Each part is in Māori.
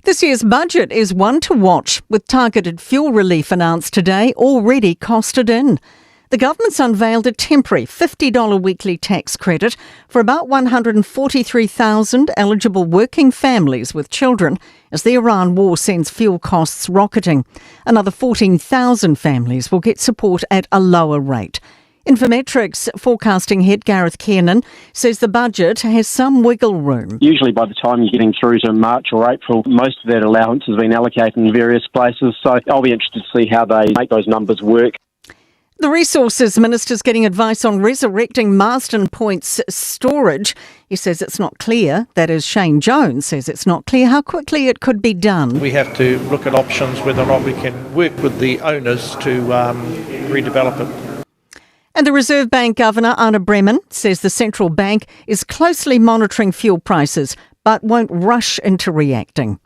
This year's budget is one to watch, with targeted fuel relief announced today already costed in. The government's unveiled a temporary $50 weekly tax credit for about 143,000 eligible working families with children as the Iran war sends fuel costs rocketing. Another 14,000 families will get support at a lower rate. Infometrics forecasting head Gareth Kiernan says the budget has some wiggle room. Usually by the time you're getting through to March or April, most of that allowance has been allocated in various places, so I'll be interested to see how they make those numbers work. The Resources Minister's getting advice on resurrecting Marsden Point's storage. He says it's not clear, that is Shane Jones says it's not clear how quickly it could be done. We have to look at options whether or not we can work with the owners to redevelop it. And the Reserve Bank Governor, Anna Bremen, says the central bank is closely monitoring fuel prices but won't rush into reacting.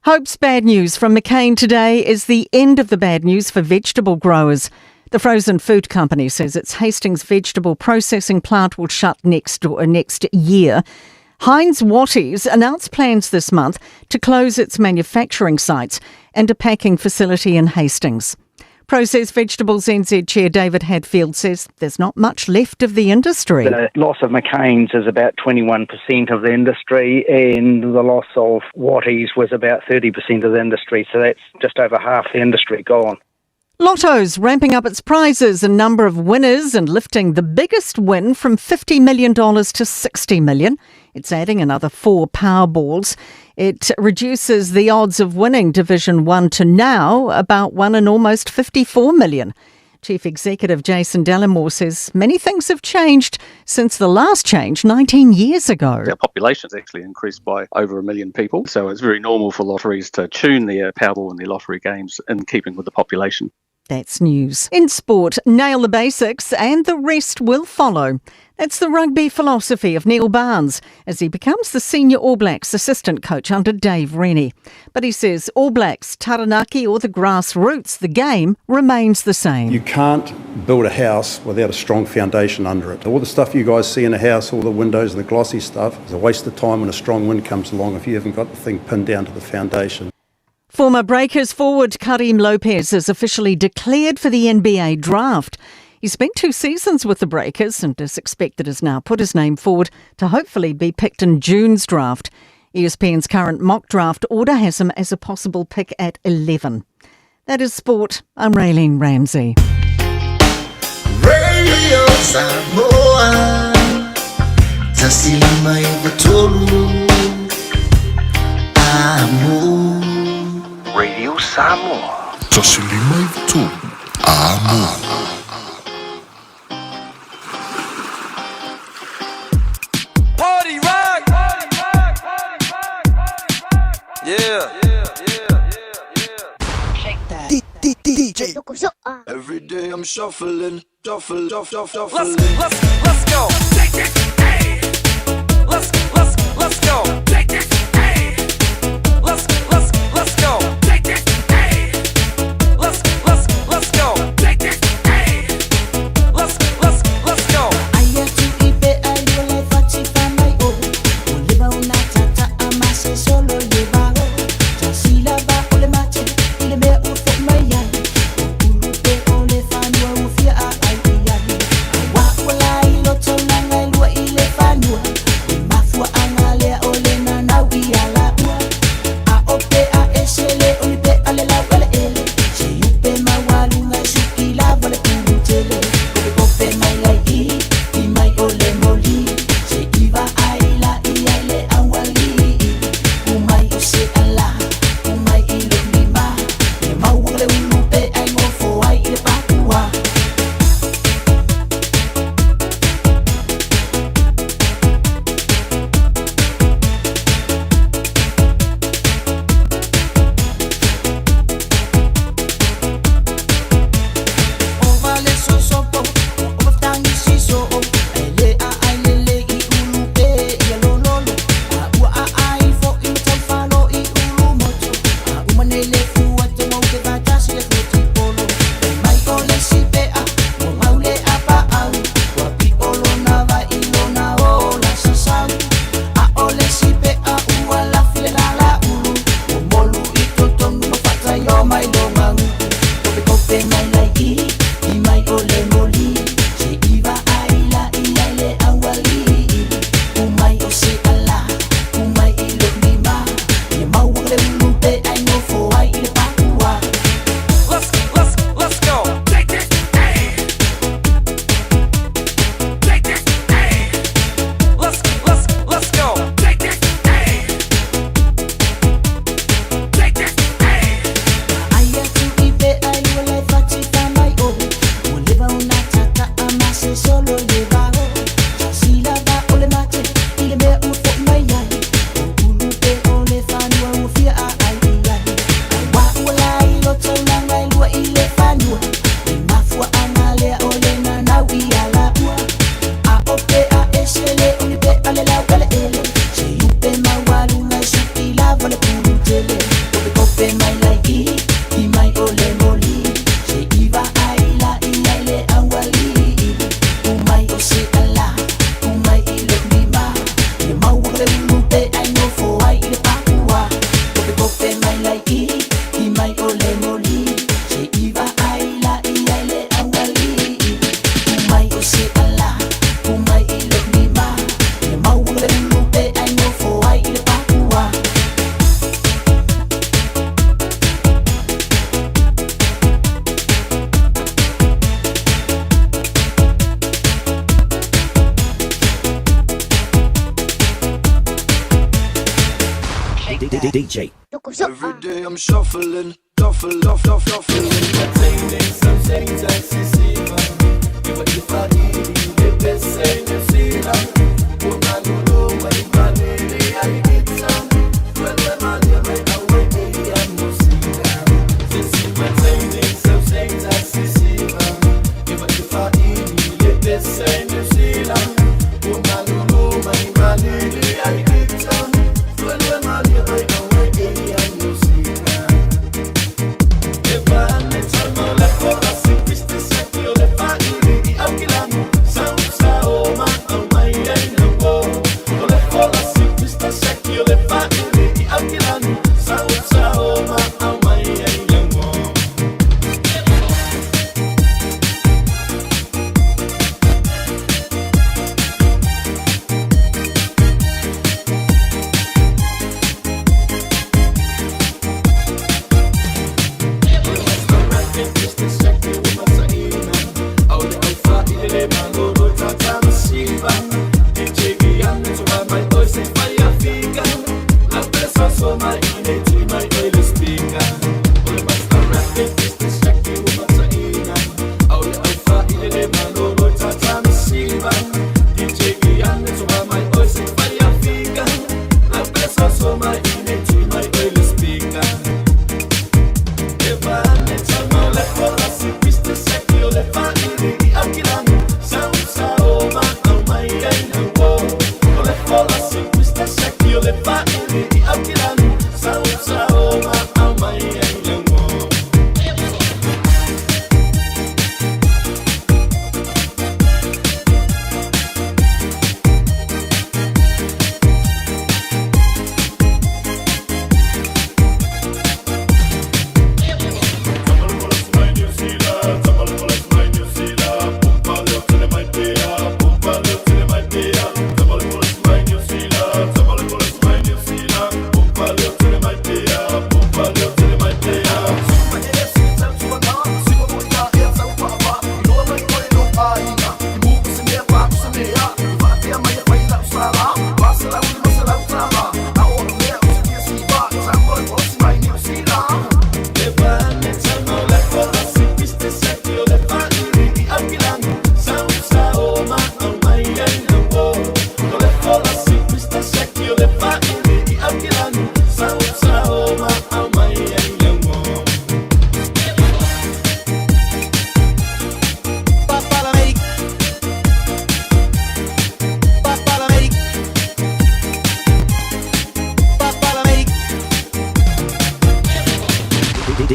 Hope's bad news from McCain today is the end of the bad news for vegetable growers. The frozen food company says its Hastings vegetable processing plant will shut next year. Heinz Watties announced plans this month to close its manufacturing sites and a packing facility in Hastings. Processed Vegetables NZ Chair David Hadfield says there's not much left of the industry. The loss of McCain's is about 21% of the industry, and the loss of Watties was about 30% of the industry, so that's just over half the industry gone. Lotto's ramping up its prizes, a number of winners, and lifting the biggest win from $50 million to $60 million. It's adding another 4 Powerballs. It reduces the odds of winning Division 1 to now about 1 in almost 54 million. Chief Executive Jason Dallimore says many things have changed since the last change 19 years ago. Our population has actually increased by over 1 million people, so it's very normal for lotteries to tune their Powerball and their lottery games in keeping with the population. That's news. In sport, nail the basics and the rest will follow. That's the rugby philosophy of Neil Barnes as he becomes the senior All Blacks assistant coach under Dave Rennie. But he says All Blacks, Taranaki or the grassroots, the game remains the same. You can't build a house without a strong foundation under it. All the stuff you guys see in a house, all the windows and the glossy stuff, is a waste of time when a strong wind comes along if you haven't got the thing pinned down to the foundation. Former Breakers forward Karim Lopez is officially declared for the NBA draft. He spent 2 seasons with the Breakers and is expected has now put his name forward to hopefully be picked in June's draft. ESPN's current mock draft order has him as a possible pick at 11. That is sport. I'm Raylene Ramsey. Radio Samoa, tasilima ivatolu, amo. Radio Samoa, tasilima ivatolu, amo. DJ. Every day I'm shuffling. Let's go. Take it, hey. Let's go. Take it, hey. Let's go. Take it, hey. Let's go. Take it, hey. Let's go. Ayatu ibe ayole fatifa mai o. Oliba unatata amase solo leba o. Tasila ba ole mate ile be ufo maya. Urupe ole fanwa ufia ai. Wa wala ilo tona ngai lua ile fanwa. Mafua angale ole DJ. Every day I'm shuffling, shuffling. Maintaining some things I see. Even if I need the best thing you see now. Put my lulu, my lady, I get some. Well, my dear, right away, I'm no see. Since maintaining some things I see. Even if I need the best thing you see now. Put my lulu, my lady, I get some. Well, my dear, right away, I'm no see. If I'm the time, let for us, it's the second of the party. I'm killing sound, oh my, and the war. Let for us, it's the second of the party. I'm killing sound, oh my, and the war.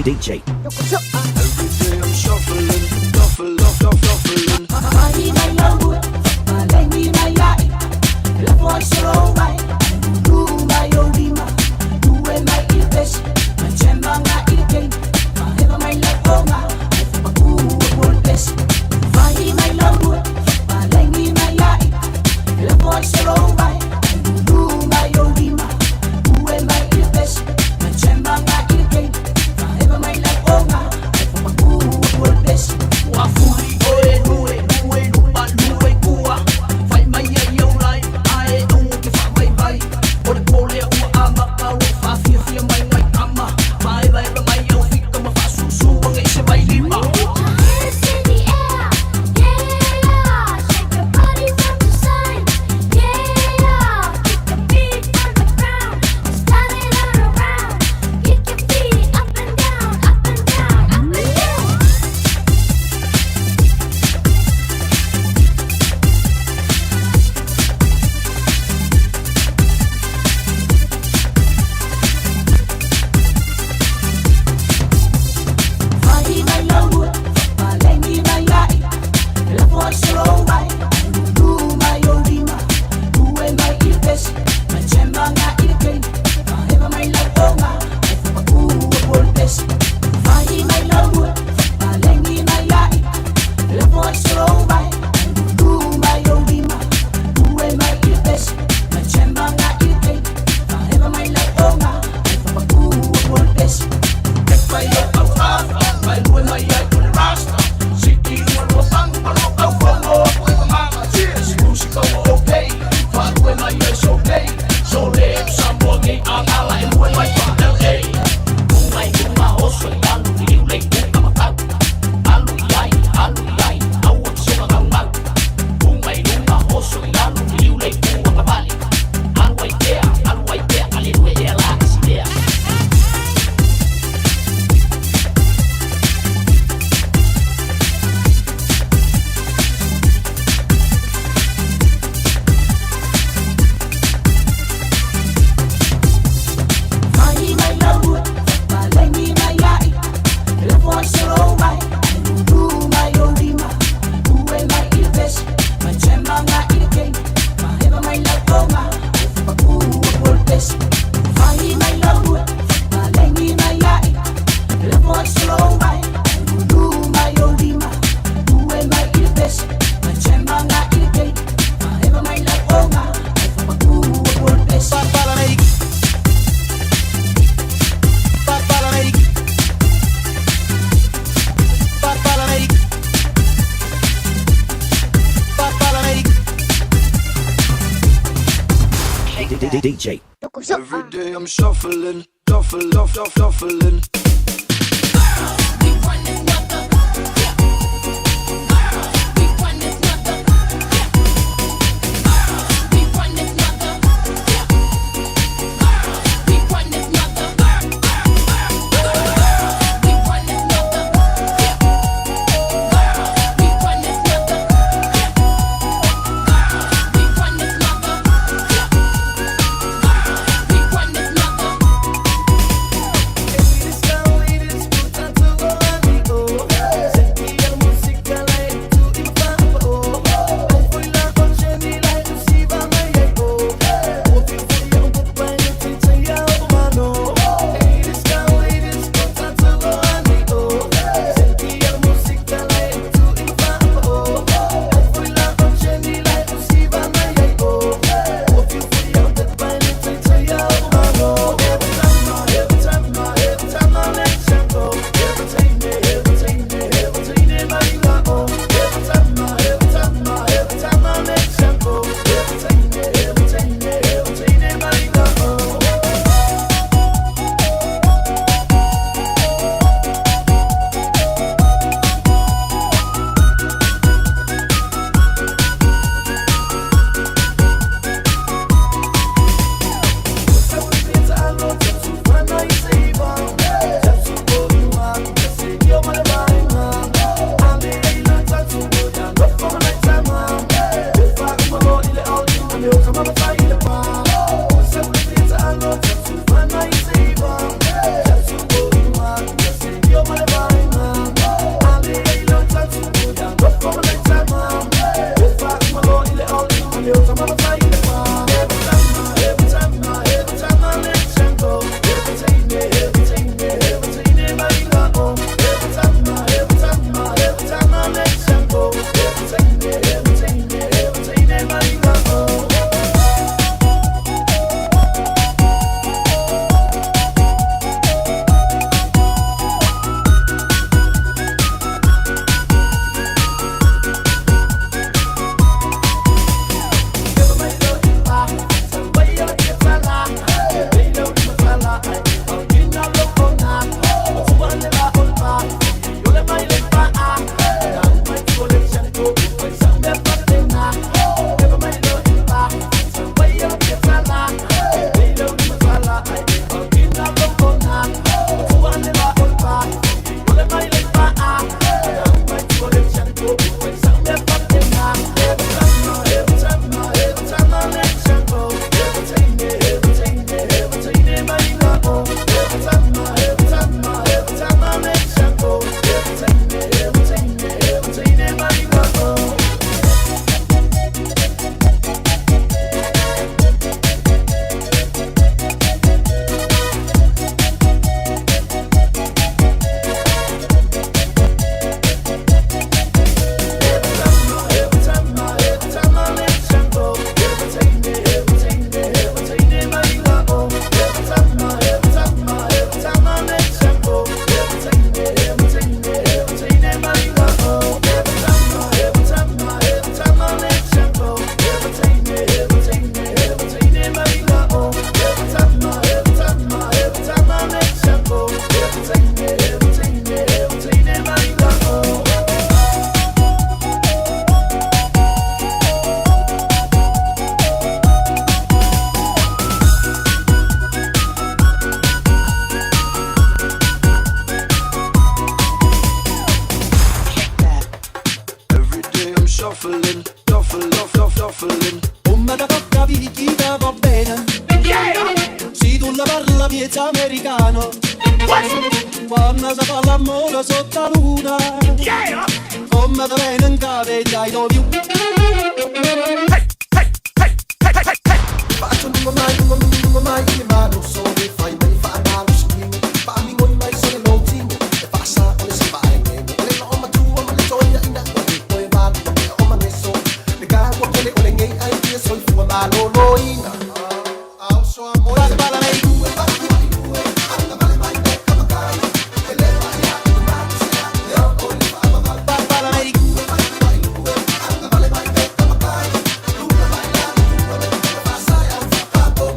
DJ. Every day I'm shuffling, shuffling. Money my love, my lady my life. Love was so right. Do my orima, do my ilbes. My chema my ilken, my heaven my love oma. My good world best. Money my love, my lady my life. Love was so right. Do my orima, do my ilbes. My chema my ilken, my heaven my love oma. My good world best. Wafuri oe nuwe lupa luwe kua. Fai mai ai au lai, ae ungu ke wha mai mai. Ore kore ua ama kau, wha fia fia mai mai kama. Mai vai ra mai au fika ma wha susu anga i se mai lima. Hands in the air, yeah, shake your body from the side, yeah, kick your feet on the ground, start it all around, kick your feet up and down, up and down, up and down. DJ. Every day I'm shuffling, shuffling. americano. Quando si fa l'amore sotto la luna, come te viene in cave dai do più. Faccio non mai ma non so che fai, mai fa da lo schifo. Fammi con mai sono l'ultimo e passa come si fa e le loma tua ma le gioia in acqua e poi va o ma messo le cago che le olenghe ai che sono fu ma lo loina. Au so amore para lei due batti mai due alla vale mai becca magari e le vai a ma sia le ho con il fama para lei due batti mai due alla vale mai becca magari luna vai là luna passa e fa capo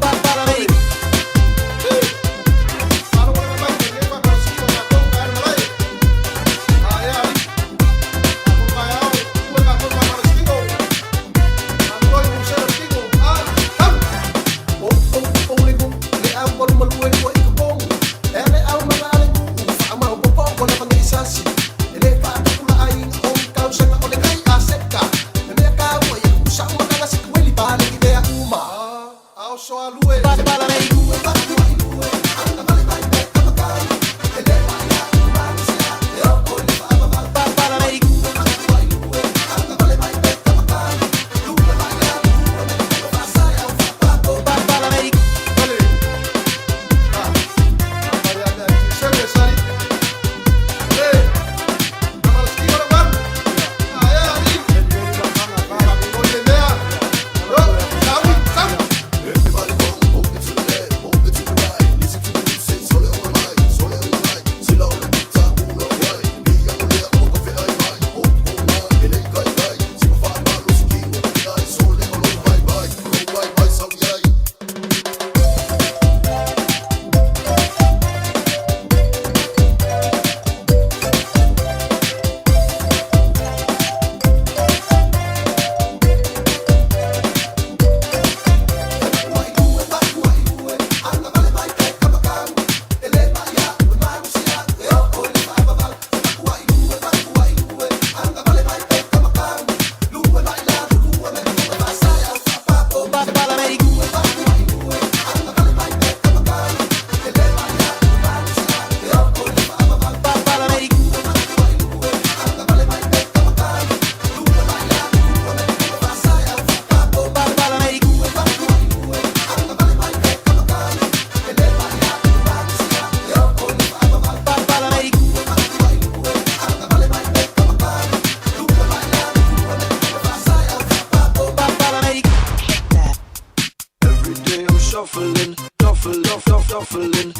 shuffling.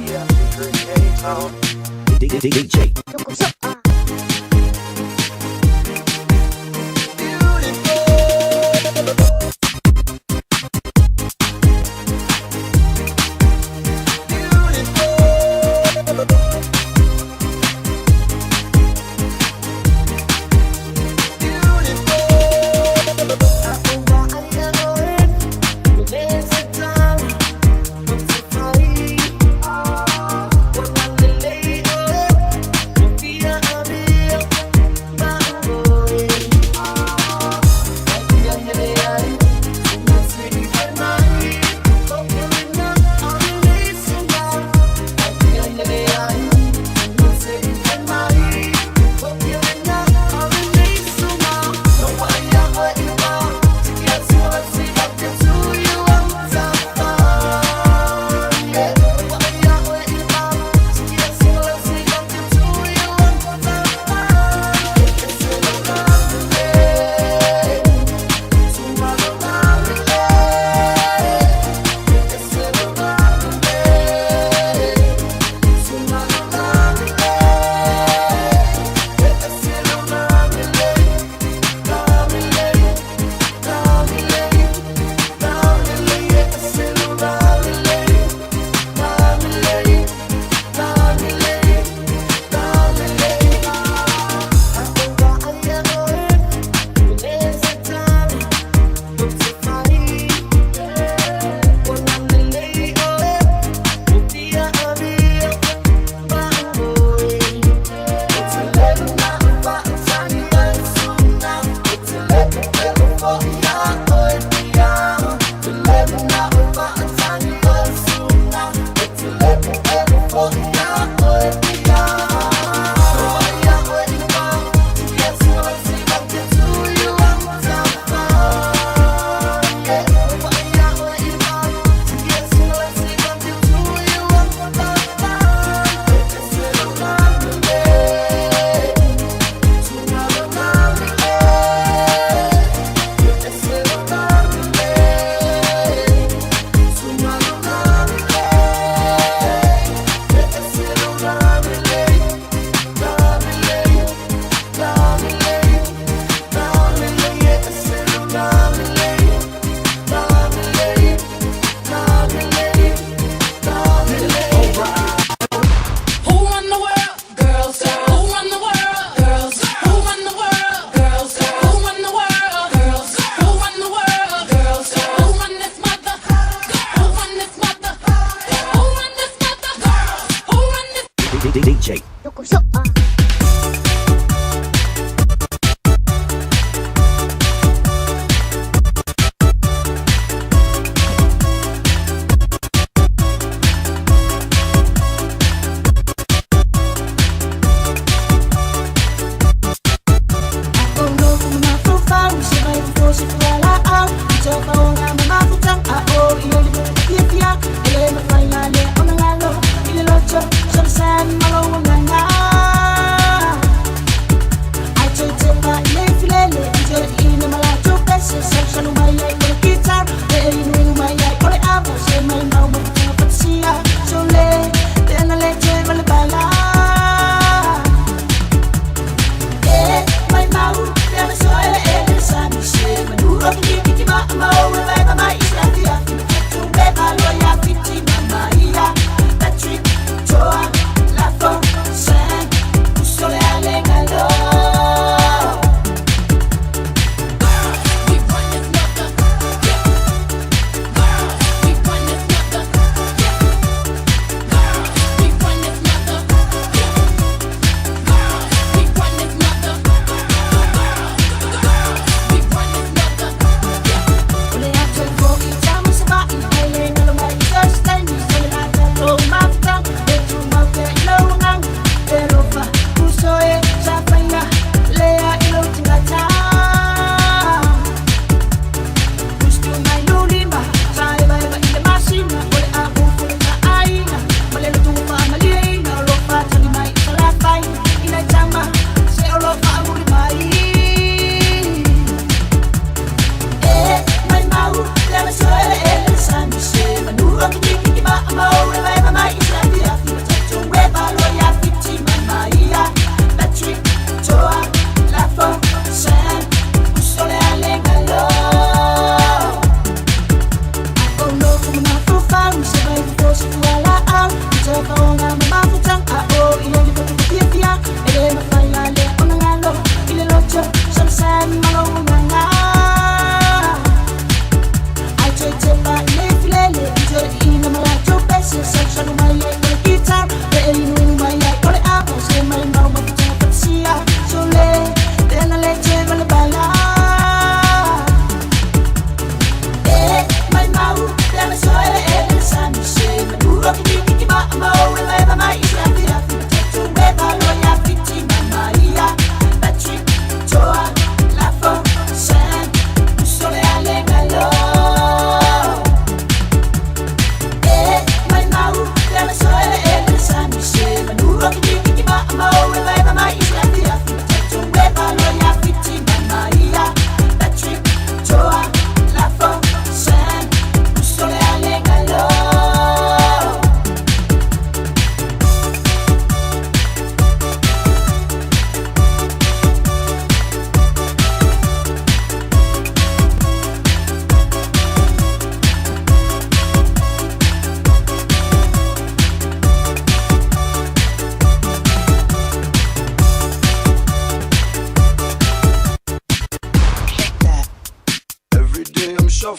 Yeah, secret K-Town. DJ. DJ. Sunshine, malo,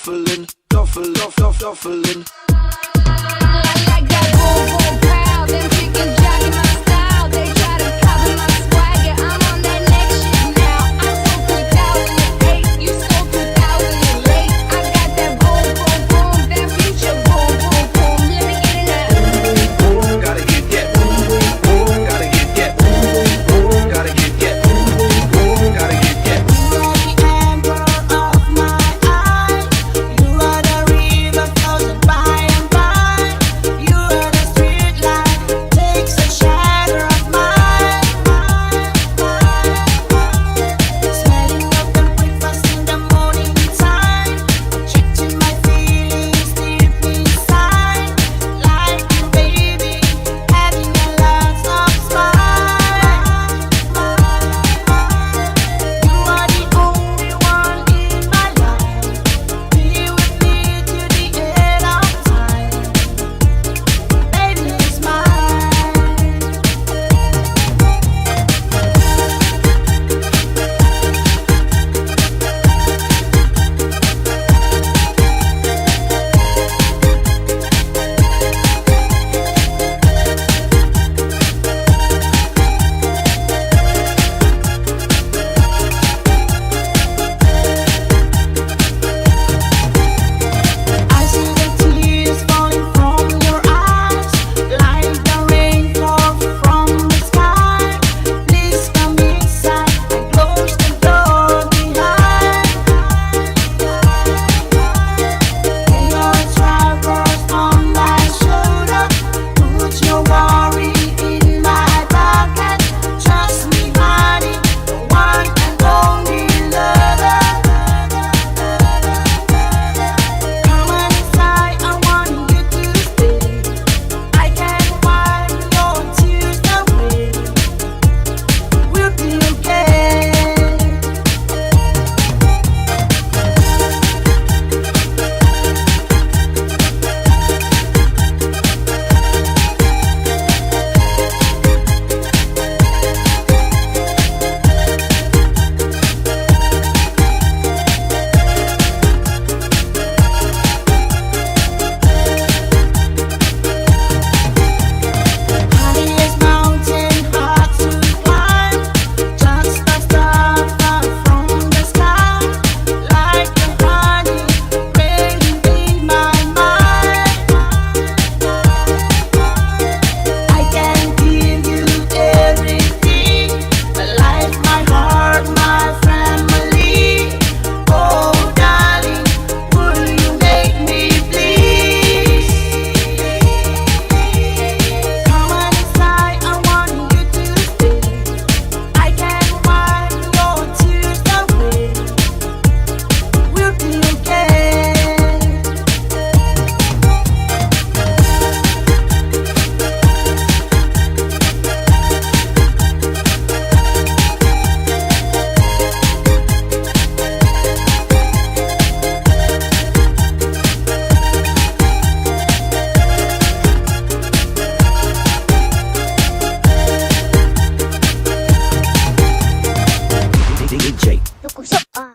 shuffling, shuffle, shuffle, shuffling. Like that boom boom pow, them chickens jocking my style. They try to copy my swagger. I'm on that next shit now. I sold 2008, you sold 2008. I got that boom boom boom, that future boom boom boom. Let me get in that. Gotta get that. Gotta get that. Gotta get that. Gotta get that. You are the emperor of my eye. You are the river flows by and by. You are the street light, takes a shadow of mine. Smelling of the breakfast in the morning time. Checking my feelings deep inside. Like you, baby, having a lot of smile. You are the only one in my life. Be with me to the end of time. Baby, it's mine. I see the tears falling from your eyes, like the rain fall from the sky. Please come inside and close the door behind. Lay your troubles on my shoulder, put your worry in my pocket. Trust me, honey, the one and only lover. Come on inside, I want you to stay. I can wipe your tears away. We'll be okay. Highest mountain hard to climb, just a star far from the sky. Like the honey raining in my mind. I can give you everything, my life, my heart, my family. Oh, darling, will you make me please? Come on inside, I want you to stay. I can wipe your tears away. We'll be okay.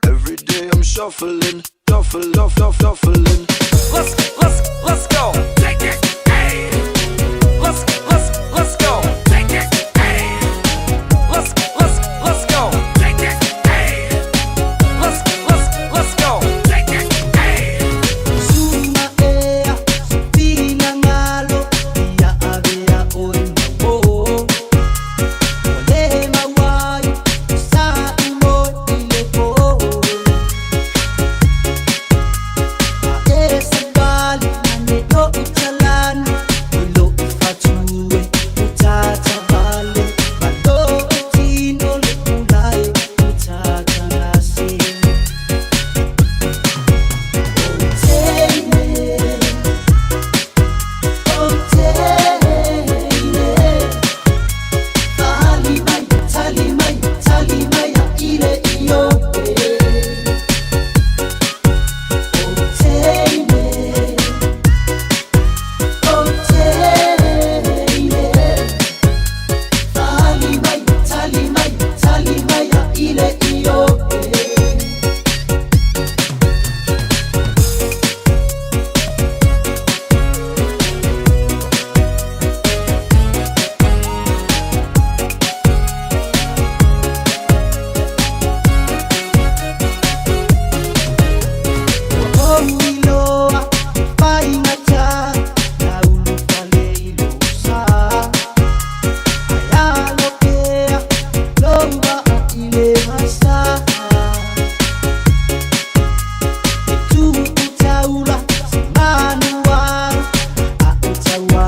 Every day I'm shuffling, shuffle, shuffle, shuffling. Let's go. Take it, hey. Let's go. Take it, hey. Let's go. Take it, hey. Let's go. Take it, hey. Suma ea, pina ngalo, ia avea oi mo. Ole mawai, sa imo ile po.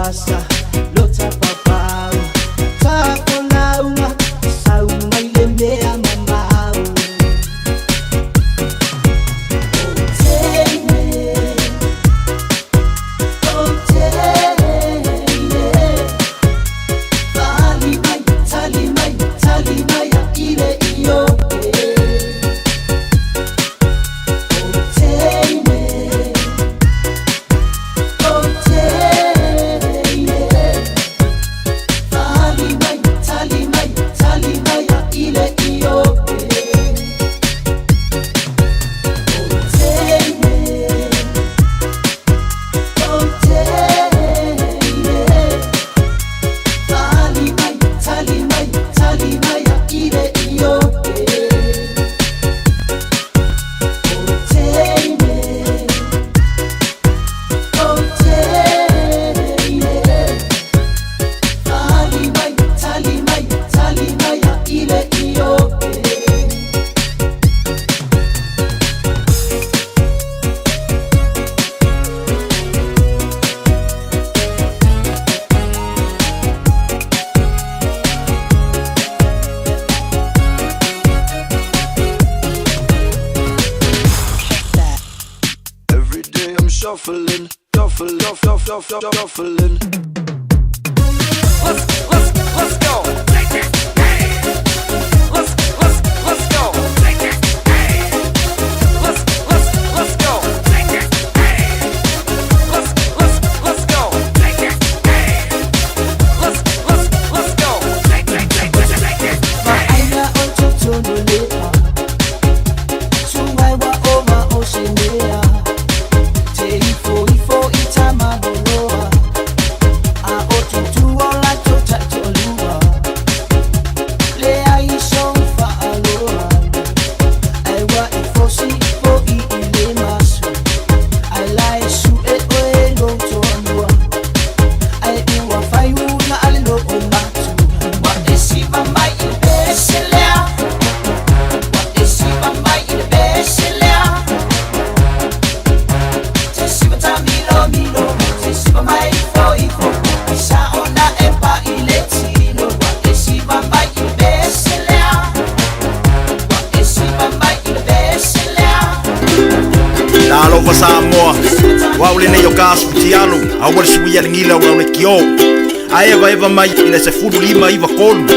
wasa lota papau tako launga sau mai le mea mamau Shuffling, shuffling, shuffling. Let's go. Take it. Hey. Let's go. Take it. Hey. Let's go. Take it. Hey. Let's go. Take it. Hey. Let's go. Take it. Aina ototonolea Suwaiwa oma osenea Ifo itama boloa A otutu ola tota tolua Lea iso fa aloha Aiwa ifosi ifo I ile masu Ala esu e oe lo tonua Ai iwa fai una ale lo o matu Wa esiva mai il beselea Wa esiva mai il beselea Lalo wa Samoa, wa ule ne yo kasu tialu, awal suia ngila wa ule kio. Aeva eva mai ina se furu lima iva kolu,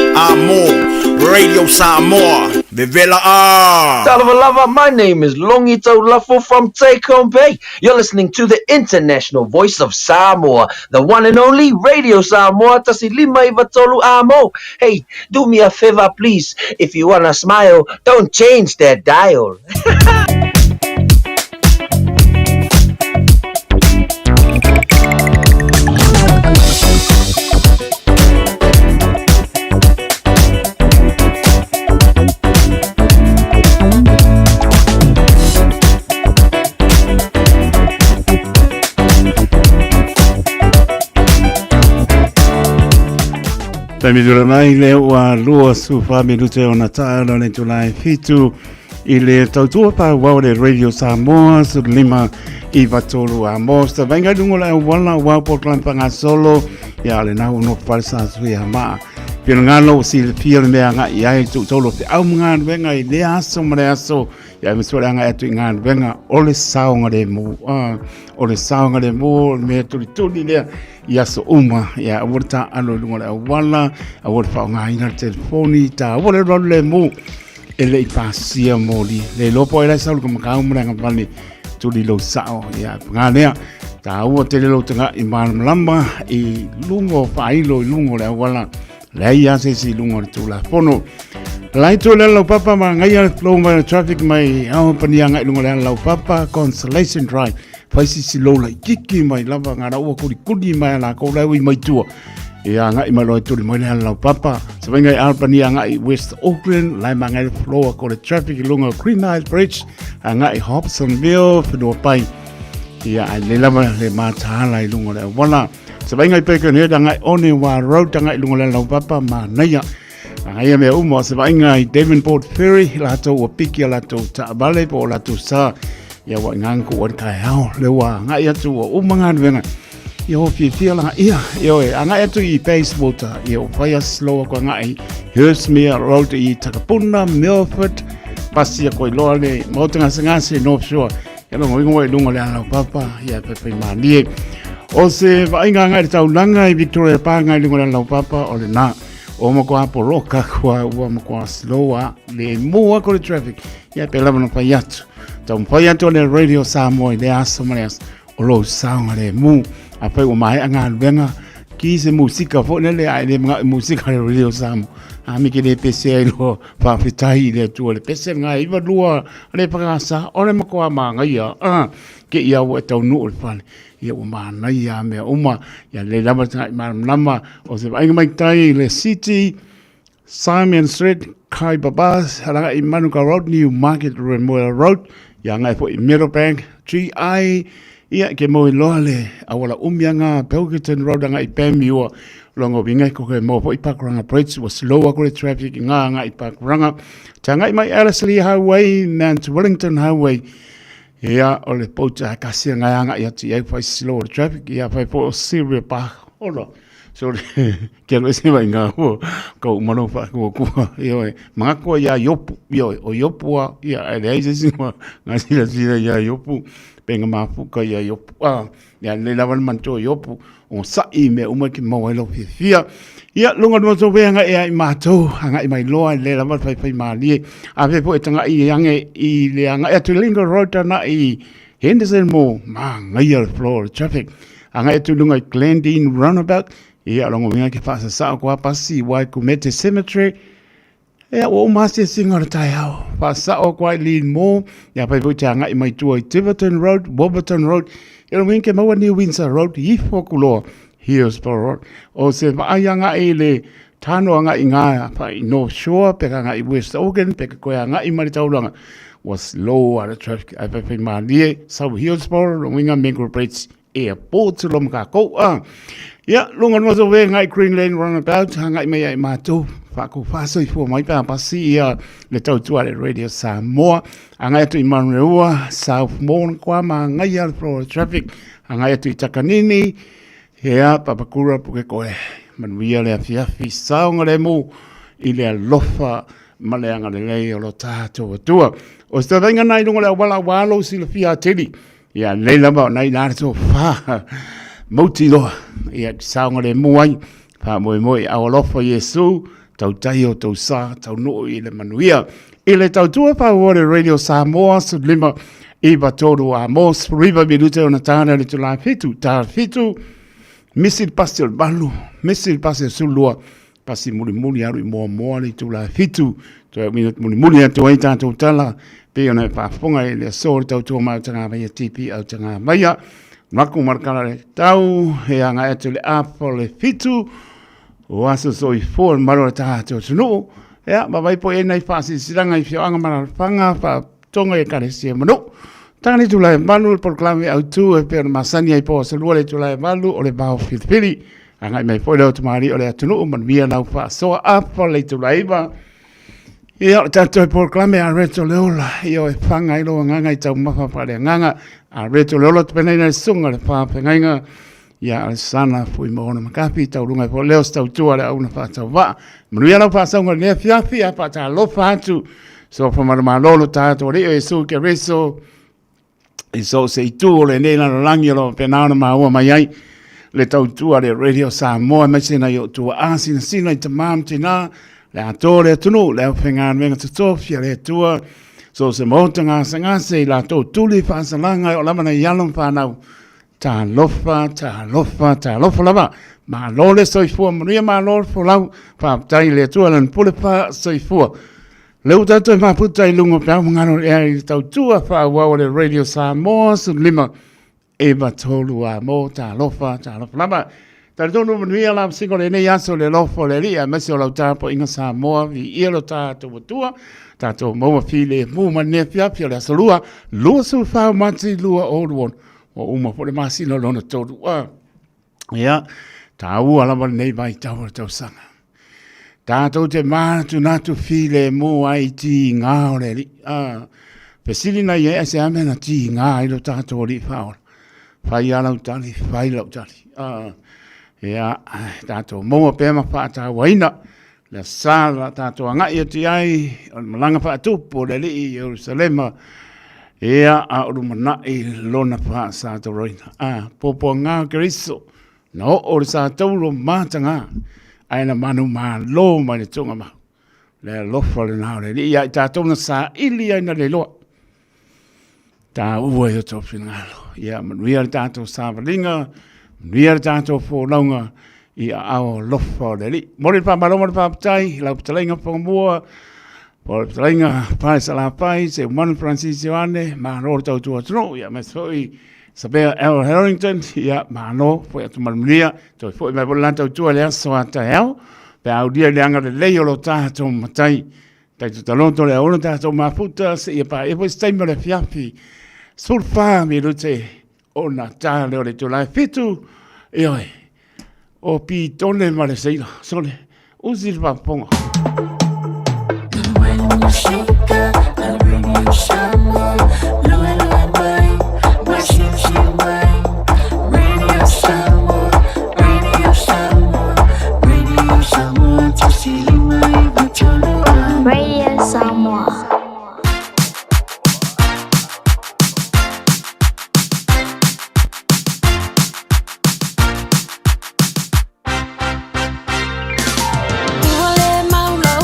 Radio Samoa, Vivela A. Lava, my name is Longito Lafo from Take Home Bay. You're listening to the international voice of Samoa, the one and only Radio Samoa, Tasi Lima Iva Tolu Amo. Hey, do me a favor, please. If you wanna smile, don't change that dial. Tamidura mai le wa lua su fa minute ona taalo le July fitu ile tautua pa wa le Radio Samoa su lima I vatolu a mosta venga dungola wala wa Portland panga solo ya le na no falsa su ya ma pino ngalo si pio me anga ya tu tolo pe au ngan venga I le aso mare aso ya me sora anga tu ngan venga ole saunga de mu ole saunga de mu me tuli le ya so uma ya wurta alo dungola wala a wur fa nga ina telefoni ta wole rolle mu ele I pasia moli le lopo era sa ko makau mra nga pali tuli lo sao ya ngania ta wo te lo tanga I man lamba I lungo pai lo lungo le wala le ya se si lungo tu la pono lai to le lo papa ma ngai flow ma traffic mai au pania ngai lungo le lo papa Consolation Drive faisi si lo lai kiki mai lava ngara wo kuli mai la ko lai mai tua ia ngai mai lo tu mai le lo papa so ngai al pania ngai West Auckland lai ma ngai flow ko le traffic lungo Green Isle Bridge ngai Hobsonville fdo pai ia le lava le mata lai lungo le wala so ngai pe ke ne ngai one wa road ngai lungo le lo papa ma nai ngai me umo so ngai Devonport Ferry la to o piki la to ta bale po la to sa ya wa ngang ko kai hao le wa ngai atu o umangan venga Yo fia la ia yo anga etu I Facebook yo fire slow ko ngai Hersmere Road I Takapuna Milford pasia ko lole mo tanga sanga North Shore ya no ngoi lungo le ala papa ya pe manie o se vai nga tau langa I Victoria pa ngai lungo le ala papa o le na o mo ko aporoka kwa o mo ko slow le mo ko le traffic ya pe la no pa yatu tau pa yatu le radio Samoa le asomanes o lo sound le mu apa o mai anga venga ki se musika fo le ai le musika le radio Samoa ami ke le pese lo fa fitai le tu le pese nga I va lua le pagasa o le mo ma nga ia ke ia o tau no le fale ia o ma na ia me o ma ia le lama lama o se vai mai tai le city Simon Street Kai Babas hala I Manuka Road New Market Remoya Road ia ngai fo I Meadowbank GI ia ke mo loa le awala umianga Pelgerton Road nga I Pemio longo vinga ko ke mo I Pakuranga Bridge was slower ko le traffic nga I Pakuranga tanga I mai Ellerslie Highway Mount Wellington Highway ia o le pota kasi nga ia ti ai fai slow traffic ia fai po Syria pa olo so ke lo se vai nga ko mano fa ko ia mga ko ia yopu o yopu ia ai se nga sila ia yopu penga mafu ka ia yopu ia le lawan manto yopu o sai me uma ki mo lo fia ia lunga no so venga ia I mato anga I mai loa le lawan fai mali a ve po tanga I yange I le anga tu lingo road na I Henderson mo ma ngai floor traffic anga tu lunga Glendine roundabout ia longo venga ke fa sa ko pasi wai ku mete cemetery ia o masi singa tai au fa sa o kwai lin mo ia pai po tanga I mai tu Tiverton Road Boberton Road ia winke mo New Windsor Road I fokulo Hillsborough Road o se ayanga ele tano anga inga pa I North Shore pe anga I West Oregon pe ko anga I Maritaulanga was low at the traffic I pe mali South Hillsborough winga Mangrove Bridge airport lom ka ko ya lunga no so we ngai Green Lane roundabout hanga I mai mato fa ko fa so fo mai pa pasi ia le tau tu ale radio Samoa anga tu I Manreua South Morn kwa ma ngai al flow traffic anga tu I Takanini ia papakura puke koe manuia le afiafi saunga le mu I le alofa ma le anga le lei o lo tātou atua o sta venga nai lunga le wala walo si le fia tili ia le lama nai nare so fa mauti loa ia saunga le mu ai pa moe moe au alofa Yesu tau tai o tau sa tau no I le manuia I le tau tua pa o le radio Samoa su lima I batoru a mos riva minute o na tāna le tula fitu tā fitu Misil pastel balu, misil pastel sulua, pasi muli aru I moa le tula fitu, to minut muli atu ai tātou tala, pe ona whafonga I le sore tau tua mau tanga maya tipi au tanga maya, maku markala le tau, he anga atu le apo le fitu, o aso so I fōr maro le tātou tunu, ea, mawai po e nei whasi siranga I whio anga mara whanga, wha tonga e kare sia manu, Tangani tulai malu proklame au tu e pe masani ai po se lua le tulai malu o le bao filipili anga mai foi le tumari o le atunu man via lau fa so apa le tulai ba ia tanto proklame a reto leola io e fanga I lo nganga I tau mafa pa le nganga a reto leola te pena ina sunga le fa pengainga ia al sana foi mo na makapi tau lunga po leo tau tua le au na fa tau va man via lau fa sunga le fiafi a pa ta lo fa tu so fa ma lolo ta to le e su ke reso I so se tu le ne na langi lo penana ma o mai ai le tau tu ale radio Samoa me sina yo tu asin sina te mam tina le atore tunu le fengan venga tu sofia le tu so se monta sanga se la to tu li fa salanga o la mana yalon fa na ta lofa lava ma lo le so fu ma lo fu la fa tai le tu lan pule fa so fu Leu tātou maputai lungo pia mungano e tau tua wha wau le radio Samoa su lima e matolu a mo tā lofa lama. Tā tonu manuia la singo le nei aso le lofo le lia mesi o lau tāpo inga Samoa vi ia lo tātou watua tātou maua file mu mane pia le asalua lua su whao mati lua old one o uma po le masino lona tolu ia tā ua lama nei mai tau sanga. Tātou te mātu natu file mo ai ti ngā o le li. Pesili na ye se amena ti ngā i lo tātou li whaora. whai alau tali, whai lau tali. Ia, tātou moa pēma whaata waina, le sala tātou angai ati ai, o malanga whaatupu, le li i Jerusalema, ia a urumana i lona wha sa to roina. Popo ngā Keriso, no o le sa tauro mātanga, aina manu mā lo mai le tunga ma. Le lofa le nao le li, ia i tātou na sa ili aina le loa. Tā ua i o topi ngalo. Ia manuia le tātou sa valinga, manuia le tātou fōlaunga, ia ao lofa le li. Mori le pāmaloma le pāpatai, lau patalenga whangamua, Por trainga pai sala pai se Manu Francis Ioane ma no tau tu atro ya me foi Sabea El Harrington ya ma no foi atu malmria to foi me bolanta tu le so ata el pe au dia le anga le leo lo ta to matai tai tu talonto le ona ta to mafuta se ya pa e foi stai me le fiafi sul fa mi lute ona ta le o tu la fitu e oi o pi tone male seila sole usi va ponga Shika, the radio Samoa, Loe Loe Mai, Washing Shimai, Radio Samoa, Radio Samoa, Radio Samoa, Tasili Mai, Batolo, Radio Samoa. Ule maulo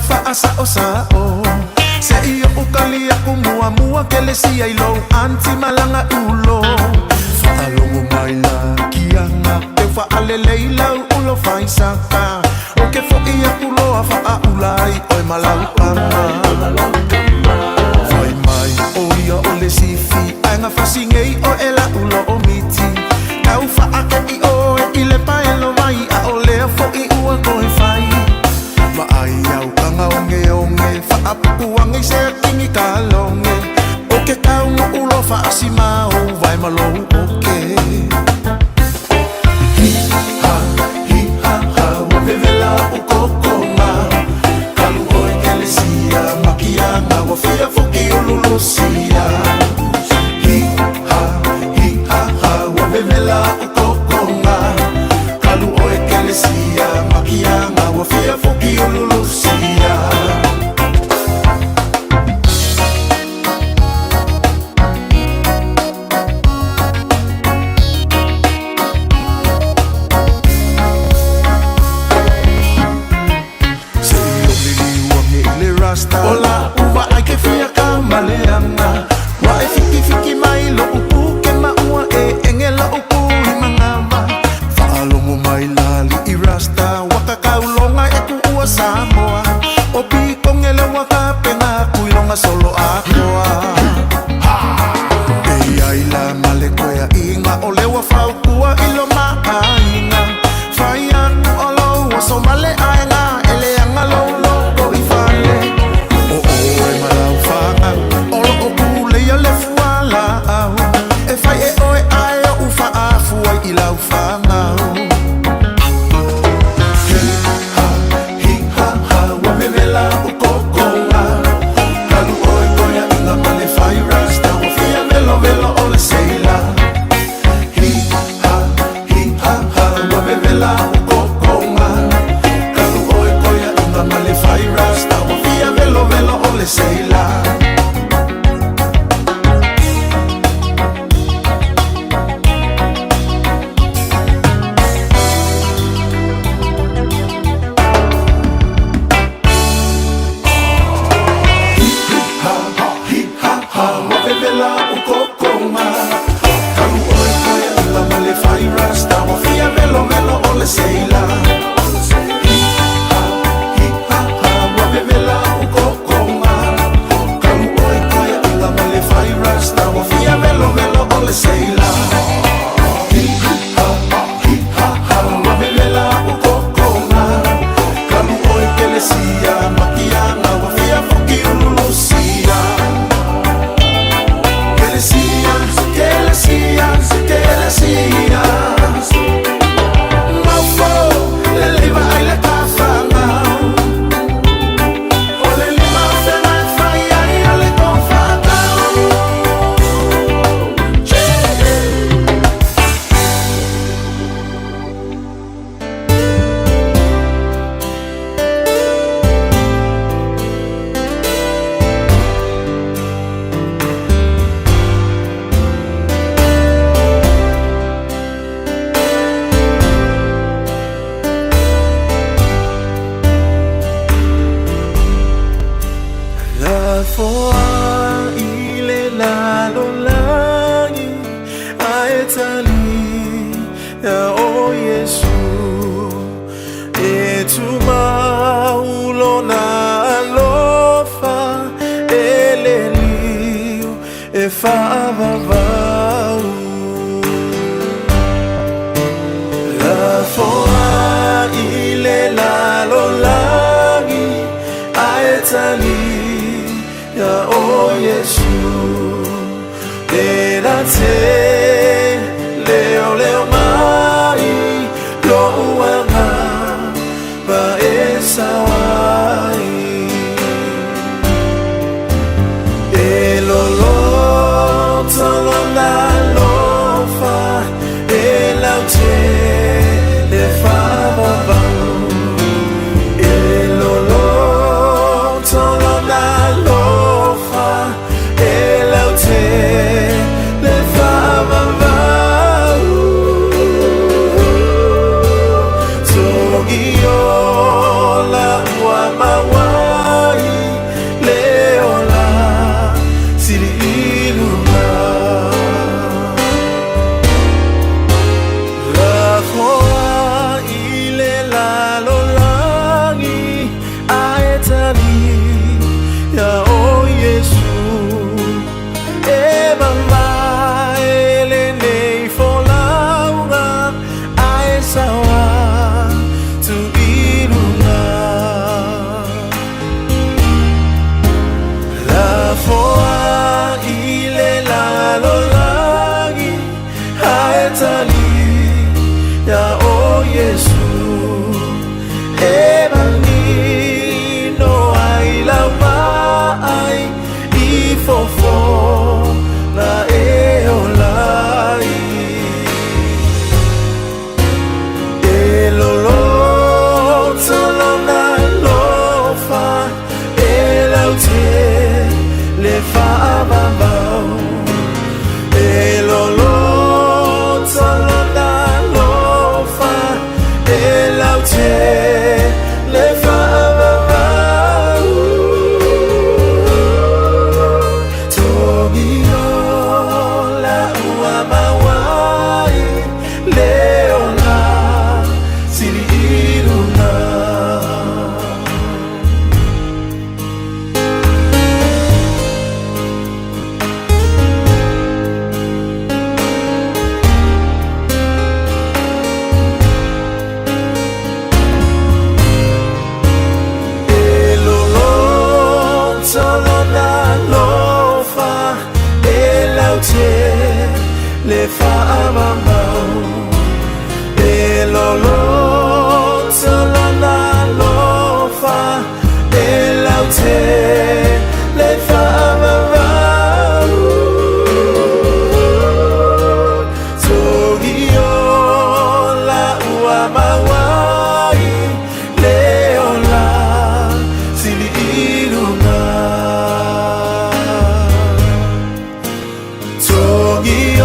faasa o sao Se iyo ukalia kumua ke le sia ilo anti malanga ulo Faalongo mai la kianga Te faale leila ulo faisaka O ke fo ia kuloa faa ulai oi malau kama Fai mai o ia o le sifi Anga fasingei o ela ulo o miti Kau faa ke i o e ile paelo mai A o lea fo i ua koe fai Ma ai au kanga onge onge Faa puku wange se kingi kalonge O ke kau mo ulo faa si mau Vai malou o ke Hi ha ha Wavevela u kokonga Kalu oe kelesia Makianga wafia fuki ululusia Hi ha Wavevela u kokonga Kalu oe kelesia Makianga wafia fuki ululusia Ola uva ai ke fia ka maleanga Wa e fiki fiki mai lo upu ke maua e engela upu i mangama Whaalongo mai lali i rasta Waka kaulonga e ku ua Samoa O pi kongele waka pena kuilonga solo akoa E ai la male koea inga o lewa fau kua ilo maainga Faian olo wa so male ainga ele anga lo loko i fale Olo o kule ya le fuala au E fai e oe ai o ufa afu ai I lau whangau Hi ha Wamevela u kokonga Kalu oe koea inga male fai rasta Wafia velo velo o le seila Hi ha Wamevela u kokonga Kalu oe koea inga male fai rasta Wafia velo velo o le seila Wavevela u kokonga Kalu oe koea inga male fai rasta Wafia velo velo o le seila Wavevela u kokonga Kalu oe koea inga male fai rasta Wafia velo velo o le seila Wavevela u kokonga Kalu oe kelesia Makianga wafia fuki ululusia Kelesian Maufo, le leva ai le kafangau O le lima fena e fai ai a le konfangau La foa ile lalo langi aetali ya o Yesu etuma ulona alofa eleliu e favavau La foa ile lalo langi aetali Ya o Yesu Lera te Leo leo mai Lo uanga Ba esa wai E lo lo Tolo na lofa E lau te Le fava bau E lo lo Tolo na lofa E lau te Le fava lau te le whaabambau e lolo tolo na lofa e lau te le whaabambau togi o la ua mawai leo la sili iruna le whaamamau e lolo tala na lofa e lau te le whaamamau togi o la ua mawai leo la sili irunga togi o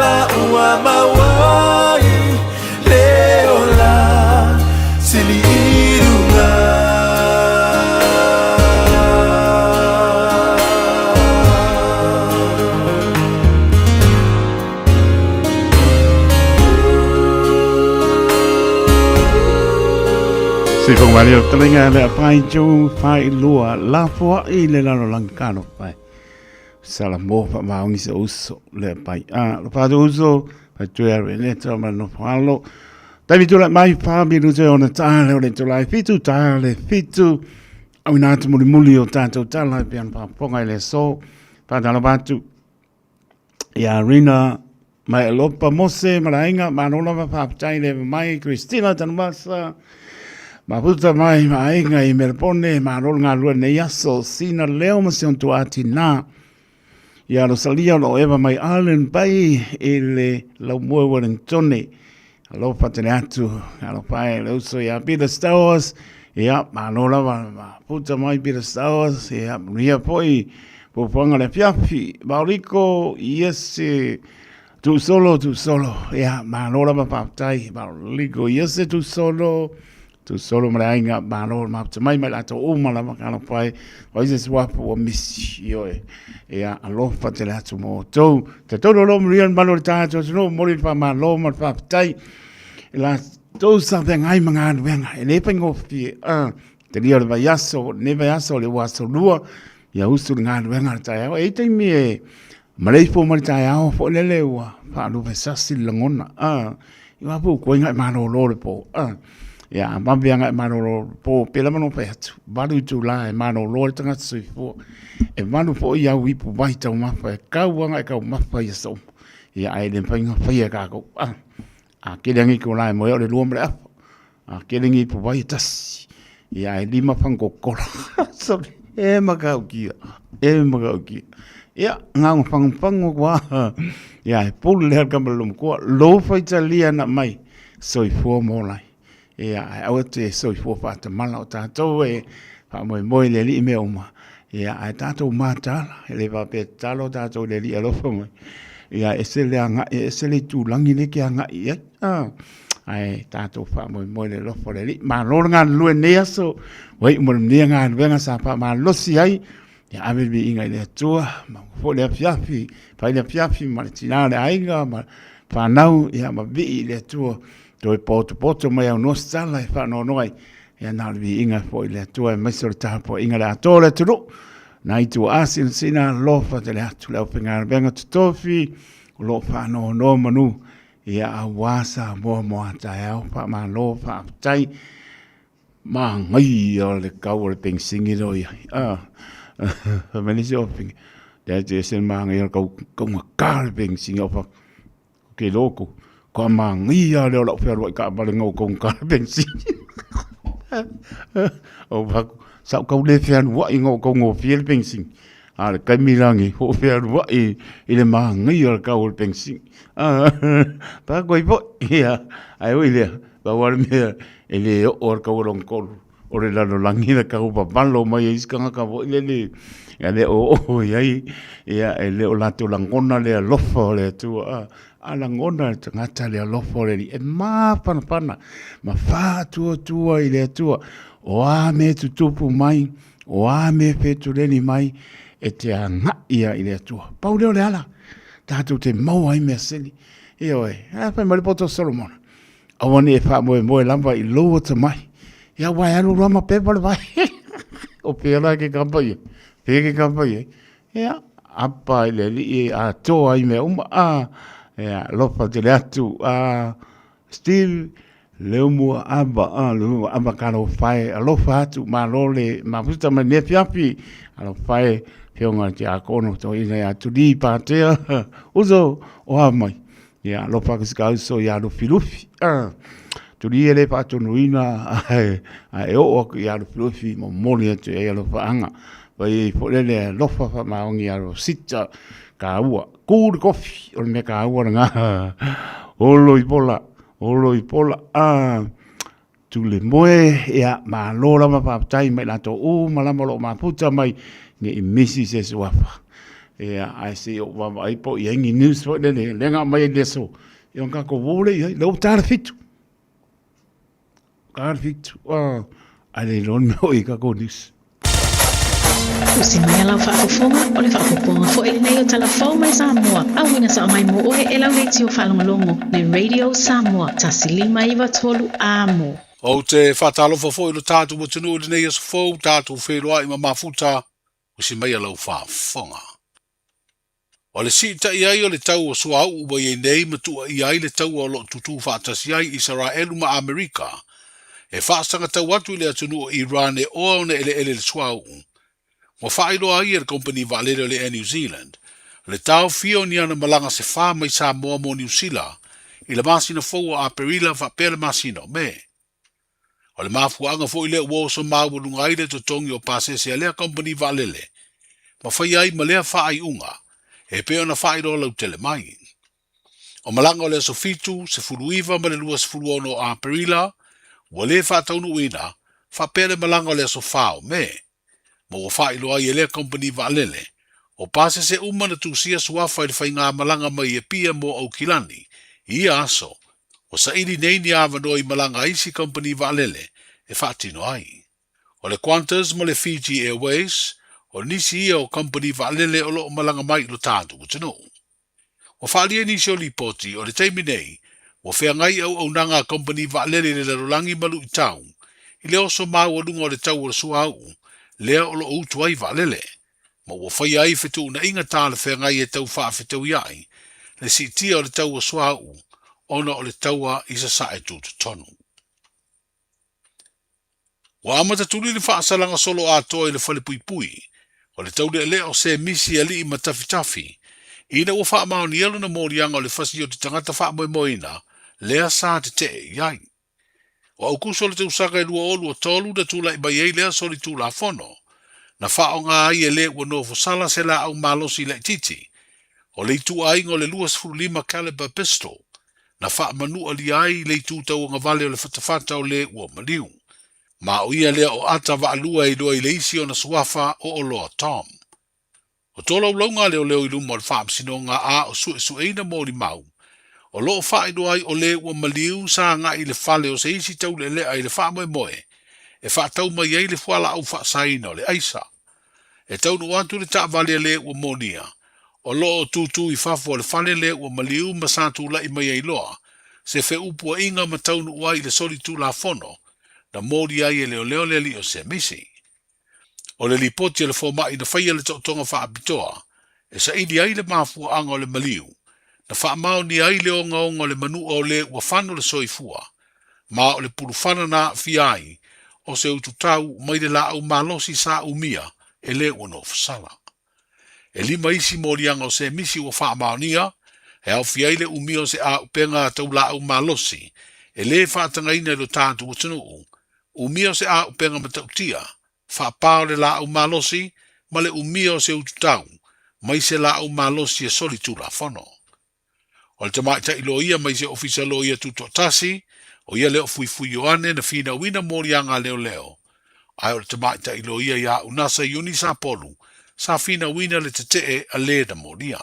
la ua mawai leo la sili irunga Si fong wali o talinga le pai jo pai lua la fua I le lalo langkano pai. Sala mo pa maungi se uso le pai. Lo pa do uso pa tuea reneta ma no palo. Tavi tu la mai pa mi rute o na tale o le tulai fitu tale fitu. Au nata muli muli o tato tala pian pa ponga I le so. Pa tala batu. Ia rina mai lopa mose marainga ma no lava pa ptai le mai Christina tanumasa. Ma puta mai inga I Melbourne ma rol ngā lua nei aso sina leo ma se on tuati nā. Ia lo salia lo eva mai Allen pai e le lau mua Wellingtone. Alo patene atu, alo pai le uso ia Peter Stowers. Ia ma no lava ma puta mai Peter Stowers. Ia ria poi pupanga le piapi. Mauriko iese tu solo. Ia ma no lava paptai. Mauriko iese tu solo marainga mano ma mai mai lato o mala makana pai o se swap o missio e a lo fatele atu mo to te todo lo mrian malo tato no mori pa ma lo ma pa tai la to something ai manga wenga e ne pengo fi te lia va yaso ne va yaso le waso lua ya usu nga wenga tai e te mi e malei po mal tai ao fo le lewa pa lu vesasi langona I wa po ko nga mano lo le po Ya, mambianga mano po pela mano pe atu. Balu tu la mano lo tanga sui fo. E mano po ia wipu vai tau mapa e kauanga e kau mapa ia so. Ia ai le painga fai ka ko. A kelengi ko la mo le luomre a. A kelengi po vai tas. Ia ai lima pango kola. So e makau kia. Ia ngang pango kwa. Ia pul le kamalum ko lo fai talia na mai. Soi fo mo lai. Ia au te soi fo pa te mala o tātou e pa moi le li me uma. Ia ai tātou mātala, e le pape talo tātou le li alofa moi. Ia e se le anga, e se le tūlangi le ki anga i ai tātou pa moi le lofa le li. Ma lor ngā lue nea so, wai mo nea ngā nuenga sa pa ma losi ai. Ia ame mi inga le atua, ma fo le apiapi, pa le apiapi ma le tina le ainga, ma pa nau, ia ma vi le atua. Doi poto mai au nostala e whanau noi. Ia nāri inga po I le atua e maisoro taha po inga le atua le turu. Nā I tu asin sina lofa te le atu leo pingana benga tutofi. Lo whanau no manu. Ia a wasa moa tai au pa ma lofa aptai. Ma ngai o le kau le ping singi roi. Menisi o ping. Dea te sen ma ngai o kau ngā ping singi o pa. Ke loko. Ko ma ngia leo lau whea roi ka pare ngau kong ka bensi. O waku, sao kau le whea rua I ngau kong o whea bensi. Ale kai mirangi, ho whea rua I le ma ngia kau le bensi. Pa koi po, ia, ai oi lea, pa wale mea, e le o kau rong kolu. o le lalo langina ka upa palo mai e iskanga ka vo le ia le o iai ia e le o lato langona le alofa le tua a langona te ngata le alofa le e ma pana ma fa tua i le tua o a me tutupu mai o a me fetu leni mai e te anga ia i le tua pau leo le ala tātou te mau ai mea sili e oe a pai mali poto Solomon awane e wha moe lamba i loa ta mai ia wai anu rama pepa le vai o pēra ke kampai pēke kampai ia apa i le li e a toa i mea ia lopa te le atu Steve leo mua aba karo whae alofa atu ma lole ma puta ma ne piapi alo whae whionga te a kono to ina ia tuli pātea uzo o amai ia alofa kisikau so ia lo filufi tuli ele pātonu ina a e o aku ia lo filufi mo moli atu e alofa anga vai polele lofa fa maongi alo sita ka ua kūri kofi o me ka ua nga olo i pola tule moe ia ma lola ma papai mai la to o malama lo ma puta mai ni misi se suafa ia ai se o wa ai po yengi news fo le lenga mai le so yo ka ko vole lo tar fitu ale lon mo i ka ko news Usi mai lau whaakofonga o le whaakoponga fo ele nei o talafau mai Samoa. Awina sa o mai mo oe e lau leiti o whalongolongo le Radio Samoa. Tasilima iwa tolu amo. O te whatalofa fo ilo tātu mo tunu o le nei aso fau tātu wheroa i mafuta. Usi mai lau whaafonga. O le si ta iai o le tau o sua au ua i nei matua iai le tau o lo tutu whaatasi ai Israelu ma Amerika. E whaasanga tau atu i le atunu o Iran e o ne ele le sua au. Mo whaero ai e company valere le New Zealand. Le tau fio ni ana malanga se wha mai Samoa mo New Zealand. I le masina fau a perila wha pere masina me. O le mafuanga fo i le uoso mawu lungaire to tongi o pasese a lea company valele. Ma whai ai ma lea wha ai unga. E peo na whaero lau tele mai. O malanga o le sofitu se furuiva ma le lua se furuono a perila. Wa le wha taunu ina. Wha pere malanga o le sofao me. Mo o whaelo ai e lea company valele, o pase se umana tu sia suafa i whai ngā malanga mai e pia mo au kilani, i aso, o sa ili nei ni awano i malanga isi company valele, e whaatino ai. O le Qantas mo le Fiji Airways, o nisi ia o company valele o lo malanga mai lo tātu utano. O whaalia nisi o lipoti, o le teimi nei, o whea ngai au nanga company valele le larolangi malu i tau, i le oso mau alunga o le tau o le sua au, lea o lo utu ai valele. Ma ua whai ai whetu na inga tāle whea ngai e tau wha whetau iai, le si tia o le tau o swau, ona o le taua isa sae tūtu tonu. Wa amata tuli le wha asalanga solo a toa i le whale pui pui, o le tau le o se misi ali i matafi tafi, ina ua wha mao ni elu na morianga o le whasi o te tangata wha moe moina, lea sa te te iai. O au kuso le tausaka e lua olu o tolu da tula i bai ei lea soli tula fono. Na whao ngā ai e le ua nofu sala se la au malosi le titi. O le tu ai ngo le lua sifuru lima caliber pistol. Na wha manu ali ai le tu tau ngā vale o le whatawhata o le ua maliu. Ma o ia lea o ata wa alua i doa i le isi o na suafa o loa Tom. O tolo launga leo leo i lumo o le whaamsino ngā a o su eina mōri mau. O loo whaedo ai o le ua maliu sa ngā i le whale o se isi tau le lea i le wha moe moe. E wha tau mai ei le whala au wha saina o le aisa. E tau no atu le ta vale le ua monia. O loo tutu i whafo o le whale le ua maliu ma sa tu la i mai ei loa. Se fe upua inga ma tau no ai le soli tu la fono. Na mori ai e leo leo le li o se misi. O le lipoti e le fōma i na whaia le tonga wha apitoa. E sa idi ai le mafua anga o le maliu. Na wha mao ni ai le onga onga le manu o le ua whano le soifua. Ma o le puru whana na fiai. O se utu tau mai le la au malosi sa umia e le ua no fsala. E lima isi morianga o se misi ua wha mao nia. E au fiai le umia o se a upenga tau la au malosi. E le whaatanga ina lo tātu o tunu. Umia o se a upenga matautia. Wha pao le la au malosi. Ma le umia o se utu tau. Mai se la au malosi e soli tu la whano. O le tamai ta ilo ia mai se ofisa lo ia tuto tasi, o ia leo fui fui o ane na fina wina morianga leo leo. Ai o le tamai ta ilo ia unasa iuni sa polu, sa fina wina le te a le na moria.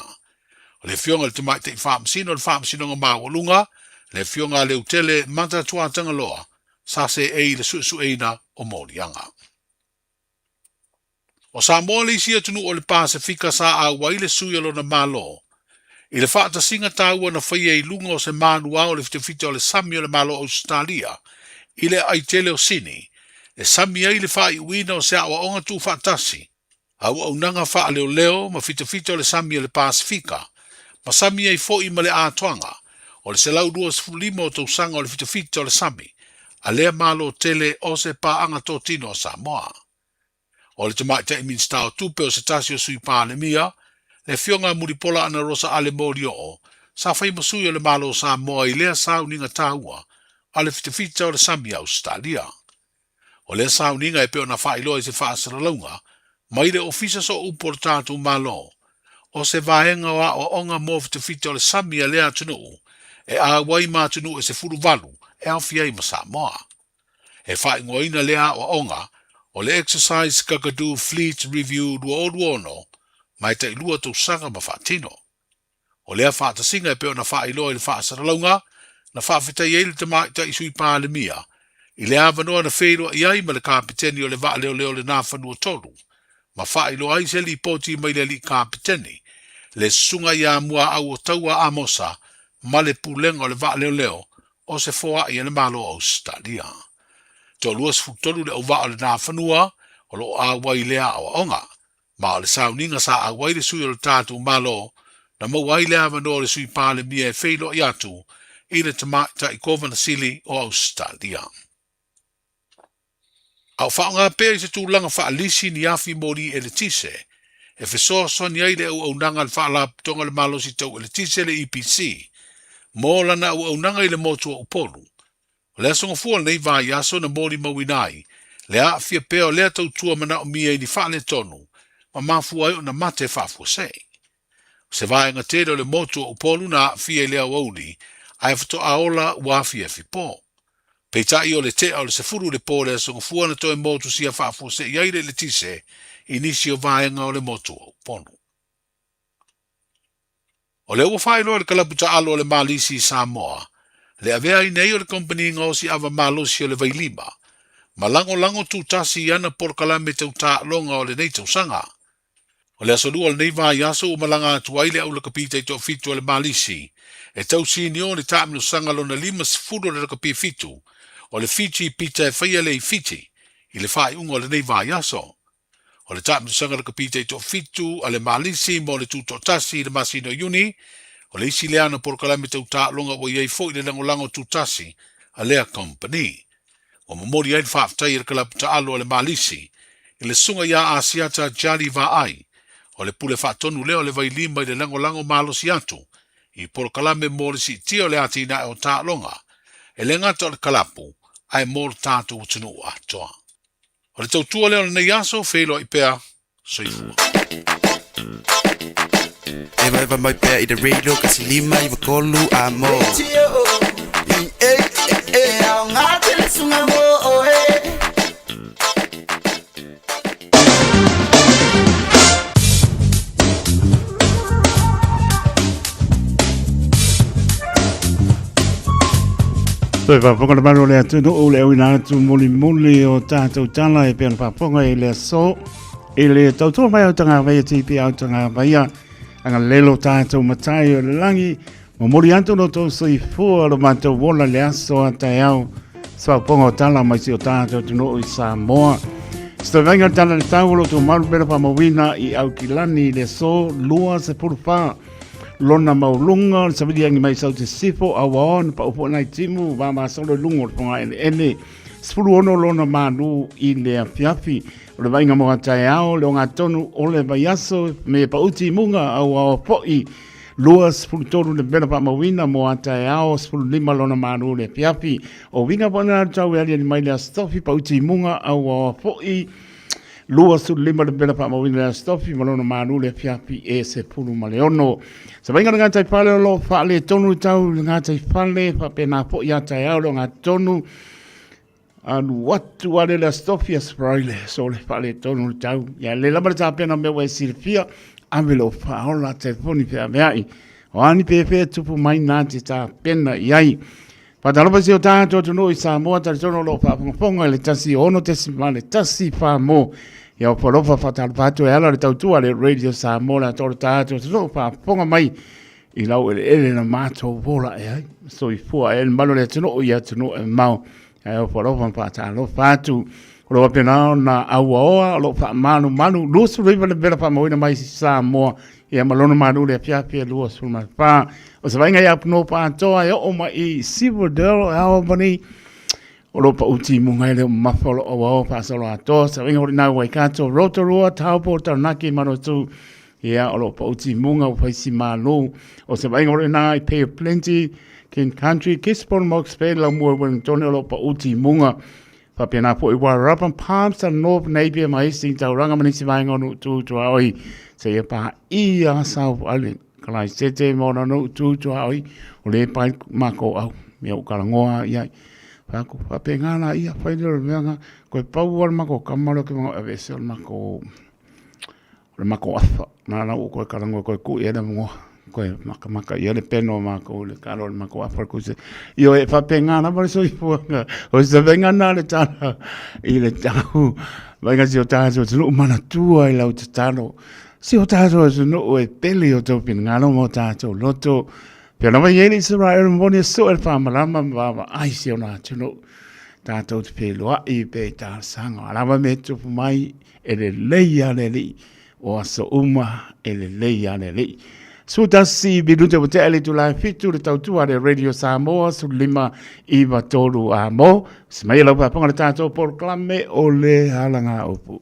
O le fionga le tamai ta i whaamsino, le whaamsino ngā mawalunga, le fionga le utele mata tuatanga loa, sa se le su eina o morianga. O Samoa le isia tunu o le Pasifika sa a waile suialo na malo. I le whaata singa tāua na whaia i lunga o se manua o le fitafita o le sami o le malo Australia, i le aitele o Sini, le sami ai le whai uina o se awa onga tu whaatasi, au au nanga wha leo ma fitafita o le sami o le Pasifika, ma sami ai fo i ma le atoanga, o le se lau 2.5 o tau sanga o le fitafita o le sami, a lea malo tele o se paanga tōtino o Samoa. O le tamai te imin stao tupe o se tasi o sui pānemia, le fionga muripola ana rosa ale mori o, sa whai masui o le malo Samoa i lea sauninga tāua, a le fitafita o le sami Australia. O lea sauninga e peo na whailo i se whaasara launga, mai le ofisa so upor tātou malo, o se vaenga wa o onga mo fitafita o le sami a lea tunu, e a wai mā tunu e se furu valu, e awhia i ma Samoa. E whai ngoina lea o onga, o le exercise kakadu fleet review duono, mai te ilua tau sanga ma whaatino. O lea whaata singa e peo na whailo i le whaasara launga, na whaafetai e le tamai ta isui pālemia, i le avanoa na whero i ai ma le kapiteni o le vaa leo le nāwhanua tolu, ma whailo ai se li poti mai le li kapiteni, le sunga ia mua au o taua amosa, ma le pulenga o le vaa leo, o se foa i le malo Australia. Tō luas fuktolu le au vaa le nāwhanua, o lo a wai lea o onga, ma o le sauninga sa a wai le sui o le tātou malo, na mau wai lea manoa le sui pāle mia e wheilo i atu, i le tamata i kovana sili o Australia. Au whaonga pēr i se tūlanga whaalisi ni afi mori e le tise, e whesoa soni ai le au nanga le whaala tonga le malo si tau e le tise le EPC, mō lana au nanga i le motua upolu. O lea songa fua nei vai aso na mori mawinai, lea fia pēo lea tau tua mana o mia i ni whaale tonu, ma mafua ai o na mate whaafua sei. Se vai ngā tere o le motua upolu na fia lea wauli, ai whato aola wafia fipo. Peitai o le te o le sefuru le po lea songa fua na toi motu sia whaafua sei iaire le tise, inisi o vaenga o le motua upolu. O le ua whaelo le kalaputa alo o le malisi Samoa, le avea i nei o le company ngosi ava malosi o le vailima, ma lango tu tasi i ana porkalame tau tā longa o le nei tau sanga. O le asolua le nei vai aso o malanga atuai le au le kapita i tō fitu o le malisi, e tau sini o le tāmino sanga lo na 5 le kapi fitu, o le fiti pita e whaia le i fiti, i le whai unga o le nei vai aso. O le tāmino sanga le kapita i tō fitu, a le malisi mo le tūtō tasi i le masino yuni, o le isi leana porkalame tau tā longa o iei fo i le lango tu tasi, a lea company. O mamori ai whaaftai le kalaputa alo o le malisi, i le sunga ia asiata jali va ai, o le pule whaatonu leo le vai lima i le lango malo si atu, i porkalame mo le si tio le atina e o tā longa, e le ngata o le kalapu, ai mo le tātu utunu atoa. O le tautua leo le nei aso, whelo i pēa, soifua. Eva mai pea i the radio kasi lima i wakolu a mo au ngā tele sunga mo Toi whapokara maro le atu no o le au ina atu moli o tātou tala e pēna whaponga e le so e le tautua mai au tanga vai tipi au tanga vai anga lelo tātou matai o le langi mo mori anto no tō soi fua lo mātou wola le aso a tai au sa whaponga o tala mai si o tātou tuno i Samoa. Sto venga tala le tau lo tō maru pera pa mawina i au kilani le so lua se puru wha lona maulunga sa vidi angi mai sau te sifo a waon pa upo nai timu wa ma solo lungo ponga ene spulu ono lona manu i le afiafi o le vainga mo atai ao le onga tonu o le vaiaso me pa uti munga au au poi lua spulu tonu le bena pa mawina mo atai ao spulu lima lona manu le afiafi o vinga pona tau e ali mai le astofi pa uti munga au au poi lua su lima le bena pa mawina le astofi malona manu le afiafi e se pulu maleono. Sa vainga ngā tai whale o lo whale tonu tau ngā tai whale wha pēnā po i atai au lo ngā tonu Anu watu wale la stofia spraile so le pale tonu tau. Ya le lama ta pena me we silfia amelo paola telefoni pe mai. Wani pe tupu mai na te ta pena yai. Patalopa si o tātou tunu i Samoa tari tono lo whaponga le tasi ono te si male tasi wha mo. Ia o polofa whatalopa atu e ala le tautua le Radio Samoa la toro tātou tunu whaponga mai. I lau ele na mātou wola e ai. So i fua e malo le tunu o ia tunu e mau. Ia o polofa whatalopa atu. Lo pena na aua lo wha manu. Lusu riva le bela wha moina mai si Samoa. Ia malona manu le pia lua sulma pa. O se vainga ia puno pa toa ia o mai i Silverdale Albany. O lo pa uti munga ile mafolo o wao pa solo ato. Se vainga ori nau waikato Rotorua Taupo Taranaki mano tu. Ia o lo pa uti munga o paisi malu. O se vainga ori nau i Pay Plenty King Country Kispon Mox Bay la mua Wellington o lo pa uti munga. Pa pena po i Warrapan Palms and North Napier mai sing tauranga manisi vainga onu tu aoi. Se ia pa ia South Island. Kalai sete mona no tu ai o le pai mako au me o kala ngoa ia pa ko pa pengana ia pai le menga ko pau al mako kamalo ke mo avesel mako le mako afa na ko kala ngoa ko ku ia mo ko maka ia le peno mako le kala le mako afa ko se io e pa pengana pa so i fuanga o se vengana le tana i le tau venga si o taso lu mana tua i lau tano. Si o tātou e no o e pele o tau pina ngalo mo tātou loto. Pia nama ieni Israel mboni so e whamalama mwawa ai si o nā tuno tātou te peloa i pe tā sanga. Alama me tupu mai e le leia le li o aso uma e le leia le li. Su tasi binute o te ele tu lai fitu le tautua le Radio Samoa su lima iwa tolu a mo. Si mai lau paponga le tātou porklame o le halanga opu.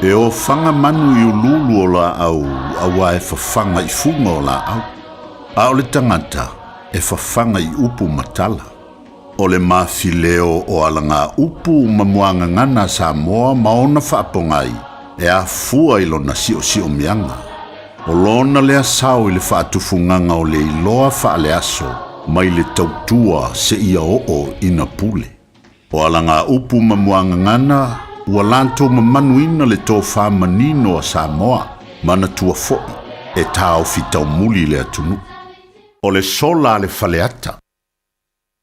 E o whanga manu i ululu o la au, awa e whawhanga i funga o la au. A o le tangata e whawhanga i upu matala. O le mawhileo o alanga upu mamuanga ngana Samoa maona whaapongai e a fua i lona sio mianga. O lona lea sao i le whaatufunganga o le iloa whaale aso mai le tautua se ia o ina pule. O alanga upu mamuanga ngana ua lantou mamanuina le tō whamanino a Samoa, mana tua fo'i, e tāo fitau muli le atunu. O le sola le whaleata.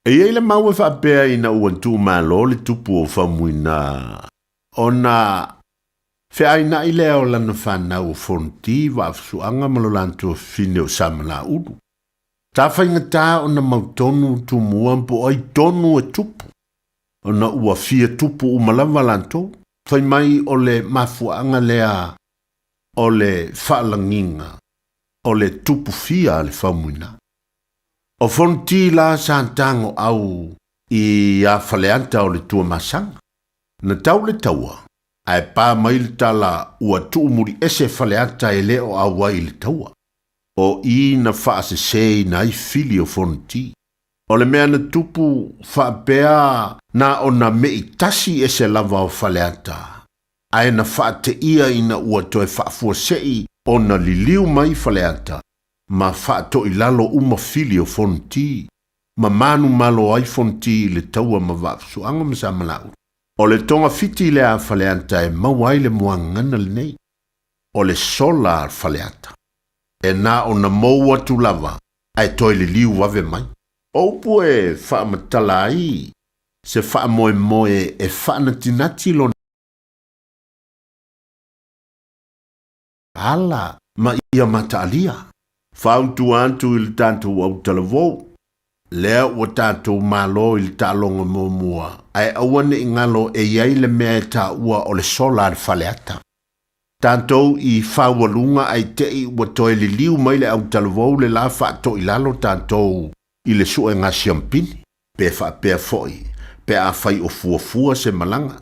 E ei le mau e whaapea ina uantu malo le tupu o whamuina. O na whiaina i leo lana whanau o fonti wa afsuanga malo lantou fine o samana uru. Tā whainga tā o na mautonu tu muampo ai tonu e tupu. Ona ua fia tupu umalawa lantou, whai mai o le mafuanga lea, o le whaalanginga, o le tupu fia le whamuina. O fonti la santango au i a whaleanta o le tua masanga. Na tau le taua, ai pā mai le tala ua tuumuri ese whaleanta e leo awa i le taua. O i na whaase sei na i fili o fonti. O le mea na tupu whaapea na o na mei tasi e se lava o whaleata. Ai na whaate ia ina ua toe whaafua sei o na liliu mai whaleata. Ma whaato i lalo uma fili o fonti. Ma manu malo ai fonti le taua ma wapsu anga masa malau. O le tonga fiti le a whaleata e mawai le muangana le nei. O le sola al whaleata. E na o na moua tu lava ai toi liliu wave mai. Opu e whaamatala ai, se whaamoe e whaanatinati lo ala ma ia mataalia. Whautu antu il tātou au talavou, lea ua tātou malo il tālonga mōmua, ai awane i ngalo e iai le mea e tā ua o le sola le whaleata. Tātou i whawalunga ai tei ua toe li liu mai le au talavou le la whaato i lalo tātou. I le sue ngā siampini, pe whaapea foi, pe a whai o fuafua se malanga.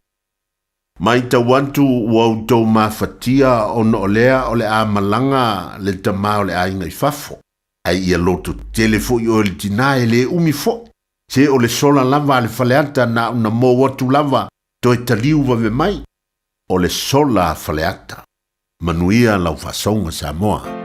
Mai tawantu wau tau mawhatia o no lea o le a malanga le tamā o le ainga i fafo. Ai ia loto telefo i o le tina e le umi fo. Se o le sola lava le faleata na una mo watu lava to e taliu wa ve mai. O le sola faleata. Manuia lau fasonga Samoa.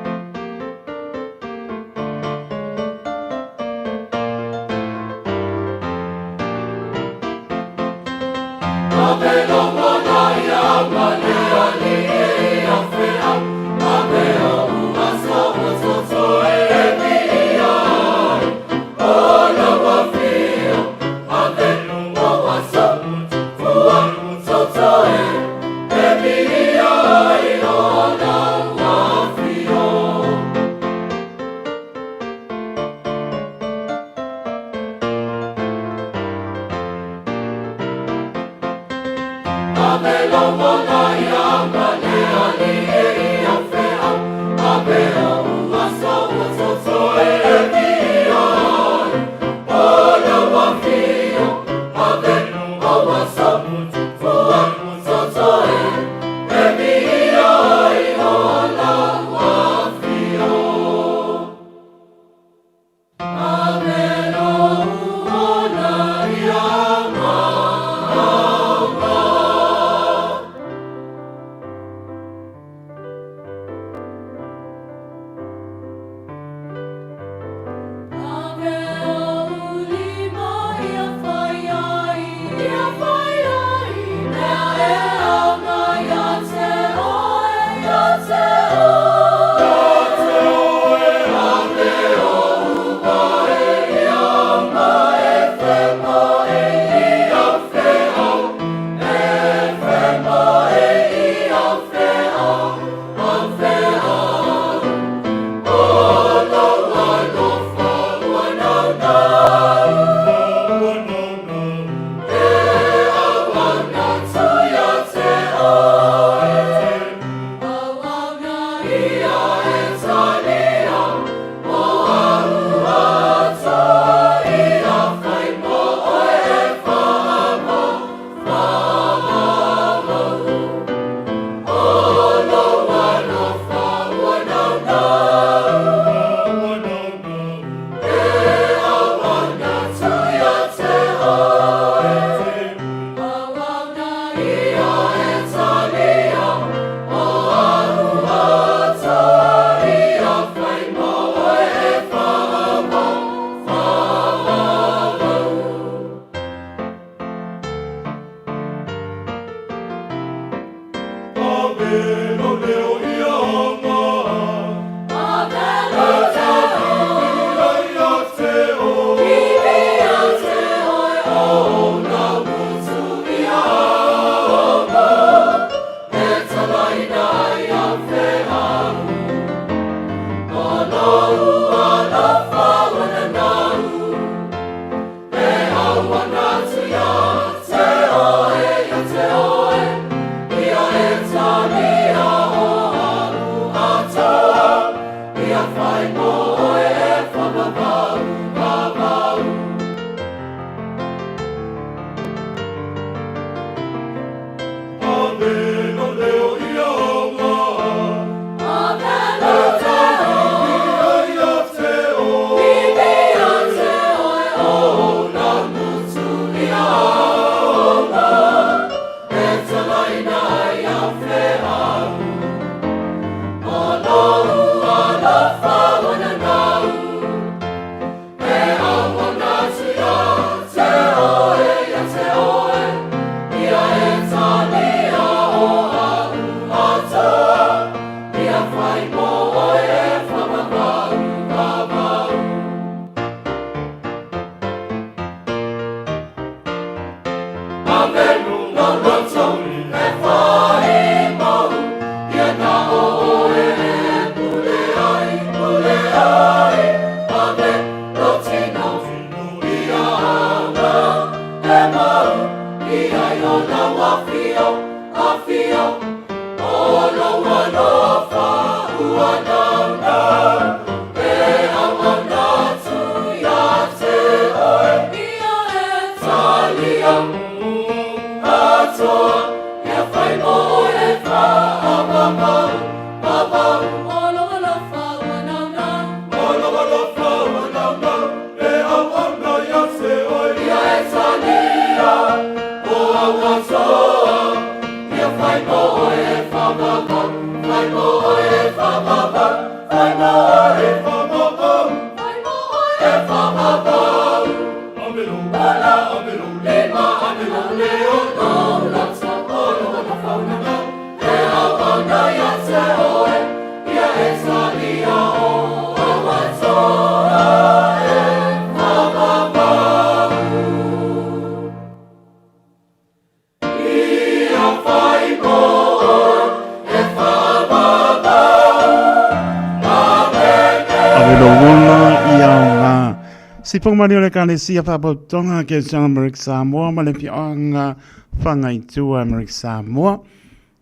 Si pong mani ole kane si apa tonga ke America Samoa ma le pianga whangai tua America Samoa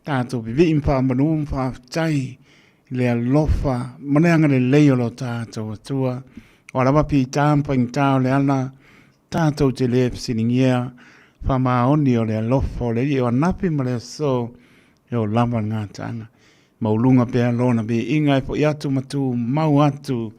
tātou bibi impa manu mpa tai le alofa maneanga le leo lo tātou atua o rawa pi tāmpa in tāo le ana tātou te le siningia whamaoni o le alofa o le i o napi ma le so e o lama ngā tanga maulunga pea lona be inga e po iatu matu mau atu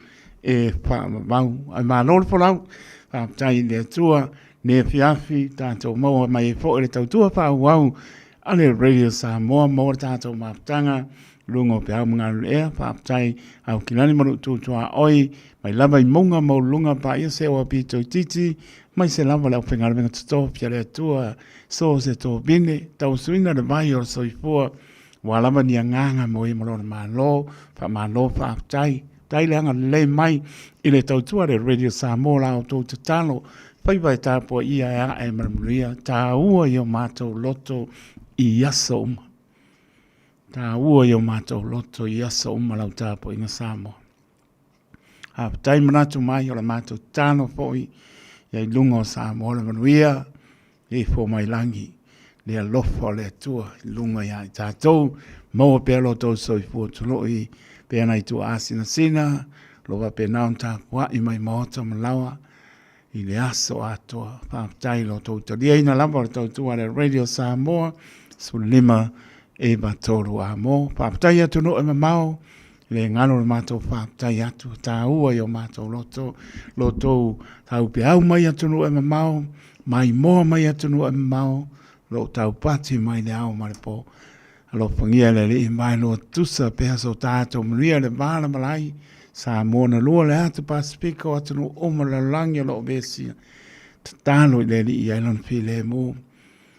e pa mau ai ma lor po lau pa tai le tua ne fiafi tātou mau mai fo le tau tua pa wau ale radio Samoa mo tātou maptanga lungo pe au mga lea pa tai au kilani manu tu tua oi mai lava i monga mo lunga pa ia se o pito titi mai se lava le ofenga le to pia le tua so se to bine tau swinga de mai o so ifua wa lava ni nganga mo i mo ma lo pa tai le anga le mai i le tau tua le radio Samoa la o to talo pai vai ta po ia e maria ta ua yo mato loto i aso uma. Tā ua yo mato loto i aso uma lau tāpo inga Samoa. Ha tai manatu mai o la mato tāno poi i lungo Samoa le manuia e fo mai langi le alofa le atua i lunga i tātou maua pēr loto so i fua tulo i pēna i tu asina sina lova pēnaun tāpua i mai maota malawa i le aso atoa whaatai lo tauta. Lia ina lamba o tautua le Radio Samoa, su lima e batoru a mo. Whaatai atu no e mamau, le ngano le mātou whaatai atu, tā ua i o mātou loto tau pe au mai atu no e mamau, mai moa mai atu no e mamau, lo tau pati mai le au mare po. Alo pangia le li mai lo tusa pe aso tātou maria le bala malai, Samoa na lua le atu Pasifiko atu no oma la langi lo besia. Tālo i le li i ailan fi le mu.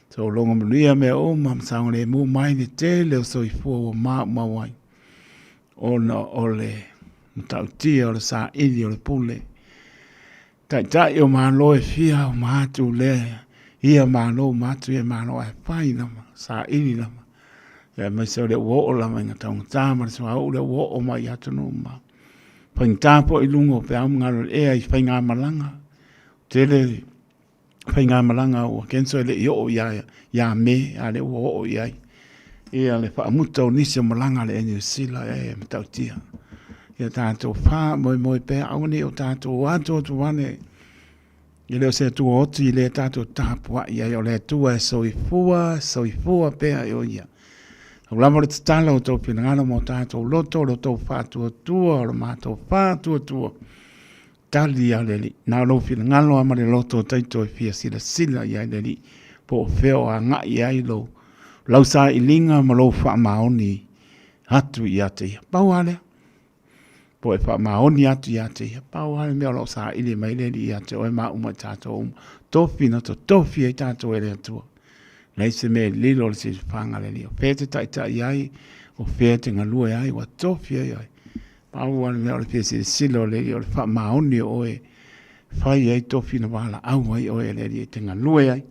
So longa maria me oma msang le mu mai ni te leo so i fua o mawai. Ona o le mtau tia o le sa ili o le pule. Tai o malo e fia o matu le. Ia malo matu e malo e whai nama. Sa ili nama. Ia mai se o le uo o lama inga taunga tāma. So au le uo o mai atu no ma. Paintapo i lungo pe au ngaro e ai whainga malanga. Tele whainga malanga o kenso ele i o ia me a le o iai. E a le whaamuta o nisi o malanga le eni sila e matautia. Ia tātou wha moi pe au ni o tātou ato tu wane. I leo se tu oti i le tātou tāpua iai o le tua e soifua pe a o ia. Au lama le tatala o tau pinangana mo tātou loto whātua tua o le mātou whātua. Tali a leli. Nā lo pinangana o amare loto taito e fia sila i ai leli. Po o wheo a ngā i ai lo. Lau sa i linga ma lo wha maoni atu i ate ia. Pau ale. Po e wha maoni atu i ate ia. Pau ale mea lo sa ili mai leli i ate o e maa uma tātou. Tofi na to tofi e tātou e rea tua. Nei se me lilo le se whanga le lio. Pēte taita i ai, o pēte ngalua i ai, wa tofi ai ai. Pau ane mea o le pēse silo le lio, le wha maoni o e, whai ai tofi na wala au ai o e le lio, te ngalua i ai.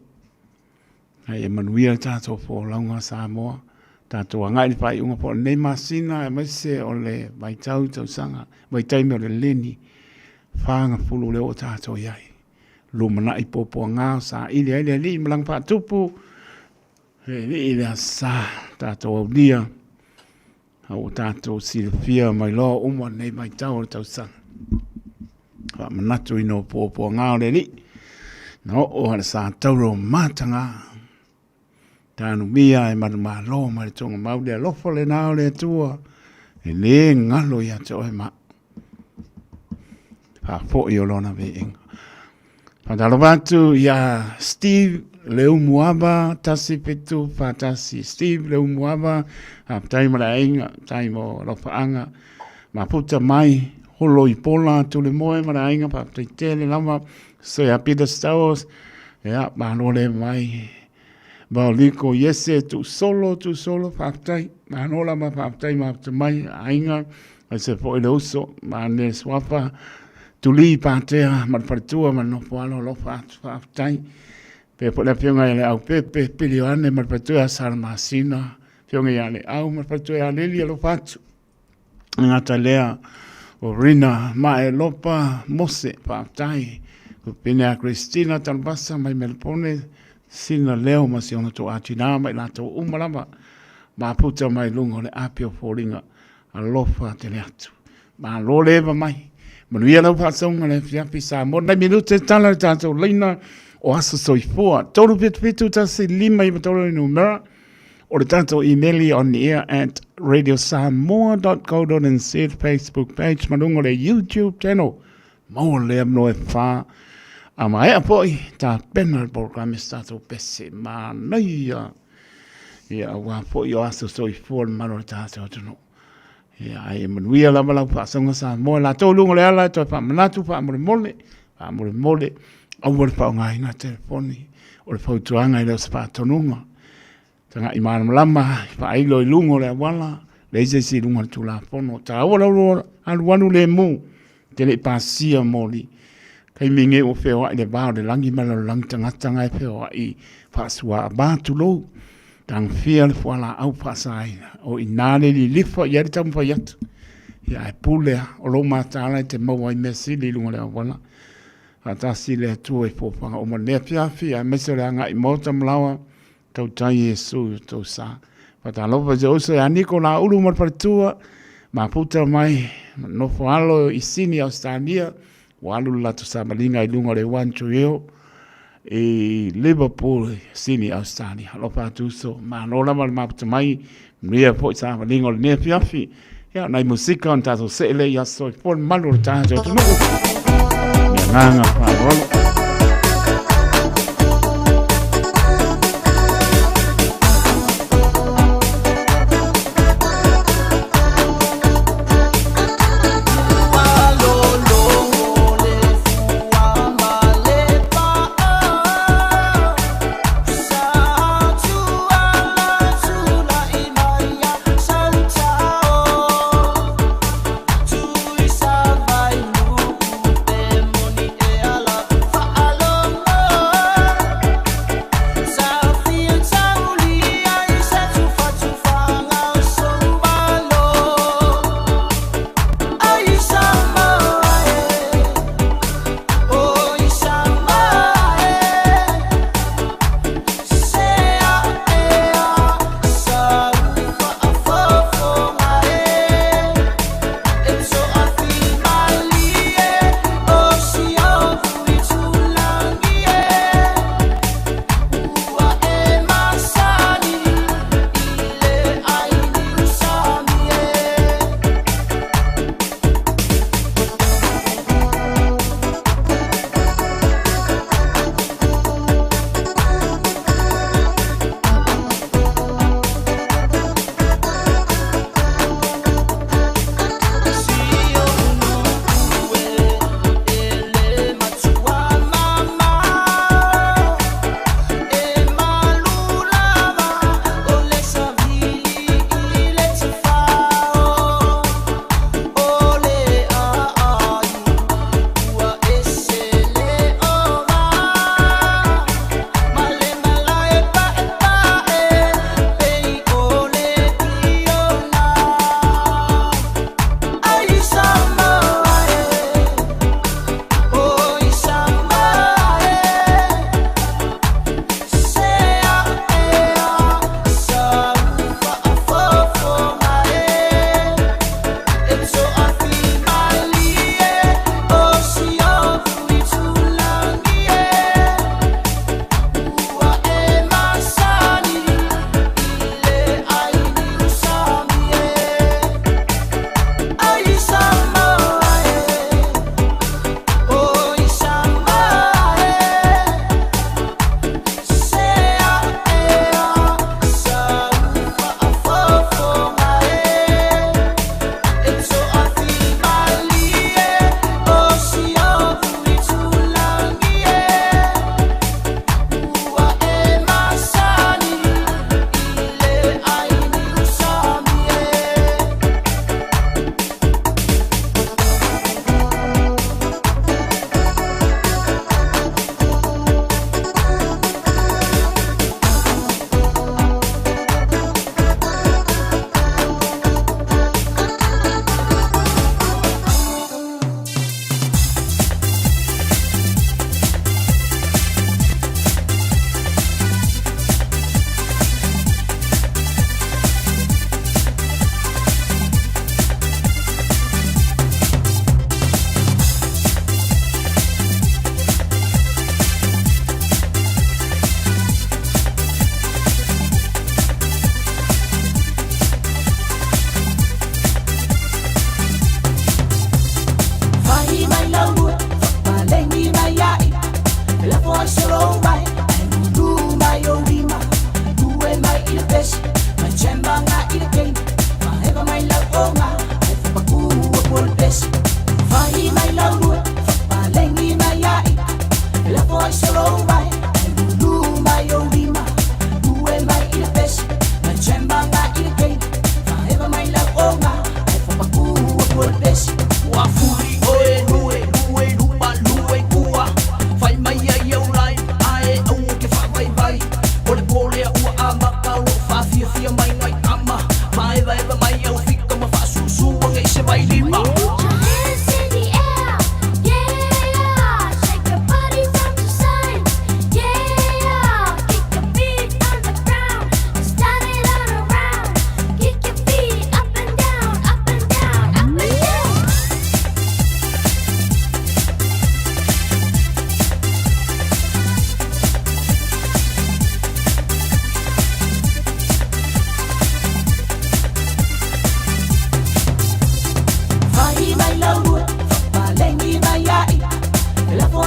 Ai e manuia tātou fō launga Samoa, tātou angai ni whai unga po, nei masina e maise o le mai tau sanga, mai taime o le leni, whanga fulu leo tātou i ai. Lumana i popo ngā sa ili ai le li, malang pātupu, he ni ila sa tātou au lia au tātou silfia mai loa umwa nei mai tau o tau sang wa manatu ino pōpua ngā o le li no o hana sa tauro mātanga tānu mia e manu mā loa mai tonga mau lea lofo le nā o le tua e le ngalo ia te oe ma pa fo i o lona ve inga Padalo watu ya Steve leo muaba tasi petu patasi Steve leo muaba tai mara inga tai mo ropaanga maputa mai holo i pola tule moe mara inga pa tele lama so ya Peter Stowers ya manole mai Baliko yese tu solo patai manola ma patai ma mai ainga se foi loso mane swapa tuli patea ma partua ma no poalo lo patai pe po la pionga le au pepe pilioane ma partua salmasina pionga le au ma partua le lo patu ngata lea orina ma e lopa mose patai pina Cristina talbasa mai melpone sina leo ma si ona to atina mai la to umalama ma puta mai lungo le apio foringa a lofa te le atu ma lo leva mai ma nuia lau pasonga le fiapi sa mo na minute tala tato leina o aso soifua tolu pitu ta si lima i matolo numera o le tato emaili on the air at radiosamoa.co.nz Facebook page ma lungo le YouTube channel mo le amno e fa a mai a poi ta penal program stato pesse ma noia ia wa poi o aso soifua ma tato no ia e manuia lava lau paasonga sa mo la tō lungo le ala to pa manatu pa mole au le pa ngai na telefoni o le fautuanga i le spa tonunga tanga i mana malama pa ai lo lungo le wala le se si lungo tu la fono ta o lo al wanu le mu te le pasia moli kai minge o feo ai le ba le langi mala lang tanga e feo ai pa sua ba tu lo tang fia le wala au pasai o inale li lifa yeri tam fa yat ya pule o lo matala te mo ai mesi li lungo le wala ata si le tu e popa o mo le fia mesi le anga i mota mlawa tau tai Yesu tau sa pata lo va jo se ani ko la ulu mo partua ma puta mai no falo i sini Australia walu la tu sa malinga i lungo le wanchu yo e Liverpool sini Australia lo pa tu so ma no la ma mai mia po sa malinga le fiafi ya na musika on tato se le ya so por malu ta jo tu no nganga pa rolo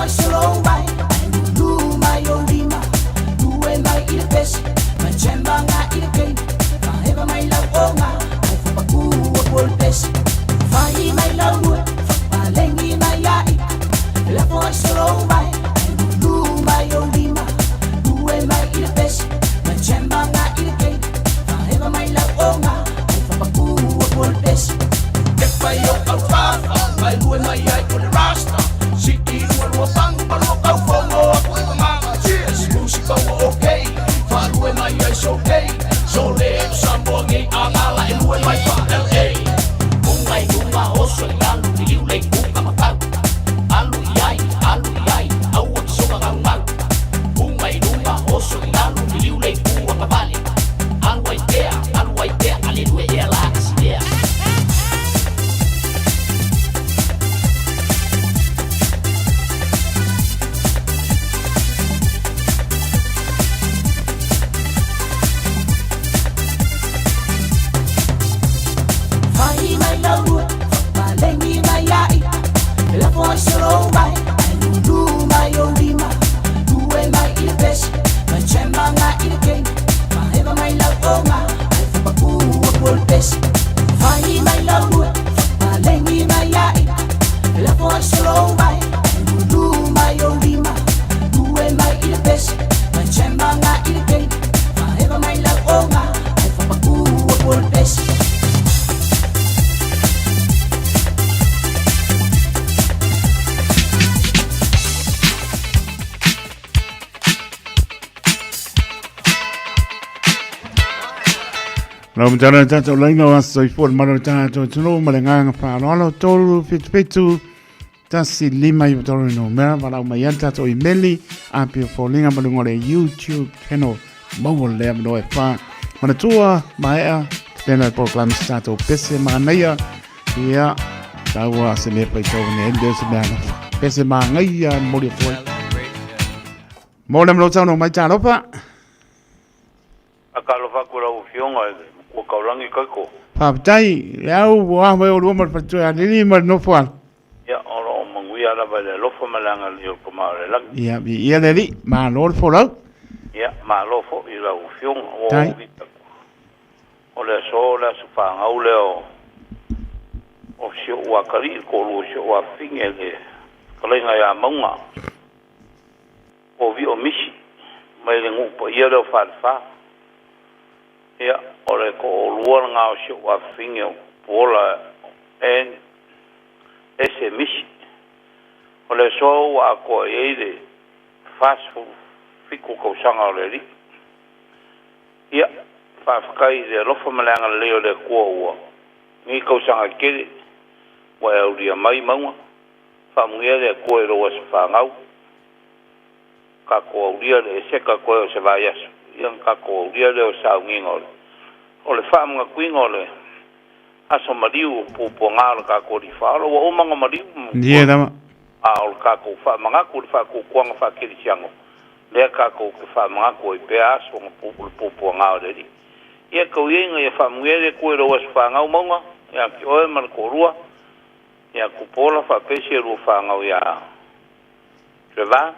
foi solo vai lu mai o lima due mai il pesce ma chemba nga il kei ma eva mai la onga ai fa paku o pol pesce fai mai la lua fa lengi mai ai la foi solo vai lu mai o lima due mai il pesce ma chemba nga il kei ma eva mai la onga ai fa paku o pol pesce Vai yo au fa, vai lue mai ai con le rasta. Si i lue bang, palo kau fongo aku e mama. Cheers, música o okay, fa lue mai ai so okay. So le sambo ngi angala e lue mai fa LA. Bungai bunga oso ngalu di liu le bunga makau. Alu iai, au ak so ngang mau. Bungai bunga oso ngalu di liu le bunga makali. Alu ai tea, ali lue e la yeah. La foi solo vai, lu mai o lima, due mai il pesce, ma chemba nga il kei, ma eva mai la onga, ai fa paku o pol pesce, fai mai la lua, ma lengi mai ai, la foi solo vai, lu mai o lima, due mai il pesce, ma chemba nga il kei, ma eva mai la onga, ai fa paku o pol pesce. Lo mtara tato laino aso I fuor maro tato tuno malenganga pa lo tolu fitu tasi lima I tolu no mera para uma tato I meli api folinga malungore YouTube channel mo le no e fa mana tua mai pena program tato pese manaya ia tawa se me pa to ne des bana pese manaya mo le foi mo le lo tano mai tano pa akalo fa kura u fionga o kaulangi kako. Papai, eu vou arrumar o número para tu ali, mas não foi. Ya, ora mangui ala bale lo fo malanga li ko mare la. Ya, ia ali, mas não foi lá. Ya, ma lo fo I la u fiong o Tai. vita. O le so la su fa ngau le o si o akari ko lo si o finge le. Kalenga ya maunga. O vi o mishi. Mai le ngu po ia le fa. Ya, ore ko luar ngau si wa finge pola en ese mishi. Ole so wa ko ele fast food fiku ko sanga le ri. Ya, fa kai de lo fa malanga le le ko wa. Ni ko sanga ke wa e uri mai maua. Fa muia le ko ro wa fa ngau. Ka ko uri le se ka ko se va yasu. Yang ka ko uri le sa ngingol. O le wha mga kuinga o le aso mariu po ngāra ka ko di wha. O manga mariu. Ie dama. O le ka ko wha mga ko di wha ko kuanga wha kiri siango. Lea ka ko ke wha mga ko I pe aso nga po ngāra ri. Ia kau ienga ia wha mwere ko I roa sa wha ngau maunga. Ia ki oe mana ko rua. Ia ko pola wha pesi e rua wha ngau ia. Treva.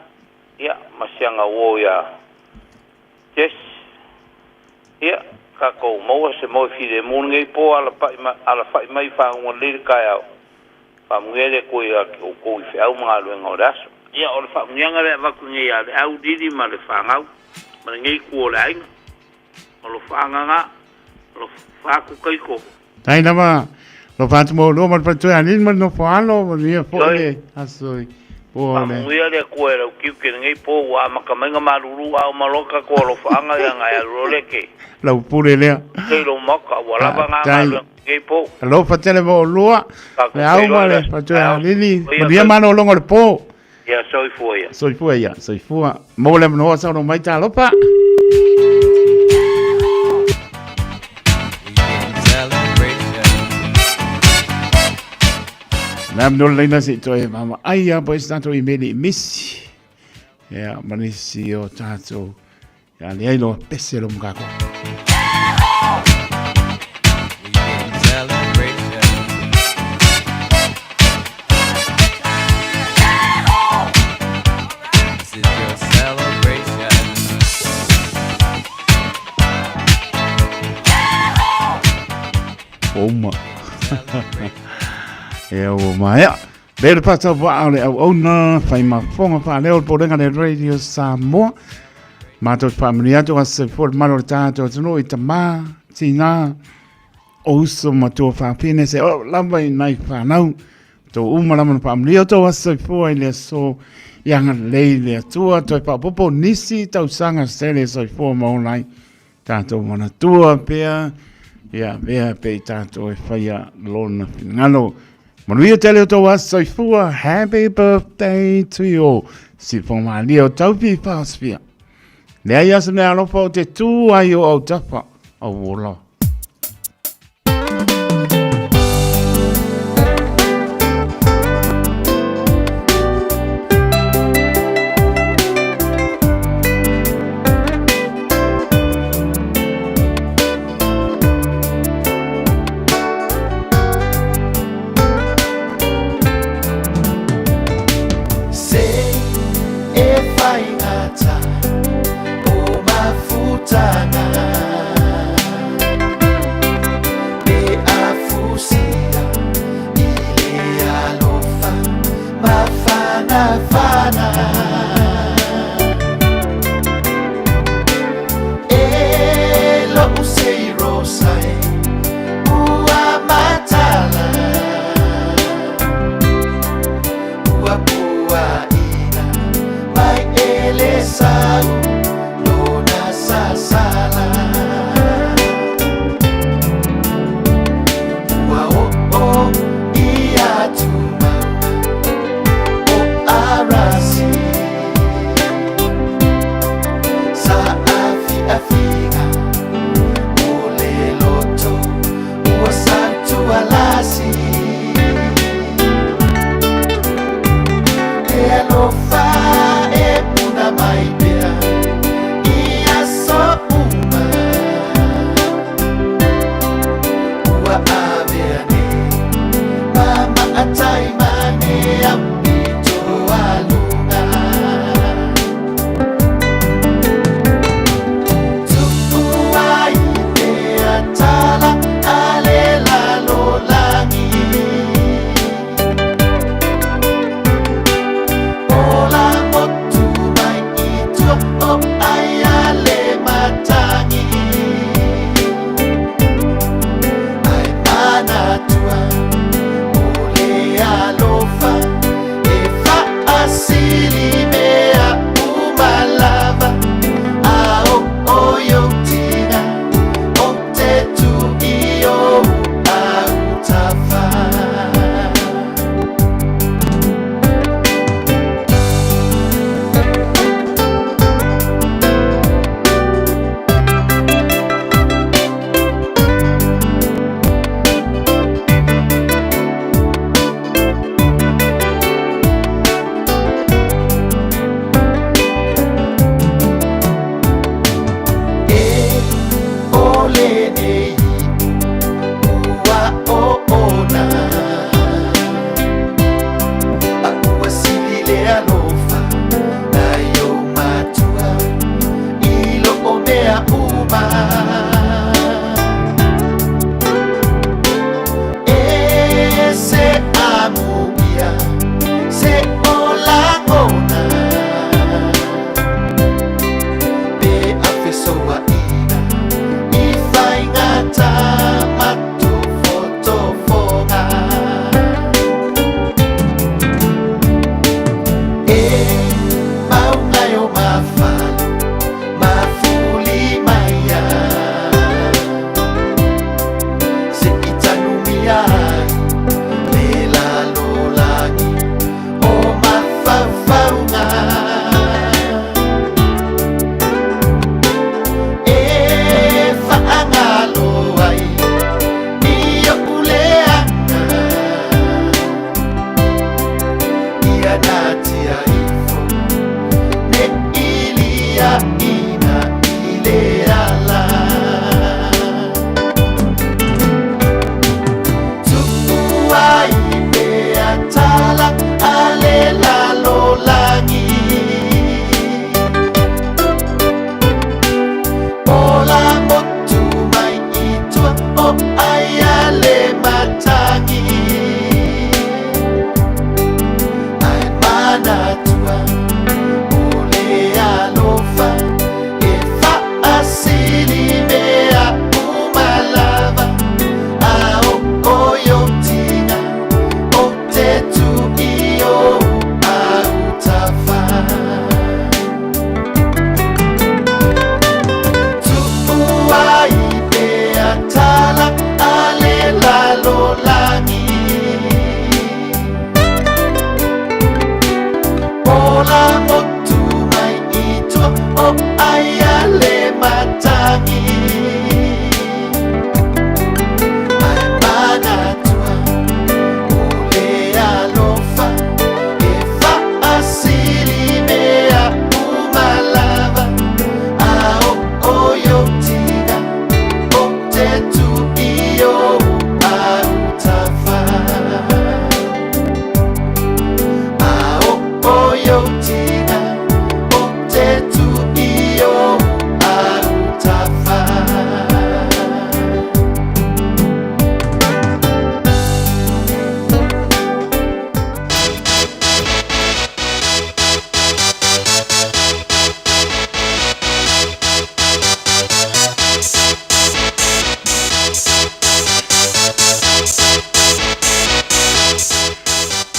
Ia masianga o ia. Yes. Ia. Kako maua se moi fide mungai po ala fai mai fa un le kai au fa muere ko ia ko I au mga lu ngodaso ia o fa nyanga le va kungi ia au didi ma le fa ngau ma ngai ko le ai o lo fa nganga lo fa ku kai ko Tai dama, lo fatu mo lo mar patu ani mar no falo, mo ia pole asoi. Pole. Muia le ko era ki ke ngai po wa makamenga maruru au maloka ko lo fa nga ia ngai lo leke. La pure lea. Ke lo maka wala ba nga ngai po. Lo fatele mo lua. Le au male patu ani, mo dia mano longo le po. Ya soy fuia. Soy fuia, soy fua. Mo le no sa no mai ta lo pa. Nam no leina si toi mama. Ai ya pois tanto I meni missi. Ya manisi o tato. Ya le ai lo pese lo mkako. uma. E o mai. Bele pata wa ale au ona fai ma fonga pa leo porenga de Radio Samoa. Ma to family ato as for malo tato no itama tina. Oso ma to fa pine se o lamba nai fa nau. To uma lama family ato as for ile so yang leile tua to pa popo nisi tau sanga sele so for mo online. Tato mana tua pea. Ya vea pe tato e faia lona ngalo. Manuia tele o tau asa i fua, happy birthday to you. Si foma lio tau pi pasfia. Lea yasa ne alofa o te tū ai o au tapa au wola.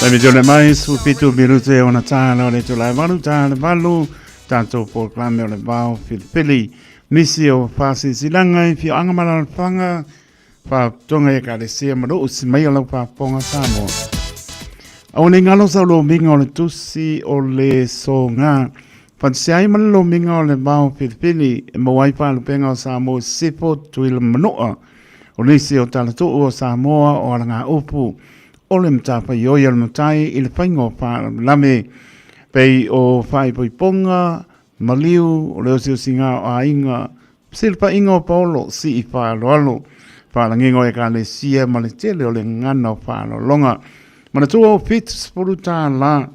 Taimi jone mai su pitu birute ona tala o le tulai walu tala walu tanto proklame o le wao Filipili misi o fasi silanga i fio angamala fanga fa tonga e kalesia maro usi mai o lau pa ponga Samoa. Au le ngalo sa lo minga o le tusi o le songa Fansiai man lo minga o le wao Filipili e mawai pa lupenga o Samoa sipo tuila manoa o nisi o tala tu o Samoa o alanga upu o le mtapa i oia le matai i le whaingo pa lame pei o whai poiponga maliu o leo siu singa o a inga silpa inga o paolo si i wha aloalo wha langingo e ka le sia ma le tele o le ngana o wha longa mana tua o fit spuru tā la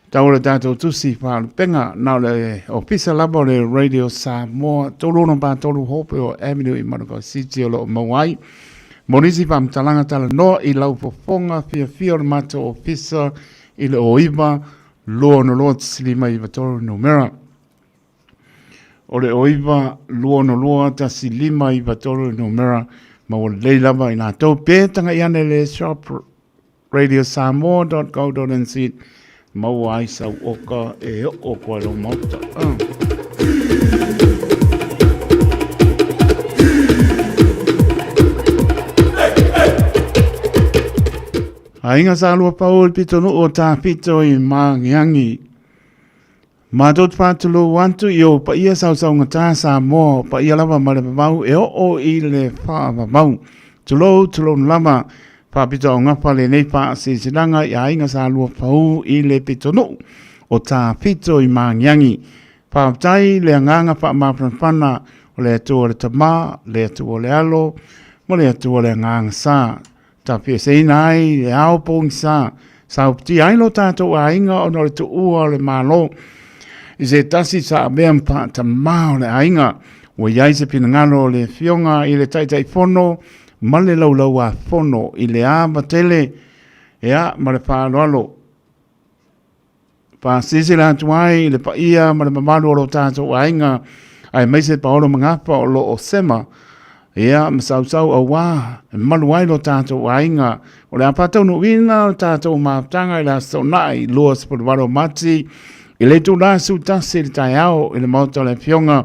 tau le tātou tusi wha penga na le o pisa labo le radio Samoa tolu no pa tolu hope o avenue i Manukau City o lo mawai Monisi pa mtalanga tala no i lau pofonga fia o mato o pisa i le oiva lua no lua tisilima i vatoro numera. O le oiva lua no lua tisilima i vatoro numera ma o le lava i nga tau pētanga i ane le shop radiosamoa.co.nz ma o aisa oka e o kwa lo mauta. Ainga sa alua paul pito no o ta pito i mangiangi. Ma tot patulo wantu i o pa ia sau ngata sa mo pa ia lava ma le pavau e o i le wha pavau. Tulo lama pa pito o ngapa le nei pa si sinanga i ainga sa alua paul i le pito no o ta pito i mangiangi. Pa tai le anganga pa mapana o le atua le tama, le atua le alo, mo le atua le anganga sa. Ta pese nai le au pong sa ti ai lo tato ainga o no le tu ua le malo i se tasi sa beam pa ta mao le ainga o iai se pinangalo le fionga i le taitai fono ma le lau a fono i le ava tele ea ma le whaaloalo pa sisi la tuai i le pa ia ma le mamalu o lo tato ainga ai meise paolo mangapa o lo o sema ia masau a wā, malu ai lo tātou ainga, o le apatau no wina o tātou mātanga i la sonai, lua spurwaro mati, i le tu la su tasi le tai au, i le mauta le fionga,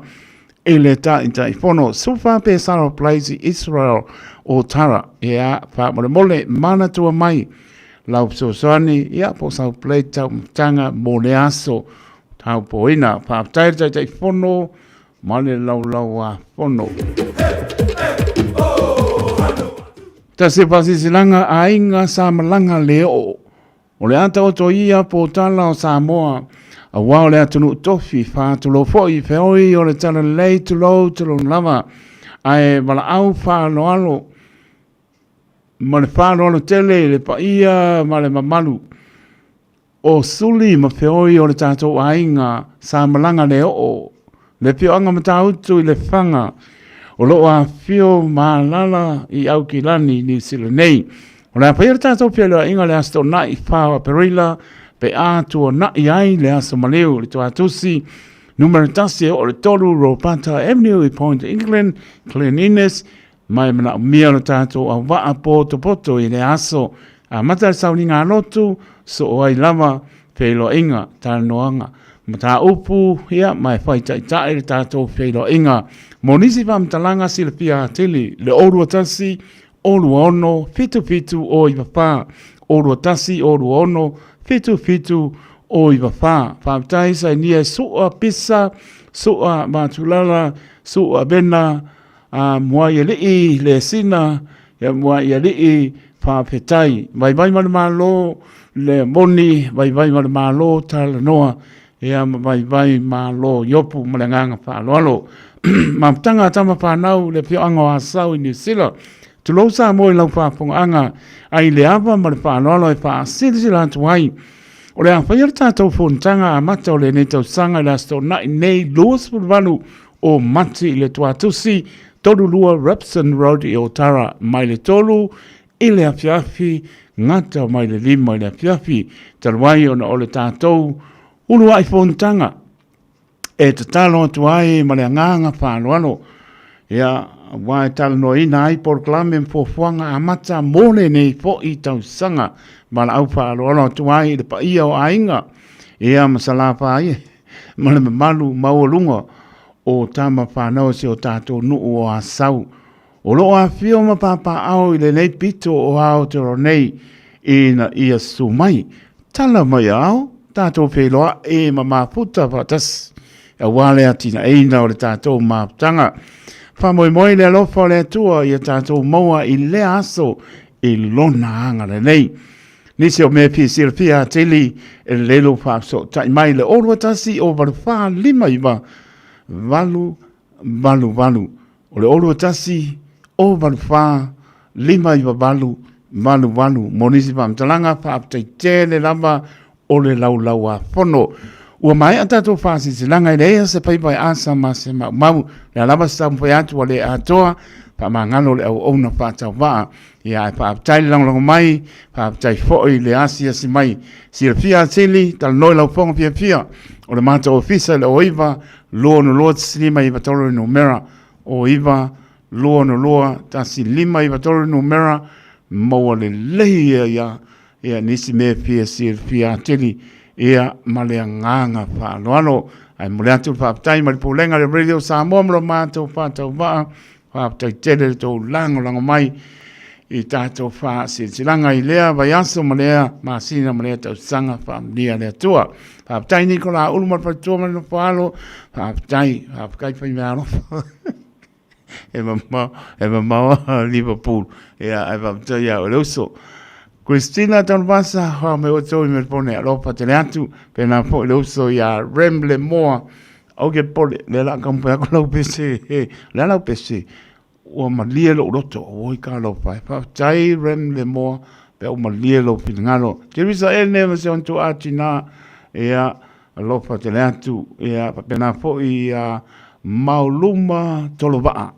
i le ta i tai fono, sufa pe saro plaisi Israel o tara, ia pa mole mana tua mai, lau so soani, ia po sau plei tau tanga mo le aso, tau po ina, pa tai tai fono, male lau a fono. Ta se pasi silanga a inga sa malanga leo. O le ata o to ia po tala o Samoa. A wao le atunu tofi fa tulo foi feoi o le tala lei tulo lava. Ai wala au fa no alo. Ma le fa no tele le pa ia ma le mamalu. O suli ma feoi o le tato a inga sa malanga leo. Le pio anga matautu i le fanga. O lo a fio malala i au ki lani ni sila nei. O le apaira tātou pia lea inga le asto na i whawa perila pe ātu o na i ai le asto maleu le toa tusi numero tasi o le tolu Ropata Avenue i Point England Cleanliness mai mana mia le tātou a waa poto i le aso a mata le sauninga lotu so o ai lava peilo inga tānoanga. Mata upu ia mai whai tai le tātou whilo inga. Monisi wha mtalanga sila pia atili le orua tasi, orua ono, fitu o i wapā. Orua tasi, orua ono, fitu o i wapā. Whamtai sai nia sua pisa, sua matulala, sua bena, mua ia lii le sina, mua ia lii whapetai. Vai malo le moni, vai malo tala noa. Ea vai malo yopu malanganga pa alo mamtanga tama pa nau le pio anga wa sau i New Zealand tulo sa mo i lau pa anga ai le ava ma le pa alo e pa sila tuai o le awhaia tātou whontanga a mata o le nei tau sanga la sto na nei luas pulvanu o mati i le tuatusi tolu lua Rapson Road i Otara mai le tolu i le afiafi ngata mai le lima i le afiafi talwai o na o le tātou ulu ai fontanga e te talo atu ai ma le anganga whaanoano ia Wai tala no ina ai proklame mfofuanga amata mole nei fo I tau sanga. Mala au wha aloa tuai I le pa ia o ainga. Ea masala pa ie. Mala malu maulunga o tama whanau se o tātou nuu o asau. O lo a fio ma papa au I le nei pito o Aotearoa nei ina ia sumai. Tala mai au, tātou wheloa e ma maputa patas. A wale atina eina o le tātou maputanga. Whamoe moe le alofa o le atua I a tātou maua I le aso I lona anga le nei. Nisi o mea pia sira pia ateli e lelo whaapso. Tai mai le orua tasi o waru wha lima iwa. Valu. O le orua tasi o waru wha lima iwa valu. Monisi whamtalanga whaaptai tēle lava o le lau a whono. Ua mai a tātou whaasisilanga I le ea se paipai asa ma se mau. Le lava stampo atu o le atoa. Pa mangalo le au ona whātau waa. Ia e whaaptai lango mai. Whaaptai fo'i le asia si mai. Sira fia tili. Tala noi lau whonga fia. O le mata ofisa le o iwa. Loa no loa tasilima iwa tolo no mera. O iwa. Loa no loa tasilima iwa tolo no mera. Maua le leia ia. Ia nisi me fia sira fia tili. Ia malea nganga whaaloalo. Ai mole atu whaaptai maripulenga le radio Samoa mlo mātou whātau waa. Whaaptai tele tō lango mai I tātou wha silanga I lea vai aso malea masina malea tau sanga whaamlia lea tua. Whaaptai Nikola ulumar paitua mano whaalo. Whaaptai whai mea rofa. E mamawa Liverpool. Ea e whaaptai au leuso. Christina Tanvasa hoa me oto I merpone a ropa tele atu. Pena po leuso ia remble moa. Oke pole, le la kampu ya lau pese, le lau pese, ua malia lo roto, oi ka lau pai, pa tai rem le moa, pe o malia lo pinangalo. Teresa e neva se onto ati na, ea, lopa te le atu, ea, pena po I mauluma tolo waa,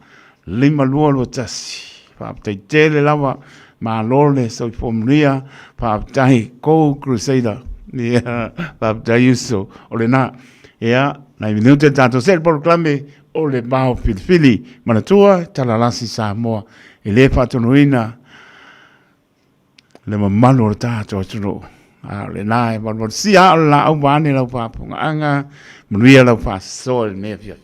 lima lua lua tasi, pa tai tele lava, ma lole so I fomria, pa tai ko crusader, ea, pa tai uso, ole na, ea, na minute tanto ser proclame o le bao filifili manatua talalasi Samoa I le patonuina le mamalu o tato tunu a le nai mon sia la au vane la papunga anga muia la fa sol nevia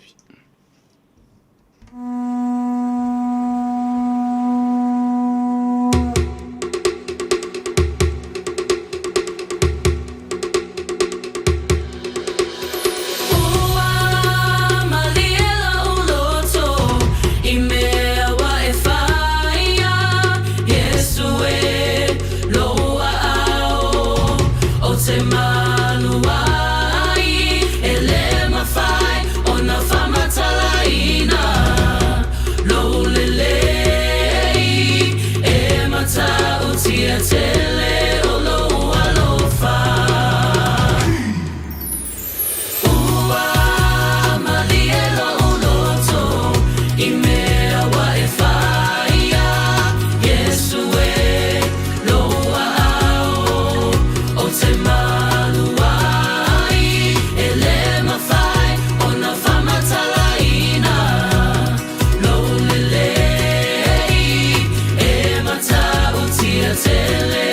Tele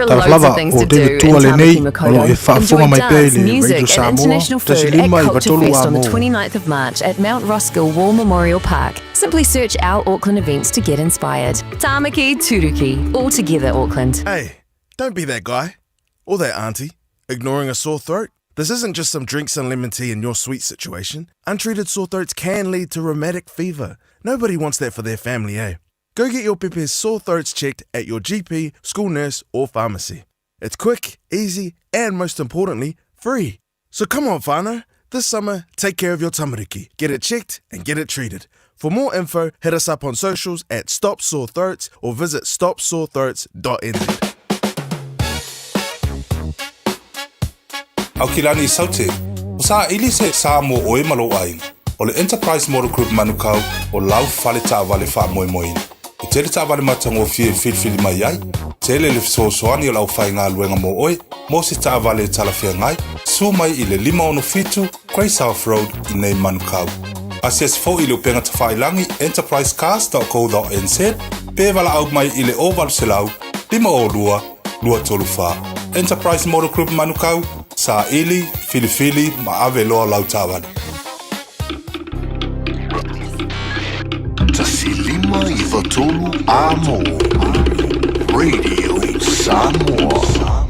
are loads of things to do in Tamaki Makaurau. Enjoy dance, music and international food at Culture Fest on the 29th of March at Mount Roskill War Memorial Park. Simply search our Auckland events to get inspired. Tamaki Turuki, all together Auckland. Hey, don't be that guy or that auntie ignoring a sore throat. This isn't just some drinks and lemon tea in your sweet situation. Untreated sore throats can lead to rheumatic fever. Nobody wants that for their family, eh? Go get your Pepe's sore throats checked at your GP, school nurse or pharmacy. It's quick, easy and most importantly, free. So come on, whānau. This summer, take care of your tamariki. Get it checked and get it treated. For more info, hit us up on socials at Stop Sore Throats or visit stopsorethroats.nz. Au ki lani saute, o sa ili se Samoa o e malo ai, o le Enterprise Model Group manukau o lau fale ta vale wha moe moe. E tele ta vale matango fie filfili mai ai, tele le fisosoani o lau whai ngā luenga mo oe, mo se ta vale talafia ngai, su mai i le 5 Grey South Road i nei manukau. Asias fo i le upenga ta whailangi enterprisecars.co.nz, pe wala au mai i le oval selau, 5 lua tolu wha. Enterprise Model Group manukau, sa ili, filifili, ma ave loa lau tāwani. Tasilima i Watolu Amo. Radio Samoa.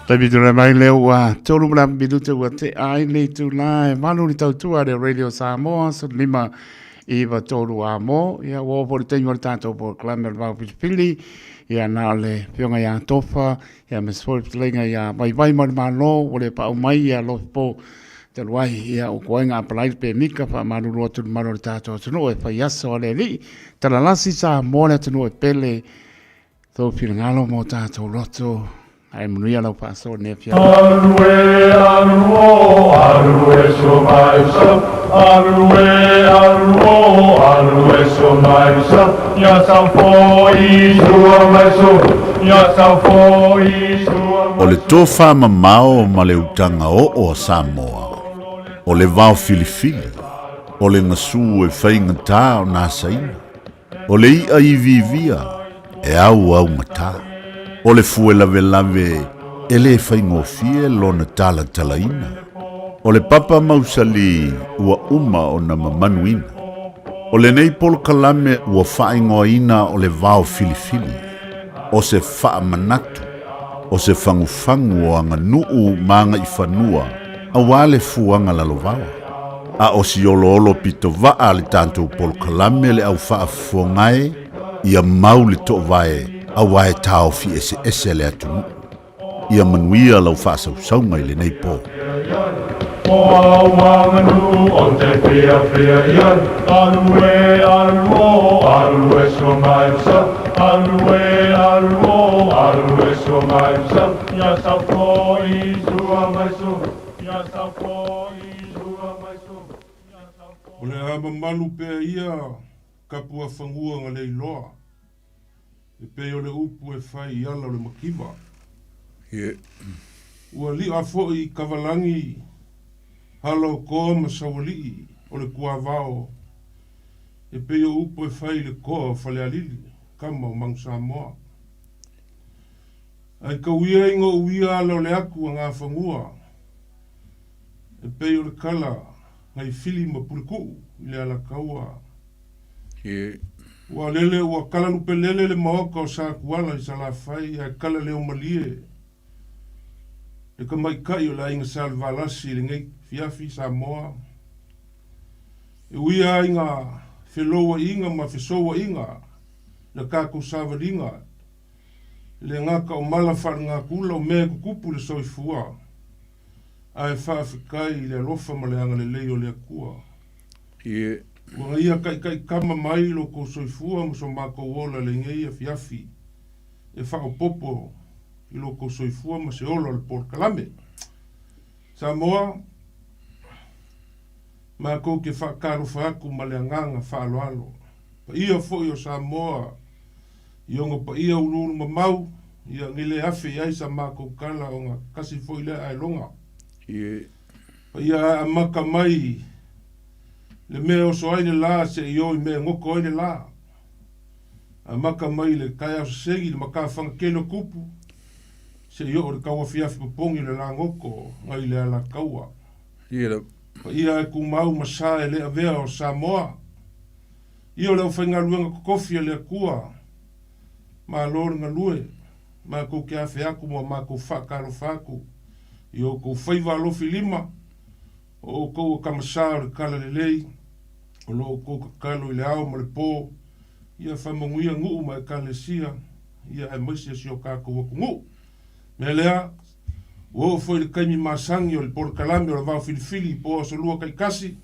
Tabi tu la mai leo wa tolu la bidutu wa te ai le tu la malu ni tau tua de Radio Samoa so lima i wa tolu amo ia wo por te ngor tanto por clamer va pili ia na le pionga ia tofa ia me swol lenga ia mai mai mar malo o le pa mai ia lo po te luai ia o koe ngā palai pe mika wha maruru atu maro le tātou tunu e whai asa o le li. Tala lasi sa mōle tunu e pele tō pira ngalo mō tātou loto. Ai munuia lau whaaso ne fia. Arue, aruo, arue so maisa. Arue, aruo, arue so maisa. Ia sau fo i sua maiso. Ia sau fo i sua maiso. O le tofa mamao ma le utanga o Samoa. O le vao filifili. O le ngasu e whainga tā o nā saina. O le ia i vivia e au ngata. O le fue lave lave e le whaingofie lona tala talaina. O le papa mausali ua uma o na mamanuina. O le nei polo kalame ua whaingoina o le vao filifili. O se wha manatu. O se whangufangu o anga nuu maanga i whanua. A wale fuanga lalovawa. A o si olo pito vaa le tantou polo kalame le au wha fuangae. Ia mau le to vae. A wae tau fi ese le atu. Ia manuia lau whaasau saunga i le nei pō. O wanganu o te pia pia ian. Arue, aruo, arue so maisa. Arue, aruo, arue so maisa. Ia sau fo i sua maiso. Ia sau fo i sua maiso. O le ama malu pea ia kapua whangua nga leiloa. E pei o le upu e whai i ala o le makiwa. Ua li a fo i kavalangi halo koa ma sawali o le kua vao. E pei o upu e whai le koa whale alili, kama o Mang Samoa. Ai kauia ingo uia ala o le aku a ngā whangua. E pei o le kala ngai fili ma puriku i le ala kaua. Ua lele ua kala lupe lele le maoka o sa kuala i sa la whai a kala leo malie. E ka mai kai o la inga sa valasi le ngai fiafi Samoa. E uia inga whiloa inga ma whisoa inga le kako savaringa. Le ngaka o malawhar ngā kula o mea kukupu le soifua. A e whaafikai le alofa ma le anga le leo le akua. Ua ia kai kama mai lo ko soifua mo so mako wola le ngai fiafi. E whao popo i lo ko soifua ma se olo le por kalame. Samoa, mako ke whakaro whaaku ma le anganga whaaloalo. Pa ia fo i o Samoa, i onga pa ia uluru ma mau, ia ngile afe ai sa mako kala o ngā kasi fo i le ai longa. Pa ia amaka mai, le mea o so aile la se i oi mea ngoko aile la. A maka mai le kai au segi le maka whanga kelo kupu. Se i o le kaua fiafi papongi le la ngoko ngai le ala kaua. Pa ia e kumau masa e le avea o Samoa. I o leo whainga luenga kokofia le akua. Ma lor nga lue. Ma kou ke awhi aku ma kou whakaro whaku. I o kou whaiva alofi lima. O kou kamasa o le kala le lei. O lo kou kakalo i le ao ma le pō. Ia whamanguia nguu ma e kale sia. Ia e maisia si o kākou waku nguu. Me lea, o foi le kaimi masangi o le por kalame o le vau filifili po so lua kai kasi.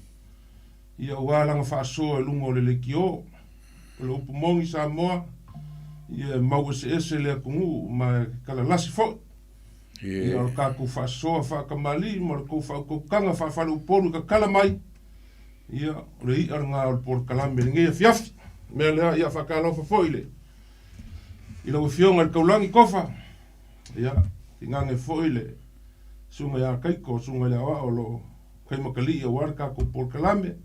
Ia wala nga whaasoa e lungo le lekio. O le upu mongi Samoa. Ia mau ese le akungu ma kalalasi fo. Ia o kākou whaasoa whaakamali ma le kou whaakokanga whaafale upolu ka kalamai. Ia o le iar ngā o le por kalame le ngea fiafi. Mea lea ia whakalofa foile. Ila o fionga le kaulangi kofa. Ia, i ngange foile. Sunga ia kaiko, sunga le awa o lo kaimakali ia war kako por kalame.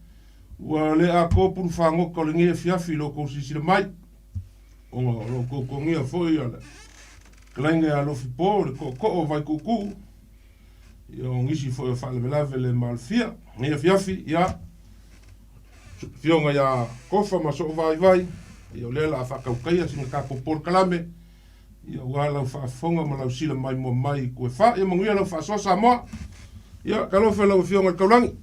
Ua le a kōpuru whangoka o le ngea fiafi lo kou sisira mai. Onga lo kou ngia foile ala. Klainga ia lofi po, le ko vai kuku. Ia o ngisi foile whaalewelave le malfia. Ngea fiafi, ia. Fionga ia kofa ma so vai. Ia o lela a whakaukaia singa kako por kalame. Ia ua lau whaafonga ma lau sila mai mua mai kue wha. Ia manguia lau whaasoa Samoa. Ia kalofa lau fionga kaulangi.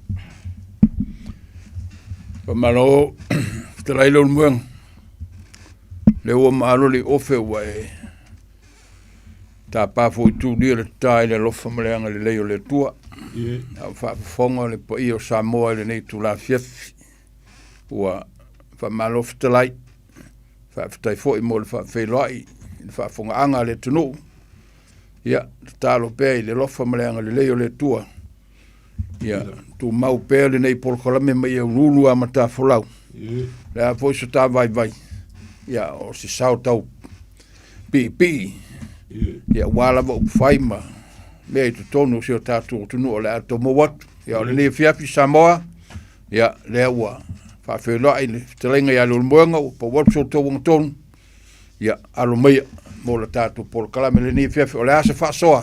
Pamalo, te lailo umuang. Le ua maalo li ofe ua Ta pa fo tu ni le tai le lofa maleanga le leo le tua. Au whaafonga le po i o Samoa le nei tu la fiafi. Ua whaamalofa talai. Whaafitai fo i mo le whaafeiloi. Le whaafonga anga le tunu. Ia, talo pēi le lofa maleanga le leo le tua. Ia, tu mau pēi le nei polkolame mai au lulu a mata folau. Le a fo iso tā vai vai. Ia, o si sao tau pi. Ia, wala wa upwhaima. Mea i tu tonu si o tātou tunu o le ato mo watu. Ia, o le nei fiafi Samoa. Ia, le ua. Whaafeiloi le fitalenga i alo moanga o pa watu so tau wang tonu. Ia, alo meia. Mo la tātou polo kalame le nei fiafi o le asa whaasoa.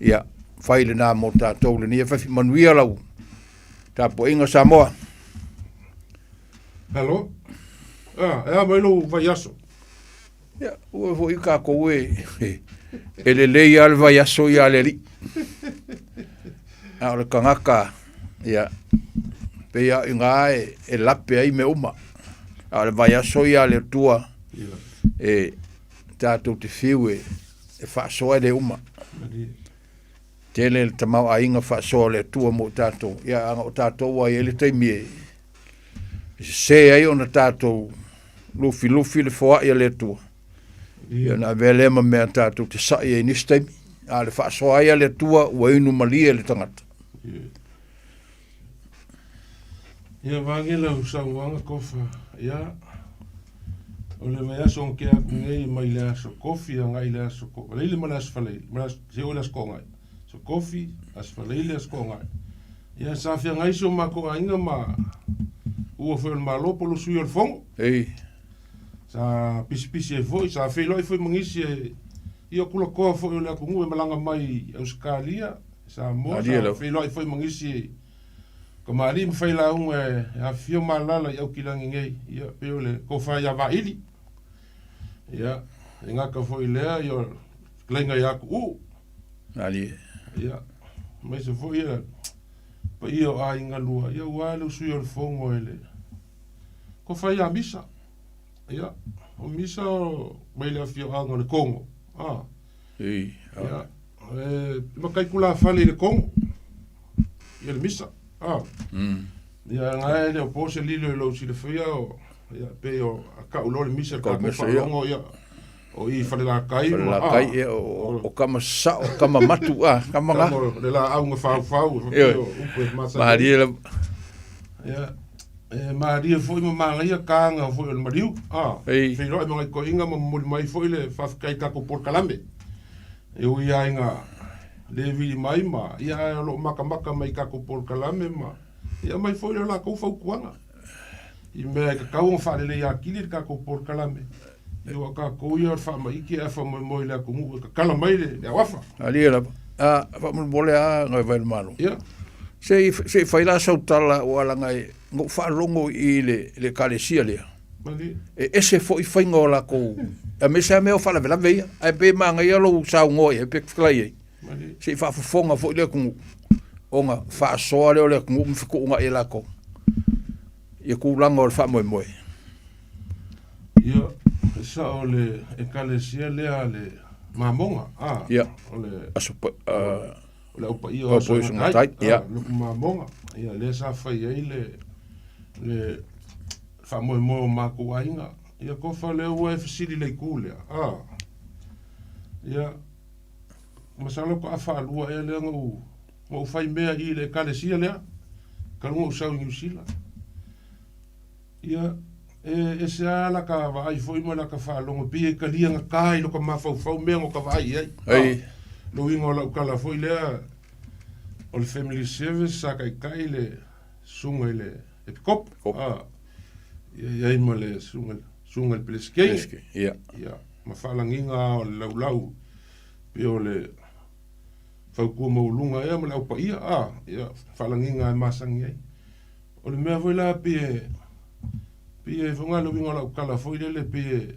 Ia, whaile nā mo tātou le nei fiafi manuia lau. Tāpo inga Samoa. Hello? Ea mailo vai aso. Ia, ua vo i kā koe e le lei al vai aso i ale li. A o le kangaka, ia, pea i ngā e lape ai me uma. A o le vai aso i ale tua. E tātou te whiu e whaasoa le uma. Tele le tamau a inga whaasoa le tua mo tātou. Ia, anga o tātou ai ele taimi e. Se ai ona tātou lufi le whoa ia le tua. Ia na vele ma mea tātou te sai e nistaimi. A le whaasoa ia le tua ua inu malia le tangata. Ia wangela usau wanga kofa. Ia. O le mai aso ke aku ngei mai le aso kofi a ngai le aso kofi. Leile ma le aso whaleile. Ma se o le aso kongai. So kofi, aso whaleile aso kongai. Ia sa fia ngai so ma ko inga ma ua wheel ma lopo lo sui o le fongo. Sa pisi e foi, sa wheloi foi mangisi e ia kula koa foi o le aku ngu e malanga mai Australia. Sa mo, sa wheloi foi mangisi e ka maari ma whaila unga e a fio malala i au kilangi ngei. Ia peo le kofa ia wa ili. Ia, e ngaka foi lea i o klenga i aku Ia, mai se foi ia pa ia o a inga lua. Ia wale usui o le fongo ele. Kofa ia misa. Ia, o misa o mai lea fio anga le Kongo. Ia, makai kula fale le Kongo. Ia le misa. Ia ngai le o pose lilo i lau si le fia o ia pe o ka ulo le misa ka kofa longo ia o i fale la kai o kama sa o kama matu kama nga le la au nga fau Maria ia Maria foi ma ia ka nga foi o mariu filo e mga ko inga mo mai foi le fa kai ka ko por kalambe e o ia inga le vi mai ma ia lo maka mai ka ko por kalambe ma ia mai foi la ko fa kuanga i me ka kau fa le ia kili ka ko por kalambe e o ka ko ia fa mai ki fa mo le ko mu ka kala mai le wafa ali la fa mo bole nga vai malo ia se fai la sautala o ala ngai ngo fa longo i le kalesia le e ese foi fai ngola ko a me sa me o fa la vela veia ai pe manga ia lo sa ngo e pe klai se fa fonga fo le ku onga fa so le le ku mu fiku nga e la ko ia ku langa o fa mo mo ia sa o le e kalesia le ale mamonga ia ole aso le upa ia o so ngai ia mamonga ia le sa fai ai le fa mo ma ku ainga ia ko fa le o fsili le kule ia masalo ko afa lua e le ngo mo fai mea i le kalesia le ka ngo sa New Zealand ia e se ala ka vai foi mo la ka fa longo pi ka lia nga kai lo ka ma fa me ngo ka vai ai lo ingo la ka la foi le o le family service sa kai le sunga le e kop ia mo le sunga le pleske ia ma fa langinga o le lau pe o le fa ku mo lunga e mo la pa ia ia fa langinga masangi ai o le me voi la pe funga lo vinga la kala foi le pe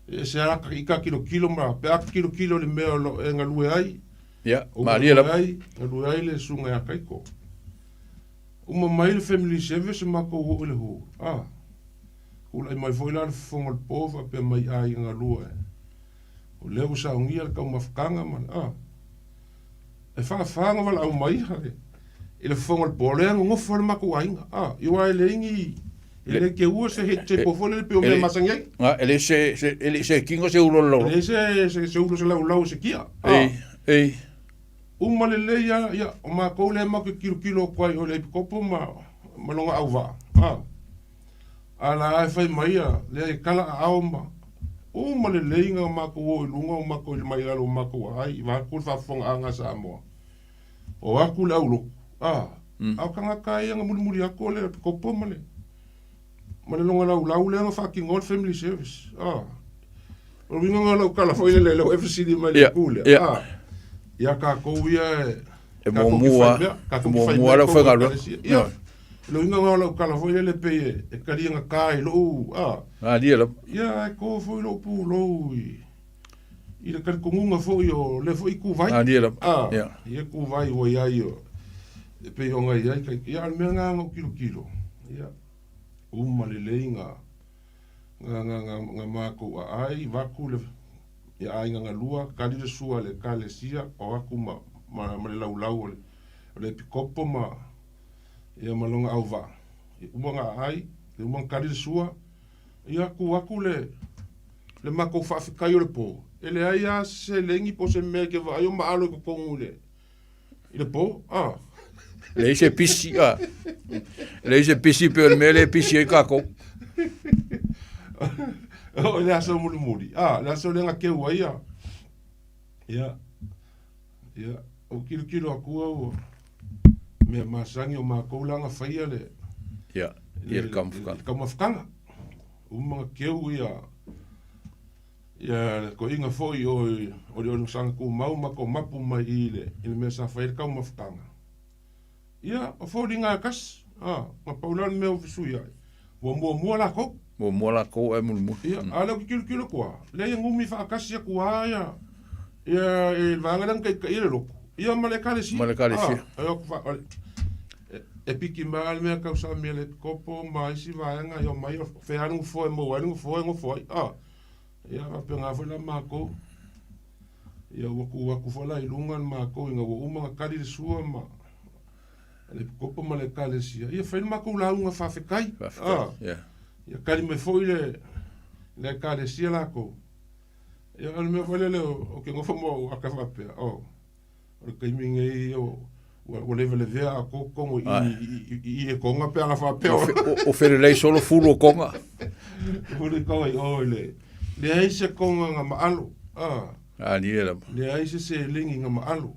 e se ara ka kilo ma pe kilo le me lo en alue ai ia Maria la ai alue le sunga kai ko uma mai le family service ma ko o le ho o le mai foi la funga le pova pe mai ai en alue O leo sa ungia le kau mafkanga man. E whaafanga wala au mai hare. I le whonga le pole anga ngofa le maku ainga. I wai le ingi, i le ke ua se he te pofole le peo me masangai. Ele se kinga se ulo lau. Ele se ulo se lau se kia. Ei. Uma le le ia, o mākou le maku kilo kwai o le pikopo ma longa au wa. Ala ai whai mai le kala a au ma. Uma le le inga mākou o ilunga o mākou il mai alo mākou ai. I wākou whawhonga anga Samoa. O aku le au loko. Au kanga kai anga muri ako le pikopo ma le. Ma le longa lau le anga fucking old family service. O winga nga lau kala foi le lau FCD mai le kule. Ia ka kou ia e mua la whakaro. Lo inga ngā lau kala foi le pe e kari nga kai lo. Dia la. Ia e ko foi lo pu lo i le kari kongunga foi o le foi ku vai. Dia la. Ia ku vai o ia i o. E pe o ngai ai kai ia me nga ngo kilo. Ia uma le leinga nga mako ai vaku le ia ai nga lua kali le sua le kalesia o aku ma le lau le pikopo ma ia malonga au va uma nga ai le uma kali le sua ia aku le mako fa fikai o le po ele ai a se lengi po se me ke va ai o ma alo ko kongu le po le se pisi le se pisi pe me le pisi e kako o le aso muri le aso le nga ke ua ia o kilo aku au me masangi o mākou langa whaia le le kamafkanga uma keu ia ko inga foi o le sanga ku mau mako mapu mai i le me sa whaia kamafkanga ia o fo ringa kas ma paulan me o fisuia wo mua la ko mo mola ko e mulu. Ia, ala ki kilo kwa. Le ngumi fa kasi ku ia. Ia e vangalang kai kai le loko. Ia male kalesi. Ia ku fa e piki mal me ka sa me le kopo mai si vanga yo mai fe anu fo mo anu fo. Ia pe nga fo la mako. Ia ku fo la ilungan mako nga wo uma ka di sua ma. Le kopo male kalesi. Ia fe mako la unga fa fe kai. Ia kari me foi le kare sia lako. Ia kari me foi le o ke ngofo mo akafape. O ke minge i o leve vea a kongo i e konga pe ala fape. O fere lei solo furu o konga. Furu konga i o le. Le aise konga nga maalo. Ni era. Le aise se lingi nga maalo.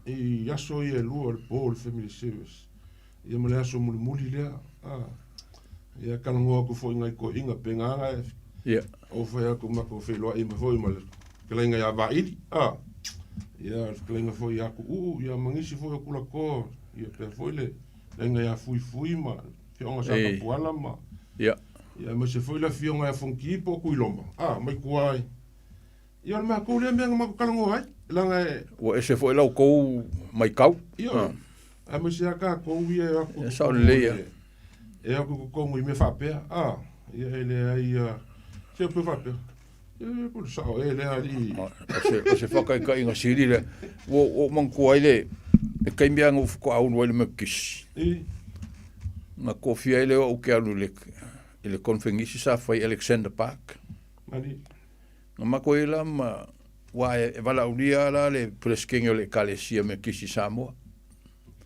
I aso i e lua le po le family service. Ia me le aso muli lea. Ia kanangoa ko foi ngai ko inga penganga. O foi aku mako foi loa ima foi mal. Kelenga ya vaili. Ia kelenga foi aku ia mangisi foi kula ko. Ia pe foi le lenga ya fui ma. Fionga sa puala ma. Ia ma se foi la fionga ya fonki po ku ilomba. Mai kuai. Ia ma ko le menga mako kanangoa. Langa o ese foi la ko mai kau. Ia. Ma se aka ko ia aku. Sa le E aku kongo i me whapea. Ia ele ai se pe whapea. E pulu sao ele ali. O se whakai ka inga siri le. O manku ai le. E kai mea ngu ko au nuele me kisi. Nga kofi ai le o ke anu le. Ele konfengisi sa fai Alexander Park. Mani. Nga mako e la ma. Wa e wala unia la le preskengo le kalesia me kisi Samoa.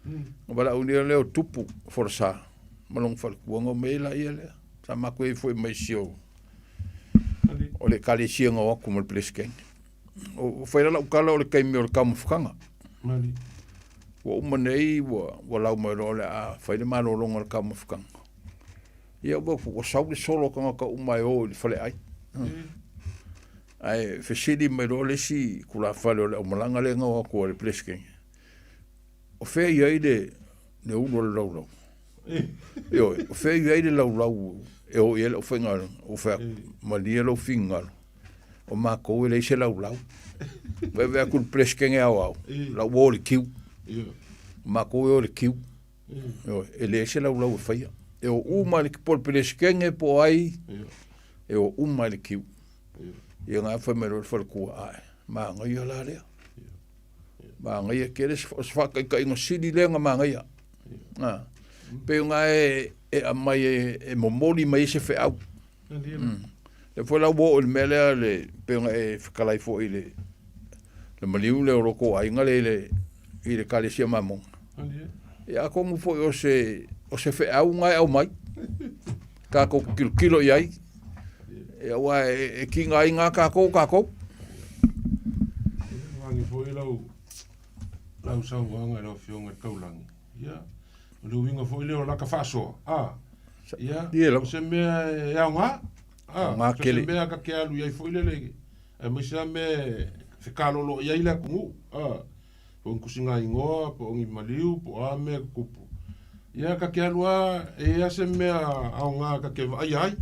Nga wala unia le o tupu forsa. Malong fal kuanga meila ia le sa mako e foi mai sio o le kalesia nga ku mal pleskeng o foi la ukala o le kai me o kam fukanga mali o manei o la mo le a foi de malo longa o kam fukanga ia o sa le solo kanga ka umai o le fale ai ai fesidi me le si kula fale o malanga le nga ko le pleskeng o fe ia ide le uno lo Yo, o fe ia de lau e o ele o fenga o fe malia lo finga o ma ko ele se lau ve ku presken e au la wol kiu ma ko o le kiu yo ele se lau fe e o uma le por presken e po ai e o uma le kiu Ia ngā whamero whalkua ai. Mā ngai a la lea. Mā ngai a kere whakai ka ingo siri lea ngā mā ngai a. Peo ngā e a mai e momoli mai se whi au. Le fo lau wo le mele le peo ngā e whakalai fo i le maliu le oroko ai ngā i le kalesia mamong. E a kongu fo i o se whi au ngai au mai. Ka ko kilo i ai. E awa e ki ngā i ngā kākou. Wangi fo i lau sau wanga lau fionga kaulangi. Ia. Lu winga fo i leo laka whasoa. Ia. Se mea e au ngā. Se mea ka ke alu iai fo i lelege. E maisa me whikalolo i ai la kungu. Po nkusinga ingoa, po ngi maliu, po a mea kupu. Ia ka ke alua e ase mea au ngā ka ke vai ai.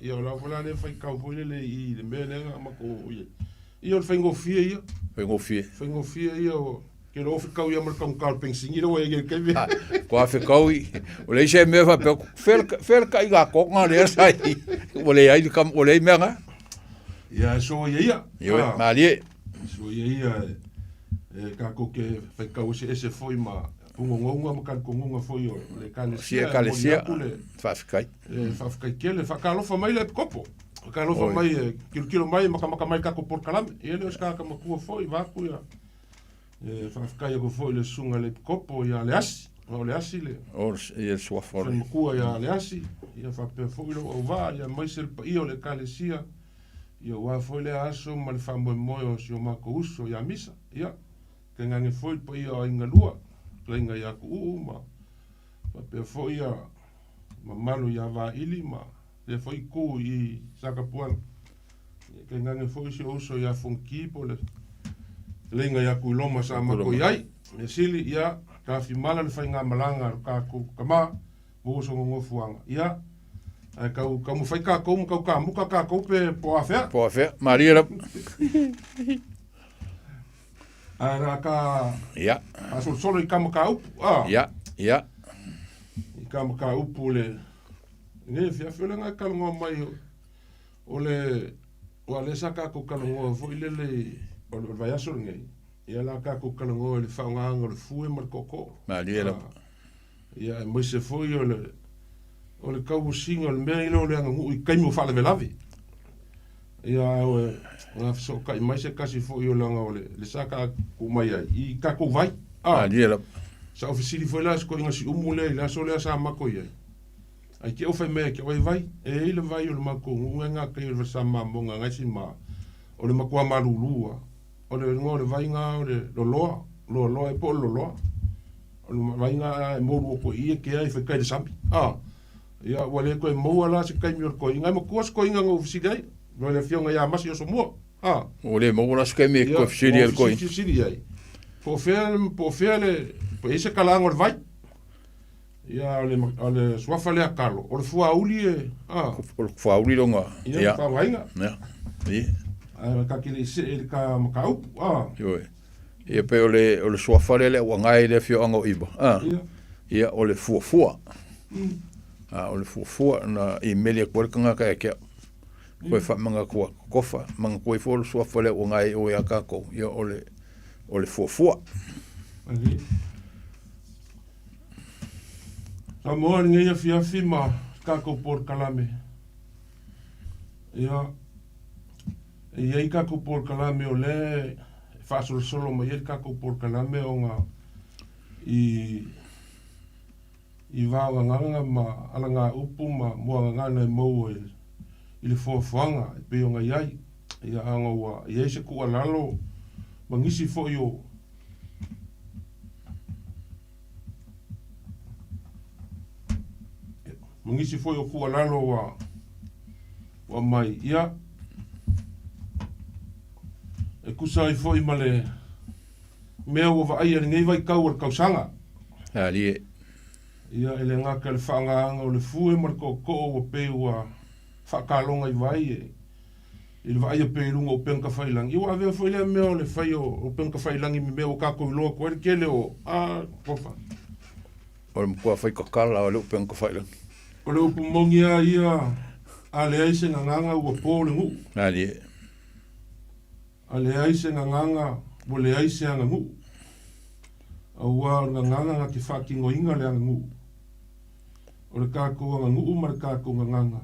Ia o lau whala le whai kau fo i lele i le mea lenga mako ia. Ia o le whaingofia ia. Whaingofia ia o ke lo whikau ia marka mkau pengsingi rawa e ke mea. Kua whikau i. O le ise mea wha peo. Whera ka i ngā konga lea sai. O le ai kam o le mea ngā. Ia so ia. Ia maa lie. So ia ka ko ke whikau ese foi ma ngonga makan kongunga foi o le kalesia. Kalesia. Whawhikai. Whawhikai kele. Whakalofa mai le kopo. Whakalofa mai kilo mai maka mai kako por kalame. Ia leo ska makua foi vaku ia. Whawhikai ako foi le sunga le kopo ia le asi. O le asi le. O ia suafore. Makua ia le asi. Ia whapea foi lo o va ia mai se i o le kalesia. Ia wa foi le aso ma le whamoe o si o mako uso ia misa. Ia. Ke ngange foi pa ia o ingalua. Lenga ia ku ma pe foi ia malu ia va ili ma le foi ku i sakapuan ke ngange foi se uso ia funki po le lenga ia ku loma sa ma ko ai e sili ia ka fi mala le fai nga malanga ka ku kama bo so ngo fuanga ia ai ka mu fai ka ko mu ka pe po afa Maria Ara ka ia solo i kama ka upu ia i kama ka upu le ne fia fela nga kalunga mai o le saka ko kalunga fo ile le o le vai aso ngai ia la ka ko kalunga le fa nga le fue mar koko Maria ia mo se foi o le ka usinga le me ile o le nga i kai mo fa le velavi ia nga so kai mai se kasi fo yo langa ole le saka ku mai ai I ka ku vai dia sa ofisili foi las ko inga si umule la so le sa mako ia ai ke o fai me ke vai e ile vai o mako nga ke o sa monga nga si ma o le mako malulua o le ngore vai nga o le lo e po lo o le vai nga mo ko ia ke ai fe kai de sampi ia wale ko mo ala se kai mi ko inga mo ko inga ngo ofisili ai no le fionga ia masi o so mo o le mo las ke me ko fsiri el coi po fele po ese kalango vai ia le swafa le akalo o le fua uli o fua uli longa ia fa vainga ia ka kile se ka makau yo ia pe o le swafa le wa ngai le fionga ibo ia o le fua o le fua na i mele ko kanga ka ke koe wha manga kua kofa, manga koe fōru sua whale o ngai o ia kako, ia o le fuafua. Samoa ni ngai a fiafi ma kako por kalame. Ia i kako por kalame o le whaasolo solo ma ia kako por kalame o ngā i vāga nganga ma ala ngā upu ma mua ngana i mou I le fuafuanga e pe o ngai ai ia anga ua ia se kua lalo mangisi fo yo mangisi fo yo kua lalo wa mai ia e kusa I fo I male mea ua va ai ngai vai kau ar kausanga ali ia ele ngaka le whaanga anga o le fue marko ko o pe ua whakalonga I vai I le vai a pērunga o penka whailangi. Iwa avea whailea mea o le whai o penka whailangi mi mea o kako I loa koe kele o kofa. O le mkua whai kakala o le penka whailangi. O le upu mongi a ia a le aise nganganga ua pōle ngu. Ali A le aise nganga, mo le aise anga ngu. A ua nganga nga ki whakingo inga le anga ngu. O le kako anga ngu ma le kako nganga.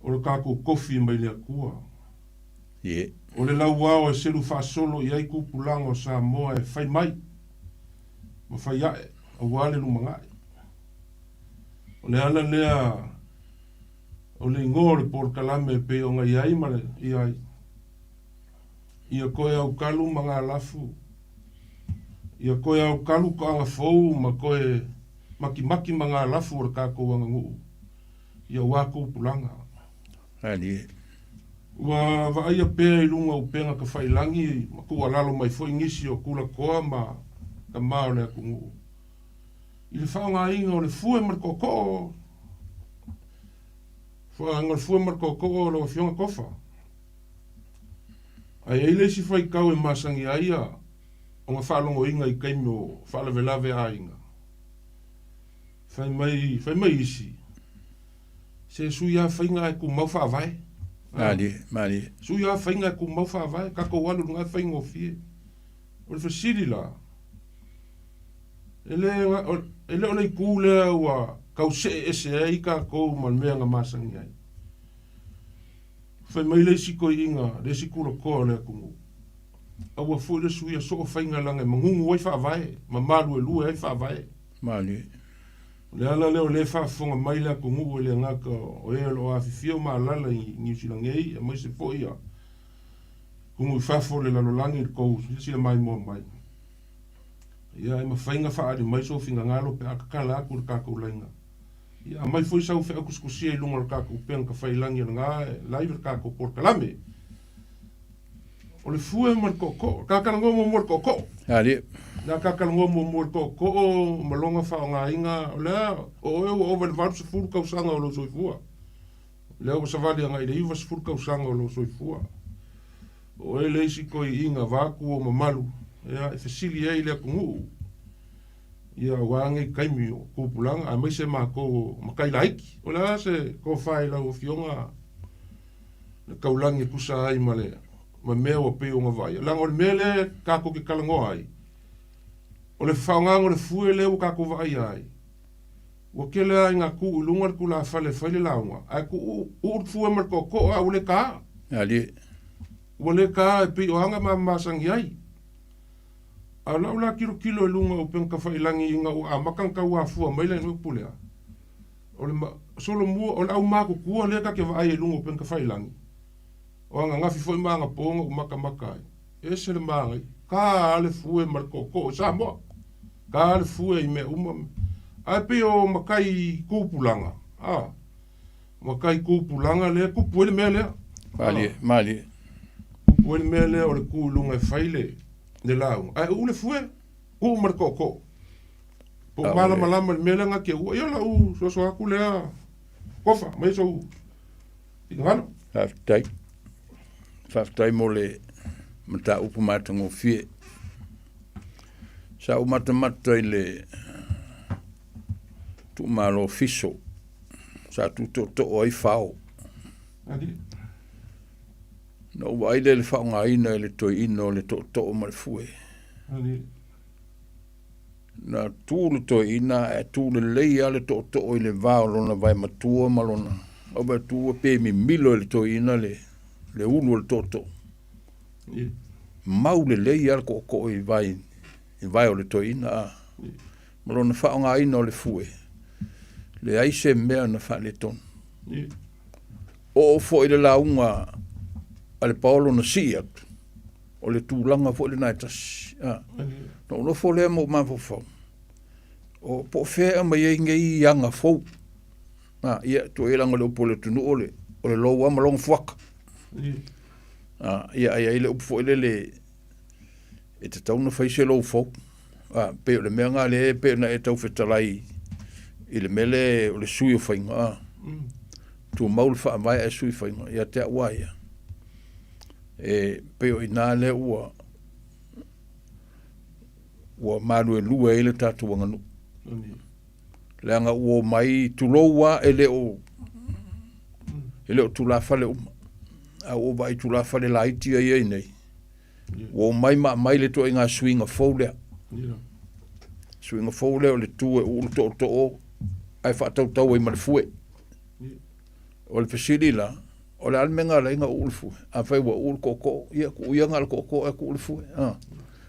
O le kako kofi mai le akua. O le lau wao e seru whaasolo i ai kupulanga o Samoa e whai mai. Ma whai ae, a wale lumangai. O le ala lea, o le ingo le por kalame pe o nga iai ma le iai. Ia koe au kalu ma ngā lafu. Ia koe au kalu ko anga fou ma koe maki ma ngā lafu o le kako anga ngu. Ia wako pulanga. Hali. Wa vaia pea I lunga o penga ka whailangi ma kua lalo mai foi ngisi o kula koa ma ka mao le aku ngu. I le whaonga inga o le fue mar koko. Whaonga le fue mar koko o le fionga kofa. Ai eile si whai kau e masangi aia o ngā whalongo inga I kaimi o whalawelawe a inga. Whai mai isi. Se suia whainga e ku mau whaavai. Mali. Suia whainga e ku mau whaavai. Kako walu ngai whainga o fie. O le whasiri la. Ele o le ku lea ua kau se ese e I ka kou man mea ngā masangi ai. Whai mai le si koi inga, le si kula koa le kungu. Aua fui le suia so o whainga langa mangungu oi whaavai. Ma malu e lua e whaavai. Mali. Le ala leo le whaafonga mai le kungu le ngaka o e lo a fifio ma lala I New Zealand ei, a mai se po ia. Kungu I whaafo le lalolangi I kou, si mai mo mai. Ia e ma whainga whaari mai so finga ngalo pe akakala aku le kako lainga. Ia mai foi sau fe akuskusia I lunga le kako penga ka whailangi ngā laive le kako porkalame. O le fue mar koko, kakala ngomo mor koko. Hali. Na kakala ngomo mor koko, malonga whaonga inga, lea, o eo over le varu se furu kausanga o lo soifua. Lea o savali anga I le iwa se furu kausanga o lo soifua. O e leisi koi inga vaku o mamalu. Ia e fesili e le kungu. Ia wange kaimi o kupulanga, a mai se mako makai laiki. O lea se ko whai lau o fionga le kaulangi kusa ai malea. Ma mea o pe o ngā vai. Langa o le mea le kako ki kalango ai. O le whaongang o le fue le o kako vai ai. O ke le ai ngā ku ulunga le kula whale whale launga. Ai ku ur fue mar koko a ule ka. Ali. O le ka e pe o hanga ma masangi ai. A lau la kilo e lunga o penka whailangi inga o a makanka ua fua maile nui pulea. O le solo mua o le au mako kua le ka ke vai e lunga o penka whailangi. O anga ngafi foi manga ponga o maka ai. Ese le manga I. Ka ale fue mar koko o Samoa. Ka ale fue I me uma. Ai pe o makai kupulanga. Makai kupulanga le kupu ele mea lea. Mali. Kupu ele mea lea o le kulunga e whaile le lau. Ai ule fue. U mar koko. Po malama le mea lea ngake ua. Ia la u so aku lea. Kofa, mai so u. Ingano. Whaftai mo le mata upu matango fie. Sa o mata I le tu malo fiso. Sa tu to o I whao. No wai le whaonga ina le toi ino le to o malfue. Na tūle toi ina e tūle leia le to I le vao lona vai matua malona. O ba tua pe mi milo le toi ina le ulu le toto. Mau le leia le koko I vai o le toi ina. Malona whaonga ina o le fue. Le aise mea na wha le ton. O fo I le launga ale paolo na siak. O le tūlanga fo le naitas. No fo le mo ma fo. O po fea mai e ngai anga fo. Ia to e langa le upo le tunu o le loa malong fuaka. Ia le upo le e te tauna whaise lo fo. Pe o le mea ngā le pe na e tau whetalai I le mele o le sui o whainga. Tu maul wha mai e sui whainga. Ia te awaia. Pe o I nā le ua maru e lua e le tatu wanganu. Le anga ua mai tuloua e le o tula whale uma. a o vai tu la fale la iti ai nei o mai le to inga swinga fole swinga fole o le tu e u to o ai fa tau i mal fue o le fesili la o le almenga la inga ulfu a fai wa ul koko ia ku ia ngal koko e ku ulfu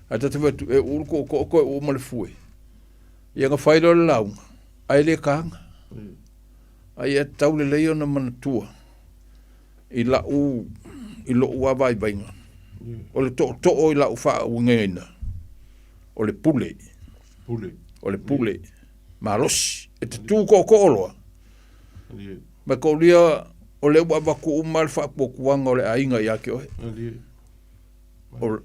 a tatu e ul koko o mal fue ia nga fai lo lau ai le kanga ai e tau le leo na manatua i la u i lo ua vai vainga o le to o i la u faa ungeina o le pule o le pule malosi e te tu koko oloa ma ko lia o le ua waku umal faa pokuanga o le ainga i ake ohe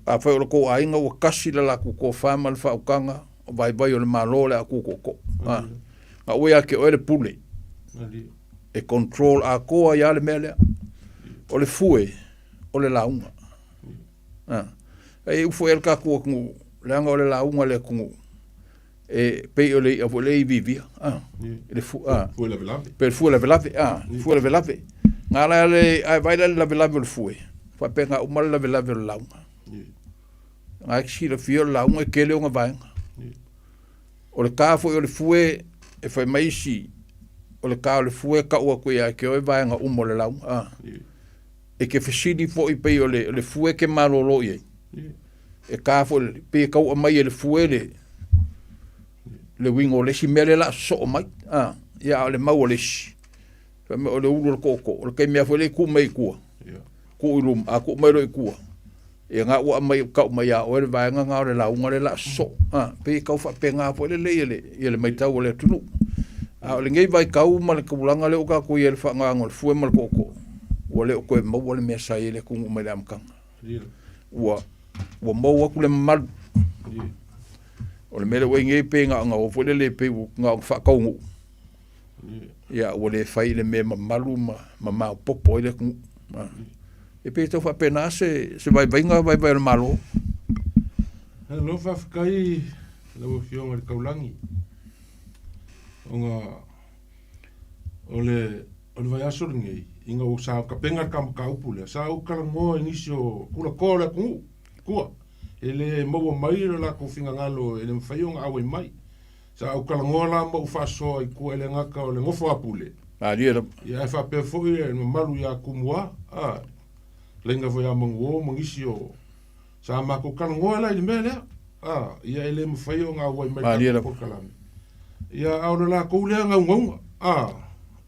a fai o le ko ainga ua kasi la laku ko fama le faa ukanga o vai vai o le malo le aku koko ma ue ake ohe le pule e control a koa ia le mele o le fue o le launga e ufo el kakua kungu leanga o le launga le kungu e pe o le avo le vivia le fu fue la velave per fu la velave fu la velave ngala le ai vai la velave le fue fa penga o mal la velave le launga ai si le fio launga ke le nga vai o le kafo o le fue e fa mai si o le ka le fue ka ua ko ia ke o vai nga umo le launga e ke fesidi fo i pe o le fue ke malolo ye e ka fo pe ka o mai le fue le wingo le si mele la so mai ya le mau le si fa me o le ulu ko o ke me fo le ku mai ku ku ilum a ku mai ro ku e nga o mai ka mai ya o le vai nga le launga le la so pe ka fa pe nga fo le le mai tau le tunu a le ngai vai ka u ma le kulanga le o ka ku ye le fa nga ngol fue mal ko o le ko mo o le mesa ile ku mo le amkang wa mo wa ku le mal o le mele we ngai pe nga o fo le pe nga fa ka ngu ya o le fai le me malu ma popo ile ku e pe to fa pena se vai nga vai le malo lo fa kai lo fio ngal kaulangi o le vai aso ngai inga o sa ka penga ka upule sa o kala mo inisio kula kola ku ele mo mai la ko finga ngalo ele mfaiong awe mai sa o kala ngola mo fa so i ku ele ngaka o le ngofo apule dia ya fa pe fo ile malu ya kumwa lenga vo ya mongo mongisio sa ma ko kala ngola ile mele ya ele mfaiong awe mai ko kala ya au la ko le ngau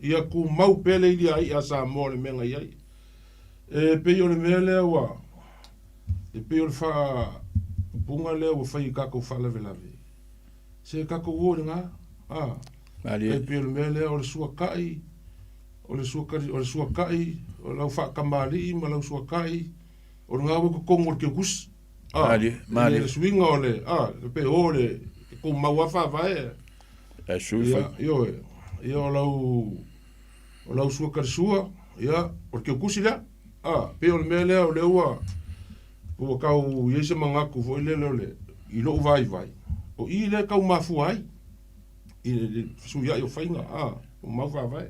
ia ku mau pele ili ai a Samoa le menga iai. E pe yo le mele wa. E pe yo le fa punga le wa fai kako fa lave lave. Se kako wo nga. E pe yo le mele o le sua kai. O le sua kai. O la fa kamali ma la sua kai. O nga wo ko kongo ke kus. Le swinga o le. Pe o le ko mau fa vai. E sufa. Yo o lau sua karsua, ia, porque o kusila, pe o le mea lea o le ua, o kau iese mangaku fo ile le, i lo vai. O i le kau mafu ai, i le suia i o whainga, o mau vai.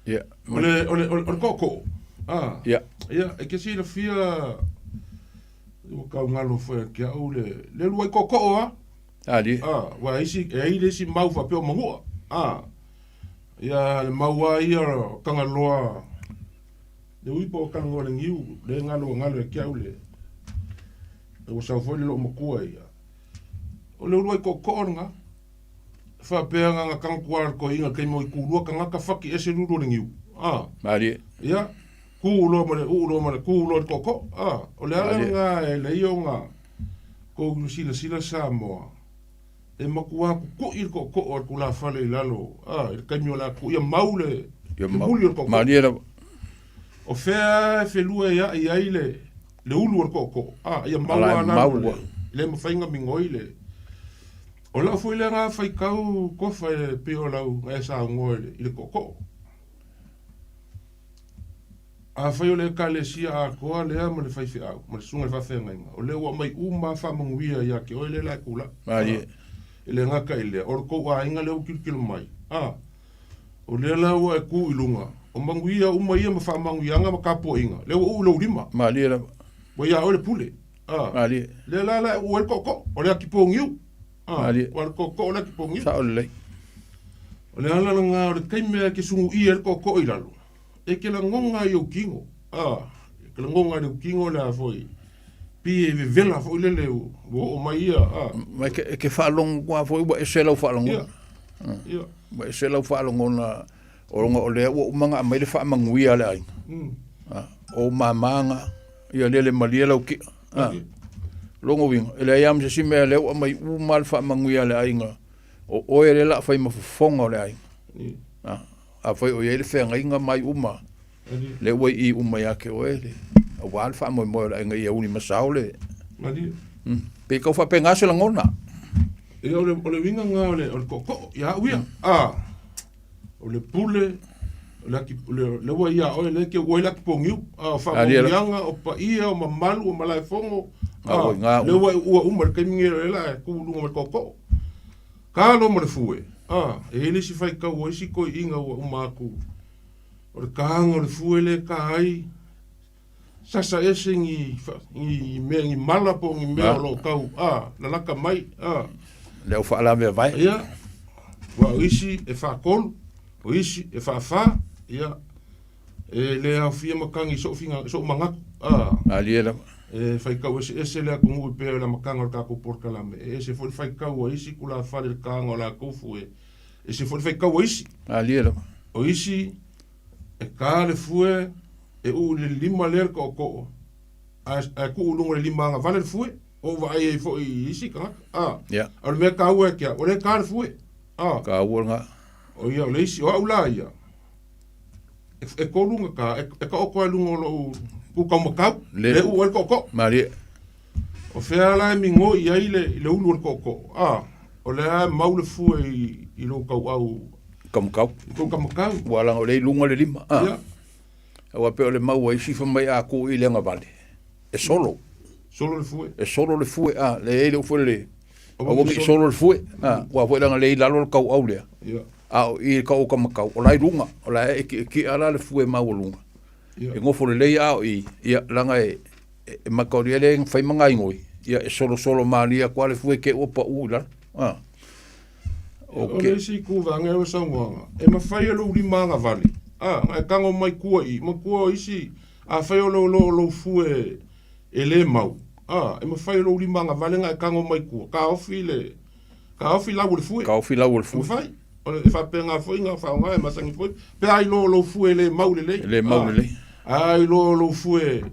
Ia. O le koko, ia, e ke si la fia, o kau ngalo fo ke au le luai koko, wa isi, e i le si mau fa pe o mangua, ia le maua ia kanga loa le uipo kanga loa le ngiu le ngalo e kiau le o sa foi le lo makua ia o le urua i kokoronga fa peanga nga kanga kuar ko inga kei mo i kurua kanga ka faki ese lulu le ngiu ia kuulo ma le kuulo koko o le ala nga e le io nga ko sila Samoa e makua ku il ko o ku la fale lalo il kamio la ku ia maule muli ko maniera o fe lua ia ile le ulu ko ia maua le mo fainga mingoile o la foi le nga fai kau ko fa pe o la e sa ngole ile ko a fai o le kale sia a ko le mo le fai fi au mo sunga le fa fenga o le wa mai uma fa manguia ia ke o le la kula ele ngaka ile or ko wa inga le ukil mai o le la wa ku ilunga o manguia uma ia ma whaamanguianga ma kapoinga. Leo u lo lima. Ma lia la. Wa ia ole pule. Ma lia. Le la u el koko. O le akipongiu. Ma lia. O le koko o le akipongiu. Sa ole lei. O le ala nga o le kaimea ke sungu i el koko i lalo. E ke la ngonga i o kingo. E ke la ngonga i o kingo le a foi. Pi e vela foi le leo. O mai ia. Ma ke whaalong kua foi wa e selau whaalong. Ia. Wa e selau whaalong ona. O longa o le o manga mai le whaamanguia le ai. O mamanga. Ia le malia lau ki. Longo winga. Ele ai am se si mea leo mai umal whaamanguia le ai nga. O oe le la whai mafufonga le ai. A whai o le whenga inga mai uma. Le ua i uma ia ke oe le. A wāle wha moi moi le ai nga ia uni masao le. Pe kau wha penga se la ngona. E o le winga nga o le koko. Ia uia. O le pule. Le ua ia oe le ke ua la kipongiu. Wha mongianga o pa ia o mamalu o malai fongo. Le ua ua uma le kaimingero e la kuulunga le koko. Kalo mo le fue. E ele si fai kau o isi koi inga ua umaku. O le kahanga o le fue le kai. Sasa ese ngi mea ngi mala po ngi mea lo kau. Na laka mai. Leo wha ala mea vai. Ia. Wa o isi e wha kolu. O isi e wha wha. Ia. E le au fia makangi so finga so mangaku. Aliela. E fai kau ese le aku ngu pe la makanga o kako porka la me. Ese foi fai kau o isi kula fale le kanga o la kufu e. Ese foi fai kau o isi. Aliela. O isi e ka le fue e u le lima le ko ko. A ku ulungo le lima nga vale le fue. O va e foi isi ka. Ja. O me ka u e kia. O le ka le fue. Ka u nga. O ia o le isi o ula ia. E ko lunga ka e ka o ko lungo lo ku ka mo ka le u el koko mari o fea la mi ngo ia ile ulu el koko o le mau le fu i lo ka au kam ka wala o le lunga le lima o pe o le mau ai si fa mai a ku ile nga vale e solo le fu le ele fu le o mi solo le fu wa foi la le la lo ka au le i ka o kam ka o lai lunga o la e ki ala le fu e mau lunga e ngofo le lei ao i ia langa e makauri ele fai mangai ngoi ia e solo malia kwa le fue ke opa ula o le si ku vanga o Samoa e ma fai lo lima nga vale e kango mai kua i ma kua isi a fai lo fue ele mau e ma fai lo lima nga vale nga kango mai kua ka ofi la le fue fai o le fa penga foi nga fa nga e masangi foi pe ai lo fue ele mau le ai lo fue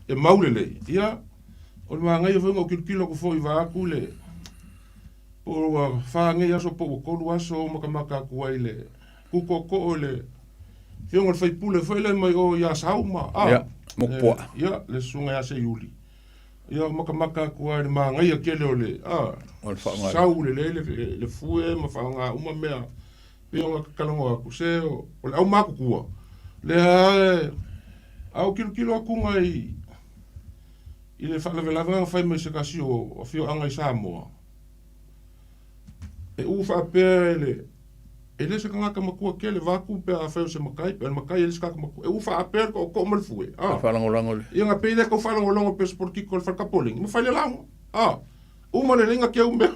e maulele ia o manga ia vengo kilo ko foi va kule o fa ngai aso po ko lu aso maka ku ile ku ko le fiong fai pule foi le mai o ia sauma ia mo po ia le sunga ya se yuli ia maka ku ile manga ia kele ole o fa nga saule le fue ma fa nga uma mea fiong kalongo ku se o au maku ku le au kilo akunga i le whalavelanga whai mai se kasi o whio anga i Samoa. E uwha pēr ele se kangaka makua ke le waku pēr a whai se makai, pēr makai ele se kaka makua. E uwha pēr ko malfue. Whalangolango le. Ia ngā pēle ko whalangolango pēr sportiko le whakapoling. Ma whaile lango. Uma le linga kia umea.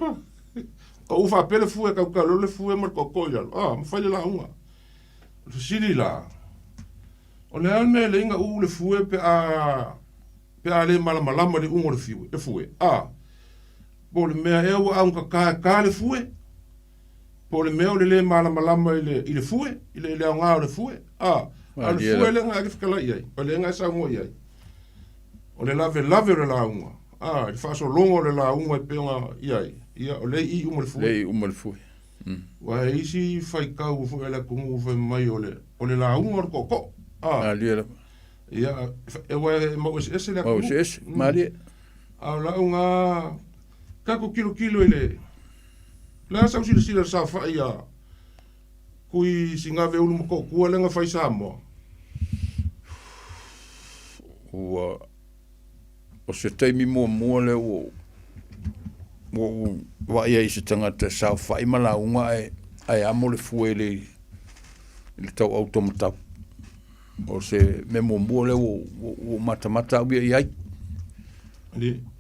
Ko uwha pēr le fue kau kalo le fue mar ko koilalo. Ma whaile lango. Siri la. O le alme le inga le fue pe a le malama le ungo le fue. Po le mea e ua aunga ka le fue. Po le mea le malama i le fue. I le aunga o le fue. A le fue le nga kifkala iai. O le nga sa ungo iai. O le lave le la unga. Le faso longo le la unga i peonga iai. Ia o le i umo le fue. Le i umo le fue. Wa isi fai kau fue le kungu fai mai o le la unga o le koko. Aliela. Ia, e wai mau ese le aku. Mau ese, maria. Au la unga, kako kilo ele. La sa usi le sila sa fai a, kui singave ulu mako, kua lenga fai Samoa. Ua, o se teimi mua le o wai ai se tangata sa fai mala unga ai amo le fue le tau automatau. o se me mombo le o mata wi ia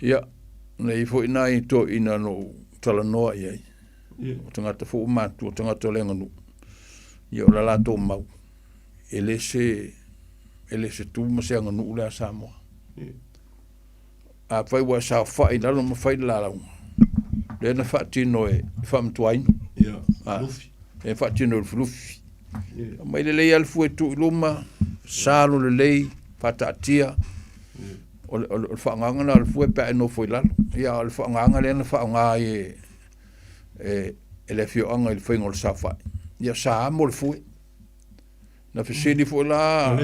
ia nei fo ina I to ina no tala noa ia o tangata fo matu o tangata lenga nu ia o la to mau ele se tu ma se anga nu le Samoa a fai wa sa fai la no fai la la le na fatino e fam twain ia e fatino flufi mai le al fu tu luma salo le lei patatia o fanganga na fu pe no foi la ia o fanganga le na fanga e le fio anga il fingol safa ia sa mo fu na feseli fo la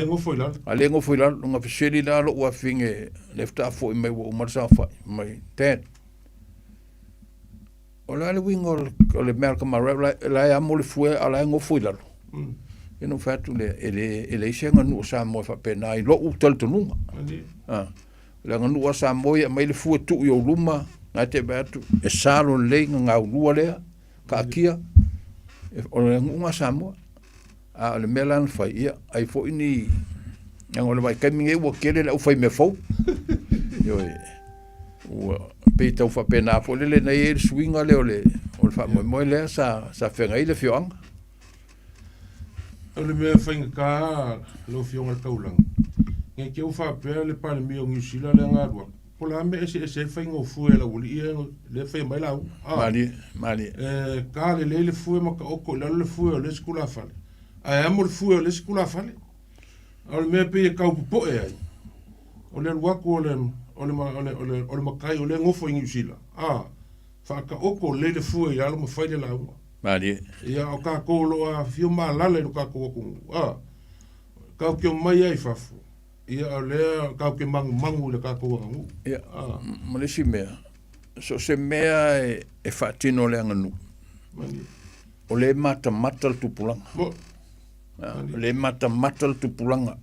alengo foi la nga feseli la lo wa finge lefta fo mai wo mar safa mai tet o la le wingo o le merka mara la ya mo le fu ala ngo foi la e no fatu ele senga no sa mo fa pena I lo utal to nunga la nganu sa mo ya mai le fu tu yo luma na te batu e salo le nga lua le ka kia o le ngunga sa mo a le melan fa ia ai fo ini yang ole vai kaminge wo kele la fai me fo yo o peita fa pena fo le na e swinga le ole o fa mo le sa fenga ile fiong o le me fainga ka lo fiong al kaulang nge ke o fa pe le pa le mi o ngisila le ngadwa po la me ese fainga o fu la uli le fai mai la mali ka le fu ma ka o ko le fu le skula fa ai amor fu le skula fale o le me pe ka po e ai o le waku o le makai o le ngofo ingi usila fa ka oko le fu e alo mo fai le la mali ia o ka ko lo a fio ma la le ka ko ku ka ke mai ai fafu ia le ka ke mangu le ka ko ngu ia mo le simea so se mea e fatino le nganu o le mata tu pulanga le mata tu pulanga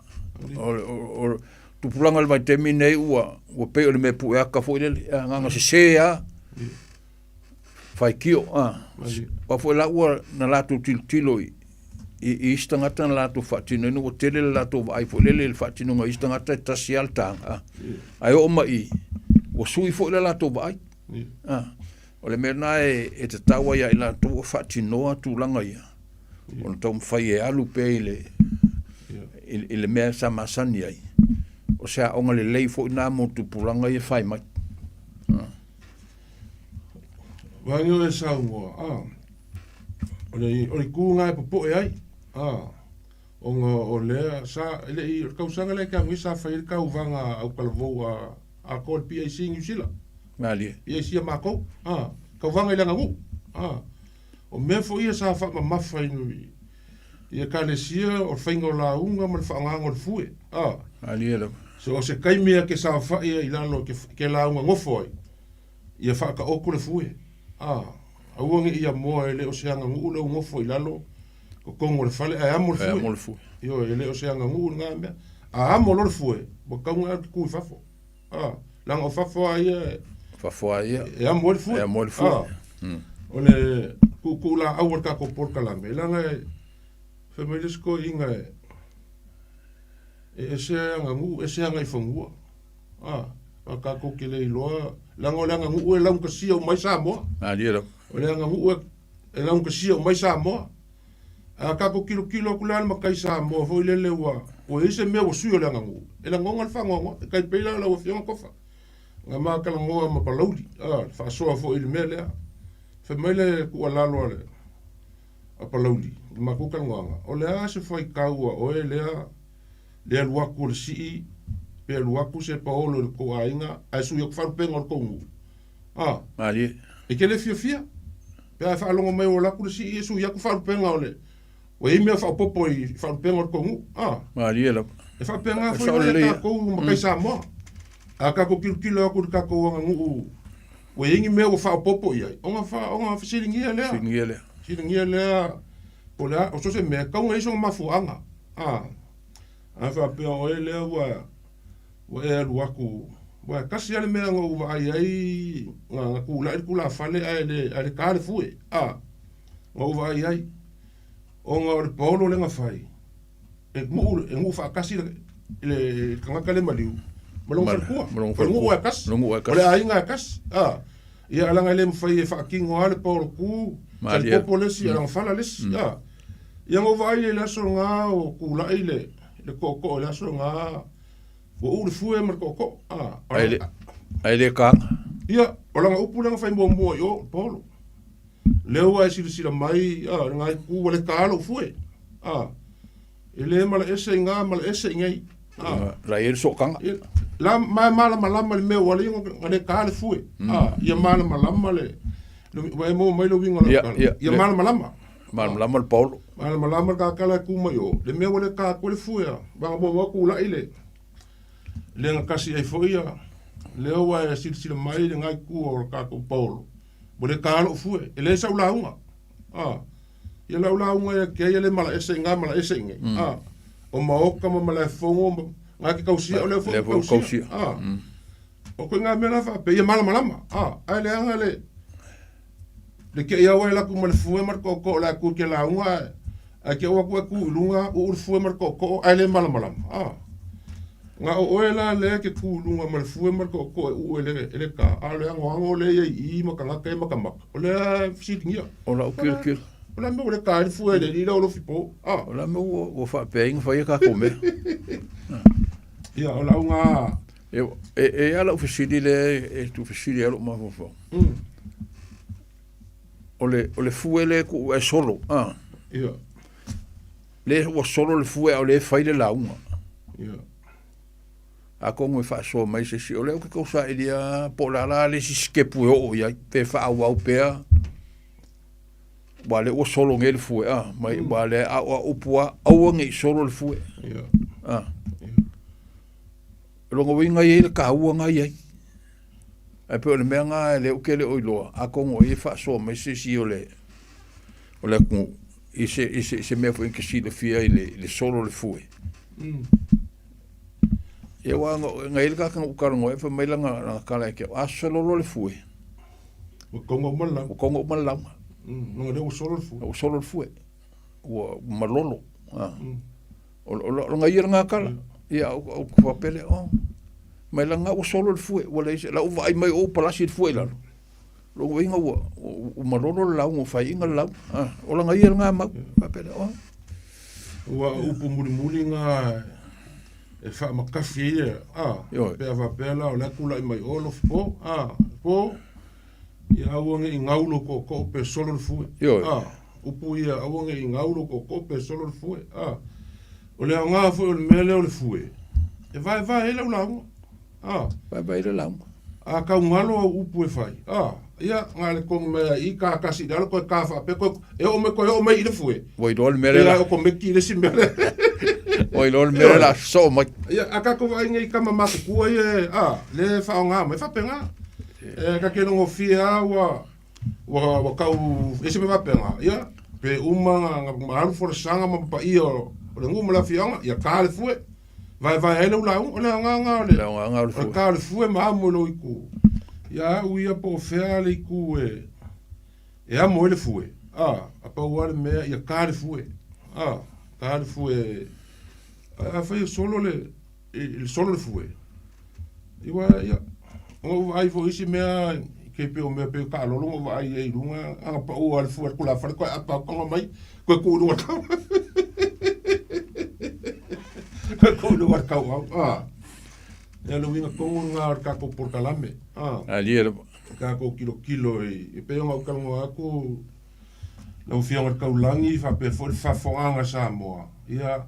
o tu pulanga le mai temine ua pe le me pu ka fo le nganga se ya fai kio pa fo la ua na la tu tilo I istangata na la tu fatino no tele la tu ai fo le fatino nga istangata tasial tanga ai o mai o sui fo la tu ai o le mena e te tawa ia ila tu fatino tu langa ia on tom fai e alu pe ile mea sa masani ai o sea onga le lei fo na mo tu pulanga ia fai mai wango e sa mo o le kunga e po e ai onga o le sa ile I kausanga le ka ngisa fai ka uvanga au kalvo a kol PIC ngusila mali PIC ma ko ka uvanga ile ngu o me fo ia sa fa ma fai nui ia ka le sia o faingo la unga ma fa nganga o fue ali elo so se kai mea ke sa fa ia ilalo ke la unga ngofo ia fa ka okule fue auangi ia moa ele o seanga ngu le ngofo ilalo ko kongo le fale ai amo le fue yo ele o seanga ngu nga me amo le fue bo ka nga ku fafo la ngo fafo ai e amo le fue ole ku la awar ka ko por kala me la nga families ko inga e seanga I fongu ka ko ke le loa la ngo ngu e la ngo si o mai sa mo ali elo o le ngu e la ngo si o mai sa mo ka ko kilo ku la ma kai sa mo fo le wa o ese me o su o le ngu e la ngo fa ngo kai pe la o fiong ko fa nga ma ka ngo ma palauli fa so fo il me le fe me le ku la lo le a palauli ma ku ka ngo o le a se foi ka o e le lua ku le si pe lua ku se paolo ko ainga ai su yo fa pe ngor ko ngu ali e ke le fia pe fa longo mai o la ku le si su ya ku fa pe ngole o e me fa popo I fa pe ngor ko ngu ali elo e fa pe nga fo le ko ma kai sa mo aka ko kilo ku ka ko ngu o e ngi me o fa popo ia o nga fa siringia le o la o so se me ka ngai so ma fu anga fa pe o ele wa e luaku wa kasi ale mea ngo wa ai nga ku la fale ale ka le fue ngo wa ai o nga le polo le nga fai ngu fa kasi le kanga le maliu malong fa ngu akas ole ainga akas ia alanga le mfai fa kingo ale por ku tal popolesi alanga fala les ia ngo vai le so nga o ku la ile le koko le so nga o fu e mar koko ai le ka ia olanga upulanga fai mo yo polo leo ai sila mai ngai ku le kalo fu ele mala ese nga mala ese ngai la ir so kanga la mala le me wali ngale kale fu ia mala le vai mo mai lo vinga ia mala le polo mala ka kala ku mai yo le me wale ka ku le fu ba mo ku la ile le nga kasi ai fo ia leo ai sila mai ngai ku o ka ku polo bole kalo fu ele sa ulaunga ia laulaunga ia ke ia le mala ese nga mala ese ngai o maoka mala fongo nga ke kausia o le fongo kausia o ko nga mena fa pe ia mala ai le anga le ke ia wala ku mala fu mar ko la ku ke launga ai ke wa ku lunga u fu mar ko ai le mala nga o ela le ke ku lunga mal fu mar ko u ele ka ale ngo le i ma ka ke ma ka o le fitingia o la kir Ola me ole ka fu ele ni lo fipo. Ola me o fa peng fa ka come. Ia ola unga. Ala ufisidi le tu fisidi alo ma fo. Ole fu ele ku e solo. Ia. Le o solo le fu e le fa le la unga. Ia. A kongo fa so mai se si ole o ko sa idia polala le si skepu o ia pe fa au pe. Wale o solo ngel fu mai wale a upua au ngi solo le fu longo winga ye ka u nga ye e pe le menga le o kele o lo a kongo e fa so me se si ole ku se me fu in que si le fia le solo le fu e wa nga ile ka ka ngo e fa mai langa ka ke a solo le fu o kongo mala no le solo el fu o malolo o nga yiranga kala ia o papele mai langa o solo el fu o le la o vai mai o palasi el fu la lo winga o malolo la o fai inga la o nga yiranga ma papele o upu muli nga e fa ma kafi pe va pela o la kula mai o lo po ia awonge i ngaulo ko pe solo fu upu ia awonge i ngaulo ko pe solo fu o le nga fu o mele o fu e vai ele la vai ele la ka ngalo upu e fai ia ngale ko me i ka kasi dal ko ka fa pe ko e o me i le fu e voi dol mele la ko me ki le si mele voi dol mele la so mai ia aka ko vai ngai ka mama ku e le fa nga me fa penga ka ke no fia wa kau ese me va penga ia pe uma ngalu for sanga ma pa io o ngu mala fia ia ka le fu vai ele ula o le nga le ka le fu ma mo lo iku ia u ia po fea le iku e a mo le fu a pa wa me ia ka le fu ka le fu a fa solo le solo le fu ia o vai vo isi mea ke pe o me pe ka lo lo vai e lunga a pa o al fu ko la fa ko pa ko mai ko lu ka ko lu ka ya lo vinga ko nga ka ko por kalame ali ka ko kilo e pe nga ka ngo aku no fia nga ka ulangi fa pe fa anga Samoa ia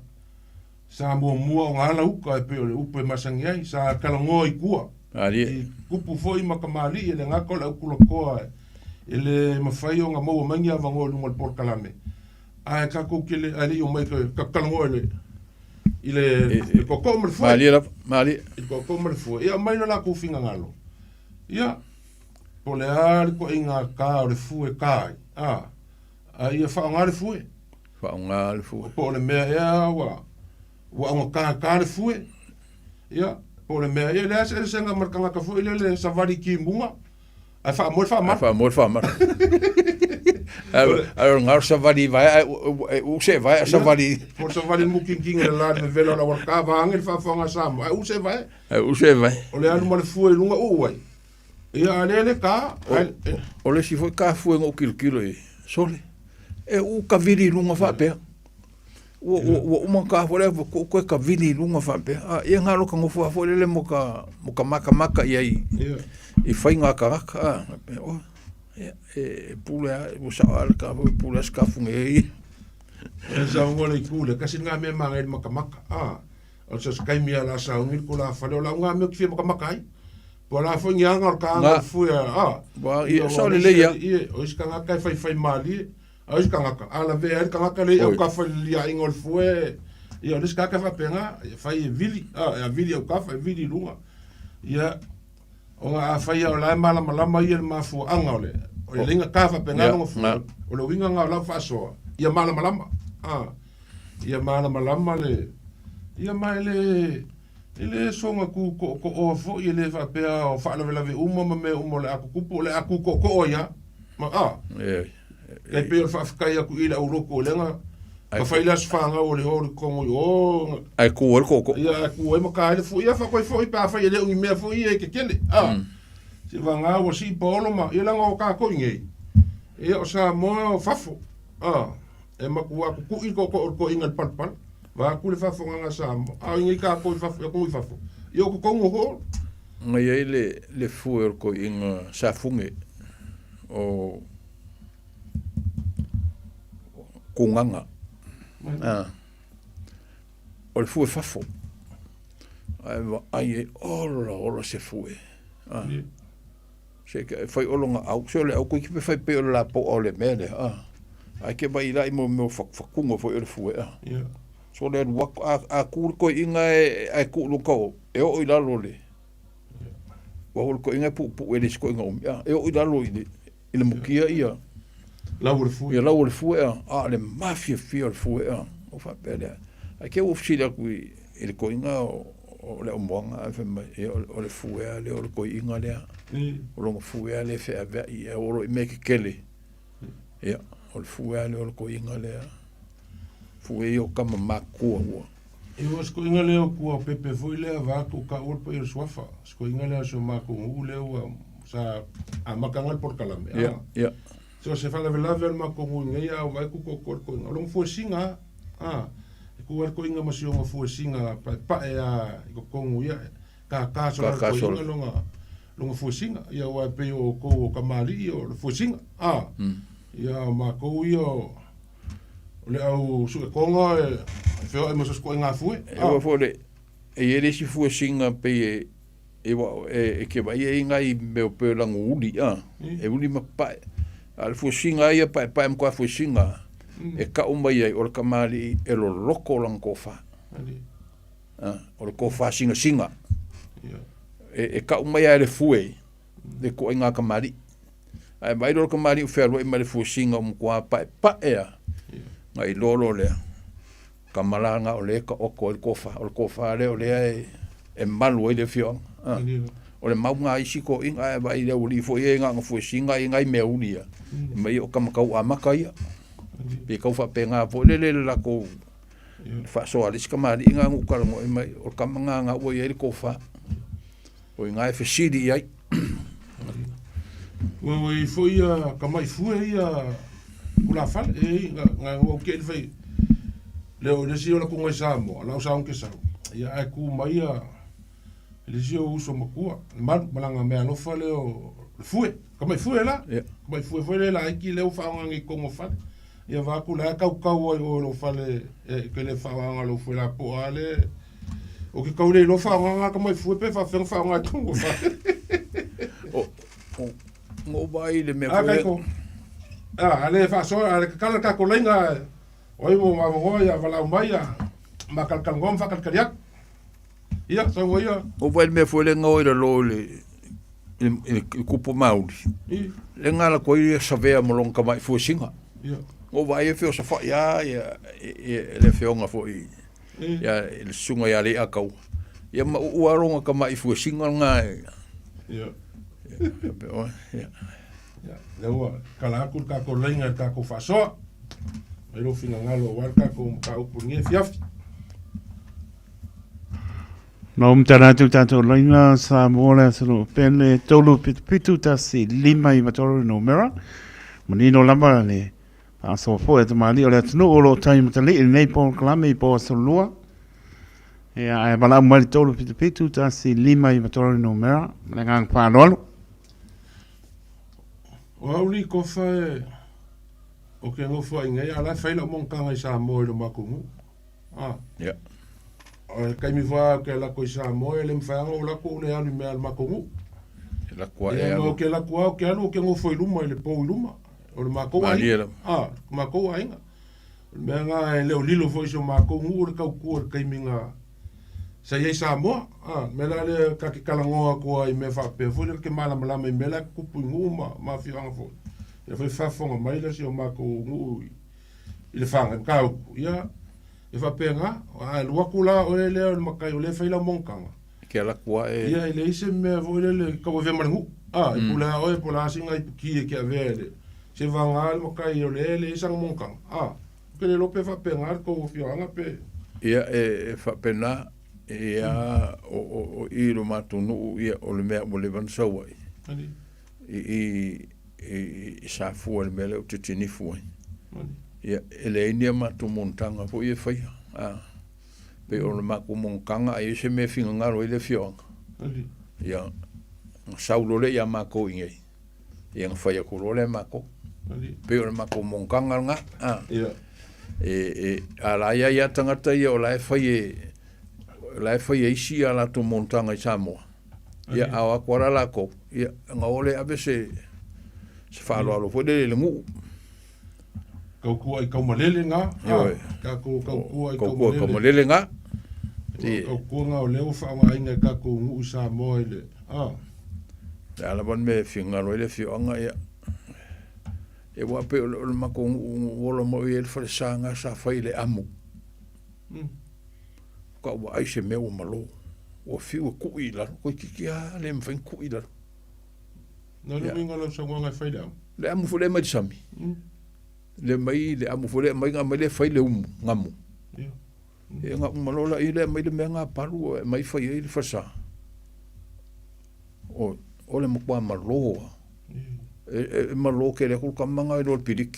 Samoa mua nga la uka pe o upe masangai sa ka ngo i kua ali kupu foi makamali ele ngako la kula koa ele mafai o nga mo manga vango lu por kalame ai ka ko kile ali o mai ka kalmo ele ile ko ko mo foi mali ko ko mo foi ia mai no la ku finga ngalo ia po le ar ko inga ka o le fu e kai ia fa ngar fu po le me ia wa ka le fu ia po le mea ia le senga markanga ka fu ile le savari ki munga ai fa mo Ai ngar sa vali vai u se vai sa vali. Por sa vali muking king la me velo la warka vangel fa fonga sam. Ai u se vai. U se vai. O le anu mo le fu e lunga u wai. Ia le ka. O le si foi ka fu ngo kilo e. Sole. E u ka viri lunga fa pe. O man ka fo le ko ka viri lunga fa pe. E ngalo ka ngo fo le mo ka maka ia i fai ngā karaka. E pula, o sa alka, o pula skafunga e. E sa ngole i kule, kasi ngā mea mga e makamaka. O sa skai mea la sa ungil ko la whale, o la ngā mea ki whia makamaka ai. Po la fo ngianga o ka anga fuia. Sa le leia. O iska ngaka e whai mali. O iska ngaka, ala vea e ka ngaka le au ka whai lia ingol fue. Ia o iska ka whapenga, whai e vili. E vili au ka whai vili lunga. Ia, o ngā whai au lai malama ia le mafu anga o le. O le linga kafa pe ngā longa fua. O le winga ngā lau whaasoa. Ia malama. Ia malama le. Ia mai le. Ile songa ku ko o fo i le whapea o whaalawelawe uma me umo le aku kupo le aku ko o ia. Ma Kei pe o whaafikai aku i le auroko o lenga. Ka whailas whaanga o le hori kongo i o. Ai ku o le koko. Ia ku e makaile fu ia whakoi fo i pa whai le ungi mea fo i e ke kele. Si wanga o si polo ma i langa o ka ko ingei. E o sa mo fafo. E maku aku ku i ko ingal palpal. Va ku le fafo nga sa mo. Ingei ka ko i fafo ko i fafo. I o ko kongo ho. Ngai le fu ko inga sa funge. O kunganga. O le fu e fafo. Ai ora se fu e. Se ke fai olonga au se le au ko ki pe fai pe la po o le mele ai ke bai lai mo fakungo fo le fu so le wak a ku ko inga ai ku lu ko e o ila lo le wa ko inga pu e le ko inga e o ila lo ile mukia ia la le fu le mafia fia le fu o fa pele ai ke o fsila ku ile ko inga o le omonga fa o le fu le o ko inga le o longa fuea le fe ave i o i me kele ia o le fuea le o ko inga le fuea o kama makua o e o sko inga le o ku pepe foi le va ku ka o po i swafa sko inga le so ma ku le o sa a makanga por kalame ia so se fa la vela ma ku ngia o mai ku ko inga lo fu singa ku ko inga ma si o fu singa pa e a ko ia ka so ko inga longa fusinga ia wa pe o ko kamali o fusinga ia ma ko ia le au su konga fe o mo so nga fu wa fo le e ele si fusinga pe e wa e ke vai e nga i me pe la nguli e uli ma pa al fusinga ia pa mo ko fusinga e ka umba ia o kamali e lo loko lang kofa o ko fa singa e ka umai ale fue de ko inga kamari ai mai ro kamari o ferro e mai fu singa mo kwa pa ngai lolo le kamalanga o le ka o ko kofa le o le e malu e le fio o le maunga isi ko inga vai le uli fo e nga fu singa inga me ulia mai o kamakau amaka ia pe ka fa penga fo le la ko fa so ali kamari inga ngu kalmo e mai o kamanga nga o e kofa o ngai fesidi ai o foi a kamai foi a kula fal nga o ke fai le o le sio la ku ngai samo la usa ke sa ia ai ku mai a le sio uso makua mal malanga me no fale o fue kamai fue la kamai fue la ki le o fa ngai como fal ia va ku la ka o lo fale ke le fa nga lo fue la po ale o ke kaule lo fa nga ka mai fu pe fa nga tungo fa o vai le me ko ale fa so ale ka ka ko lenga o mo ma mo ya vala mai ya ma kal ngom fa kal kariak ia so mo ia o vai me fu le ngo lo le kupo mauli le ngala ko ia sa vea mo long ka mai fu singa ia o vai e fe so fa ya le fe nga fo ia il sunga ya le akau ia ma uaronga ka mai fu singa nga ia Le ua, kala aku ka ko lenga ka ko fasoa. Mai lo finga ngalo wa ka ko ka upu nge fiafi. No mtana tu tato laina sa mola sulu pele tolu pitu tasi lima I matoro no mera. Manino lamba le. Aso fo e tamali o le tunu o lo tai matali nei po klame po solua. E ai bala mali tolu pitu tasi lima I matoro no mera. Ngang pa lolo. Wauli ko fa o ke ngo fa ngai ala fa ila mon kanga sa mo le makungu. Ya. Kai mi fa ke la ko sa mo le mfa ngo la ko le anu me al makungu. La kwa e ngo ke la kwa ke anu ke ngo foi luma le po luma. O le makungu. Makungu ainga. Me nga le lilo foi so makungu le ka ku kai minga. Sa ye sa mo, me la le ka ke kalangoa ko ai me fa pe fo le ke mala mala me la ku pu nguma ma fi anga fo. Ya foi fa fo mai la si o makungu. Ile fa nga ya. E fa penga, lua kula o le o makai o le faila monkanga. Ke la kwa e. Ia ile ise me vo le ka vo vemangu. E pula o e pula singa I ki ke avele. Se vanga le makai o le isa monkanga. Ke le lope fa penga ko fianga pe. Ia e fa pena ia o I lo matunu ia o le mea mo le van sawai. I sa fu le mele o tini fu. Ia ele nia matu montanga po ia fai. Pe o le mako monkanga ai se me finga ngaro I le fionga. Ia saulo le ia mako ingei. Ia fai ko le mako. Pe o le mako monkanga nga. Ala ia tangata ia o la fai isi ala to montanga I Samoa. Ia awa kwara lako. Ia ngole abese se falo alo foi le ngu. Kau kua I kau malele nga. Kau kua I kau malele nga. Kau kua nga o leo whaanga inga kako ngu sa moa ile. Ala ban me finga roi le fionga ia. E wape o le mako wolo mo I le fale sanga sa fai le amu. Ka wa aise me o malo. O fiu ku I la. Ko kikia le mfen ku I la. Na le minga la sa wanga fai le amu. Le amu fule mai sami. Le mai le amu fole mai nga mai le fai le ngamu e nga malola I le mai le menga paru mai fai I le fasa o le mokwa malo e malo ke le kulka manga I lo pidik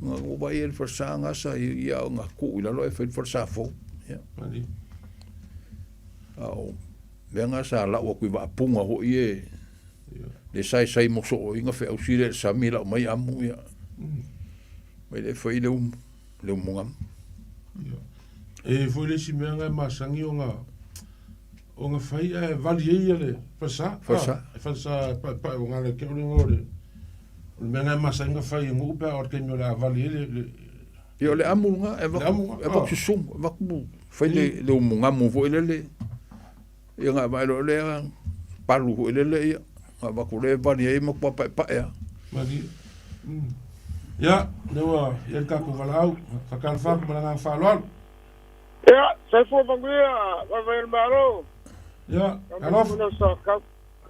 nga o vai le fasa nga sa ia nga ku ila lo e fai fasa fo ya au venga sa la o ku va punga ho ie le sai mo so inga fe au sile sa mi la mai amu ya mai le foi le mungam e foi le si menga masangi o nga fai vali le fasa pa o nga le ke o ngore o menga masangi fai ngu pa o ke no la vali le yo le amu nga e va ku sum va ku fai le mungam vo le nga vai le palu vo le ya va ku le vali e mo pa ya magi ya lewa ya ka ko valau fa kan fa ko na fa lol ya sai fo banguia va ver malo ya alof no so ka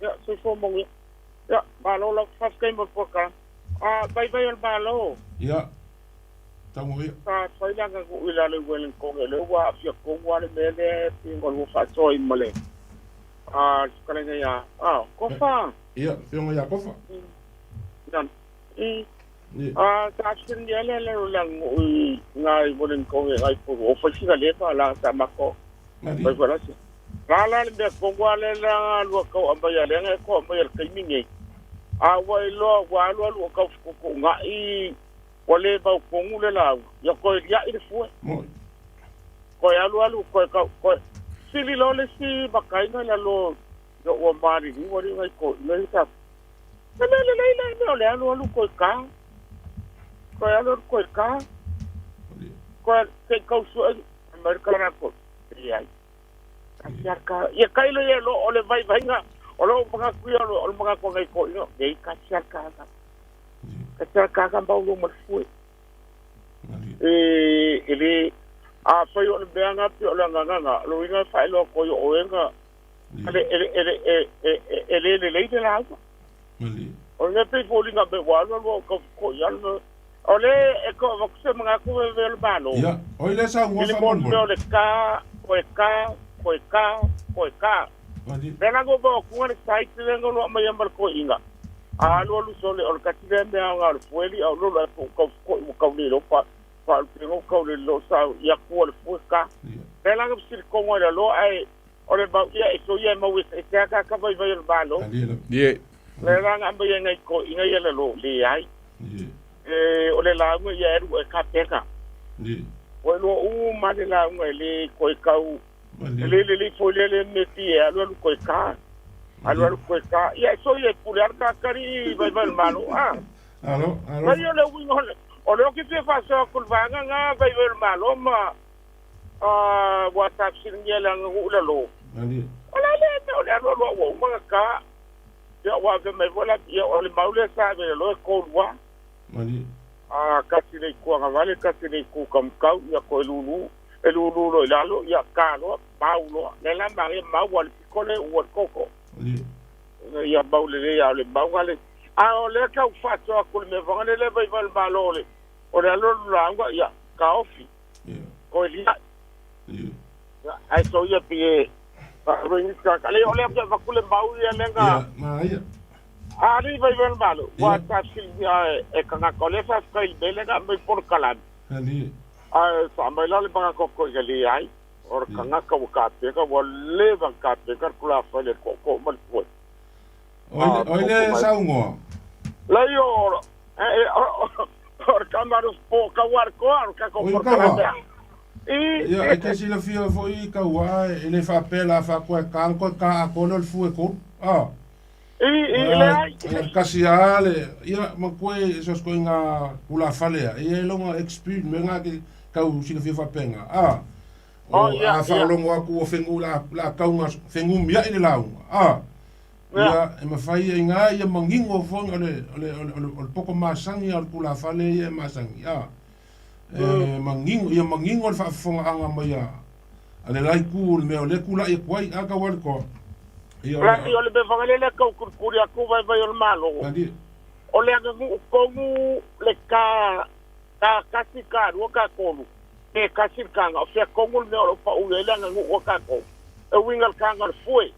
ya sai fo banguia ya malo la fa kai mo poka bye bye el malo ya tamo ya ta sai la ko ila le wen ko le wa fi ko wa le mele pingo lo fa so imole kala ya ko fa ya pingo ya ko fa dan ta sin dia le lang ngai bolen ko ngai po o fa si le pa la ta mako ba ko la si la le ko wa le la lo ko amba ya le ngai ko amba ya kai mingi wa lo ko ko ngai o le ba ko ngule la ya ko ya I fu ko ya lo ko sili lo le si ba kai na la lo yo o mari ni wo ngai ko le ta le lo ko ka ko ya lo ko ka ko ke ko su americana ko ya ya kai lo ya lo o le vai nga o lo mga ku ya lo mga ko ngai ko no e ka ka ba lo mo fu ele fa yo le beanga pi o la nga lo inga fa lo ko yo o nga ele le de la o O le pe folinga be walo ko yalo. O le e ko vakse mga ku ve malo. Ya, o le sa ngwa fa mon. Le ka, ko ka. Pena go ba ku ni site le ngo ma yambal ko inga. Alo lu sole o ka tire me anga fueli o lo la ko le lo pa pingo ko le lo sa ya ku le fuka. Pena go sir ko ngo lo ai o le ba ya so ya ma wis e ka ba el balo. Ye. Le rang amba ya ngai ko inga ya lo le ai. O le la ngo ya ru e ka peka. O lo ma le la ngo le ko ka u. Le fo le meti alo ko ka. Alo ko ka. Ya so ye pular ka kari ba malo Alo. Ma yo le wingo o lo que se fa so kul vanga nga ba malo ma WhatsApp sin yela ngula lo. Ola le lo ma ka. Ya wa ke me vola ya o le maule sa be lo ko wa. Kasi le ko nga vale kasi le ko kam ka ya ko lulu. Lulu lo lalo ya ka lo paulo. Le la ma wal ko le o koko. Ya baule ya le baule. O le ka fa so ko me vanga le ba malo le. O le lo langa ya ka ofi. Ko li. Ai so ya pie. Ring ka le o le va ko le bau ya lenga. Ali va malo. Wa ta sil ya e ka ko le fa ka il bele ga me por kalan. Sa mai la le ba ko le ai. Or ka nga ka te ka wa le va ka te ka kula fa le ko mal ko. Oile sa ungo. La yo or kamaros po ka war ko ka ko por kalan. Ya, que si la fio foi ka wa ele fa pela fa ko ka ko no fu ko. Kasi ale ya ma ko esos ko nga kula falea. E longa experience menga que ka si la fio fa penga. Fa longa ku fengula la ka nga fengum ya ile la. Ya, e ma fai nga ya mangingo fo ole poko masangi al kula fale ya masangi. Mangingo le whaafonga anga mai a. Ale lai ku me o le kula i kwai aka wal ko. La i ole be vangale kau kurkuri aku vai o malo. Ole anga kongu le ka kasi ka ka konu. E kasi kanga o fia kongu me o pa u le anga ngu ka ko. E wingal kanga foi.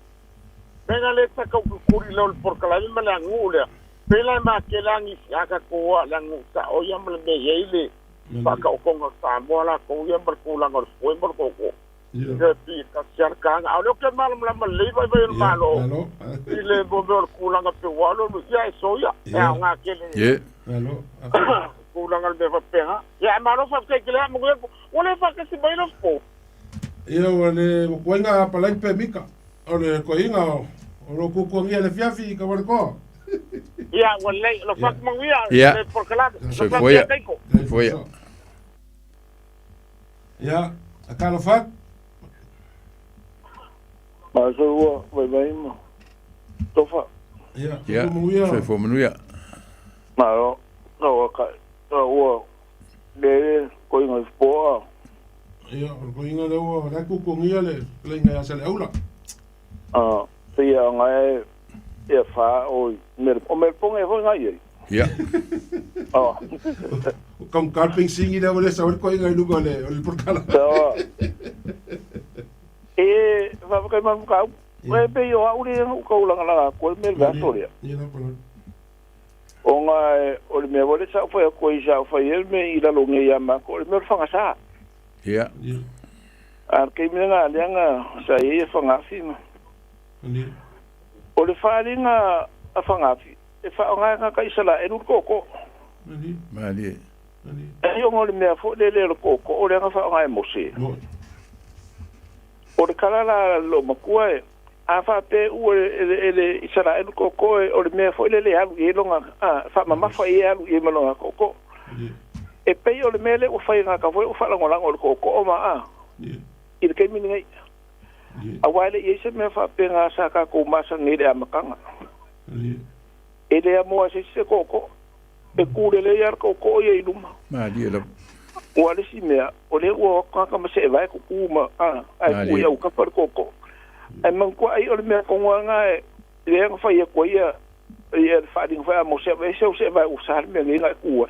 Venga le ta kau kurkuri le por kala me la ngu le. Pela ma ke langi aka ko la ngu sa o yam le me yele. Paka o konga Samoa la ko yam ber kulang or foi ber ko. Ya pi ka siar kanga. Alo ke malam la le vai malo. Ile bo ber kulang pe walo ya so ya. Ya nga ke le. Ye. Alo. Kulang al be fa penga. Ya malo fa ke le mo ole fa ke si bailo ko. Ia ole ko nga pa lai pe mika. Ole ko inga o ko ko ngia le fiafi ka war ko. Ya wala lo fa mangia. Ya. Por kala. Se foi. Foi. Ya, acá lo fa. Mas eu vai mo. Tô fa. Ya. Se foi menuia. Mas no ka o de ko inga po. Ya, ko inga le o la ku ko ngia le nga ya se le aula. Se ya ngai e fa o me ponga e ngai. Ya. Con carping singi le vole saber ko inga lugo le por kala. Va ka ma ka.We pe yo au le ko la ko me va storia. O me vole sa foi ko ja foi el me ira lo nge ya ma ko me fanga sa. Ya. Ke me nga lenga sa ye fanga fi ma. O le fa linga a fanga fi. E fa nga ka isala e ko. Mali. E yo mo le me fo le ko o le nga fa nga mo se. O le kala la lo makua e a fa pe u ele isala e ko o le me fo le alu e longa fa mama fa e alu e malonga ko. E pe o le mele o fa nga ka fo o fa la ngola ngol ko o ma I le ke mi ngai. A wale e se me fa pe nga sa ka ko masa ngile a makanga. Ele a mo se ko. E kure le yar ko ye luma. Mali la. Wale si mea, o le ua ka ma se vai ko kuma ai ku ka par ko. Ai man ko ai o le mea ko nga e le nga fa ye ko ia ia whaading whea mo se vai usar me ngai kua.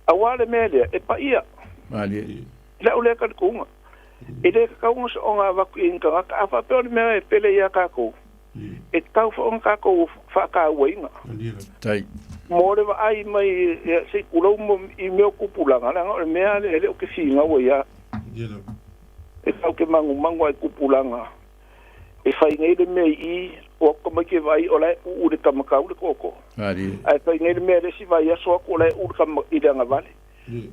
Awale mele e pa ia. Mali. La ule ka kunga. E de ka kunga so nga vaku inga ka afa pe me pele ia ka ko. E tau fo nga ko fa ka winga. Tai. More va ai mai se kulo mo I me kupulanga nga me ale ele o ke finga wo ia. E tau ke mangu ai kupulanga. E fai ngai de me I o ko ma ke vai o lai u de kamakau de koko. Mali. Ai fai ngai de me de si vai so ko lai u kam I danga vale.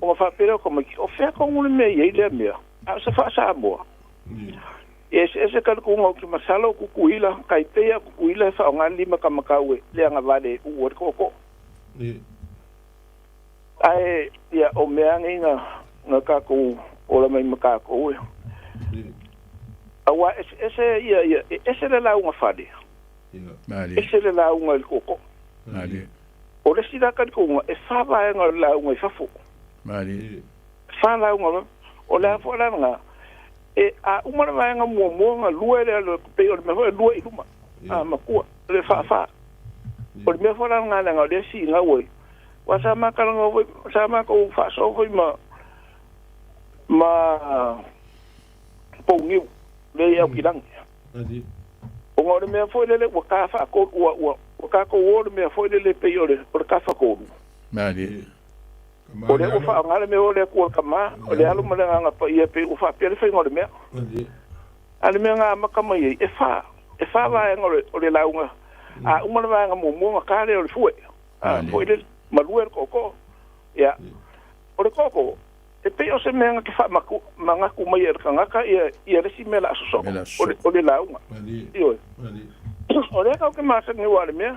O fa pero ko ma o fe ko ngul me ye le me. A se fa sa mo. Ese ka ko ngo ki masalo ku kuila kai te ya kuila fa nga lima kamakau le nga vale u de koko. Ai ya o me nga ka ko o la mai maka ko. Awa ese le la unga fade. Mali. Ese le la unga il koko. Mali. O le sida ka ko e fa ba nga la unga fa fo. Mali. Fa la unga o la fo la nga e a uma la nga mo nga lue le pe o me fo lue I luma. A ma ku le fa. O me fo la nga le si nga wo. Wa sa ma ka nga wo sa ma ko fa so fo ma po ngiu le au kilang. O ngore me foi le o ka fa ko o ka ko o me foi le pe yo le o ka fa ko. Mali. O le o fa ngale me o le ko kama o le alu mo nga pa ia pe o fa pe le fe ngore me. Ale me nga makama ye e fa va ngore o le launga. A uma va nga mo ka le o foi. Foi le maluer ko. Ya. O le ko e pe o se menga ke fa maku manga ku mai er kanga ka ia le si mela so o le launga io o le ka ke masa ni wale me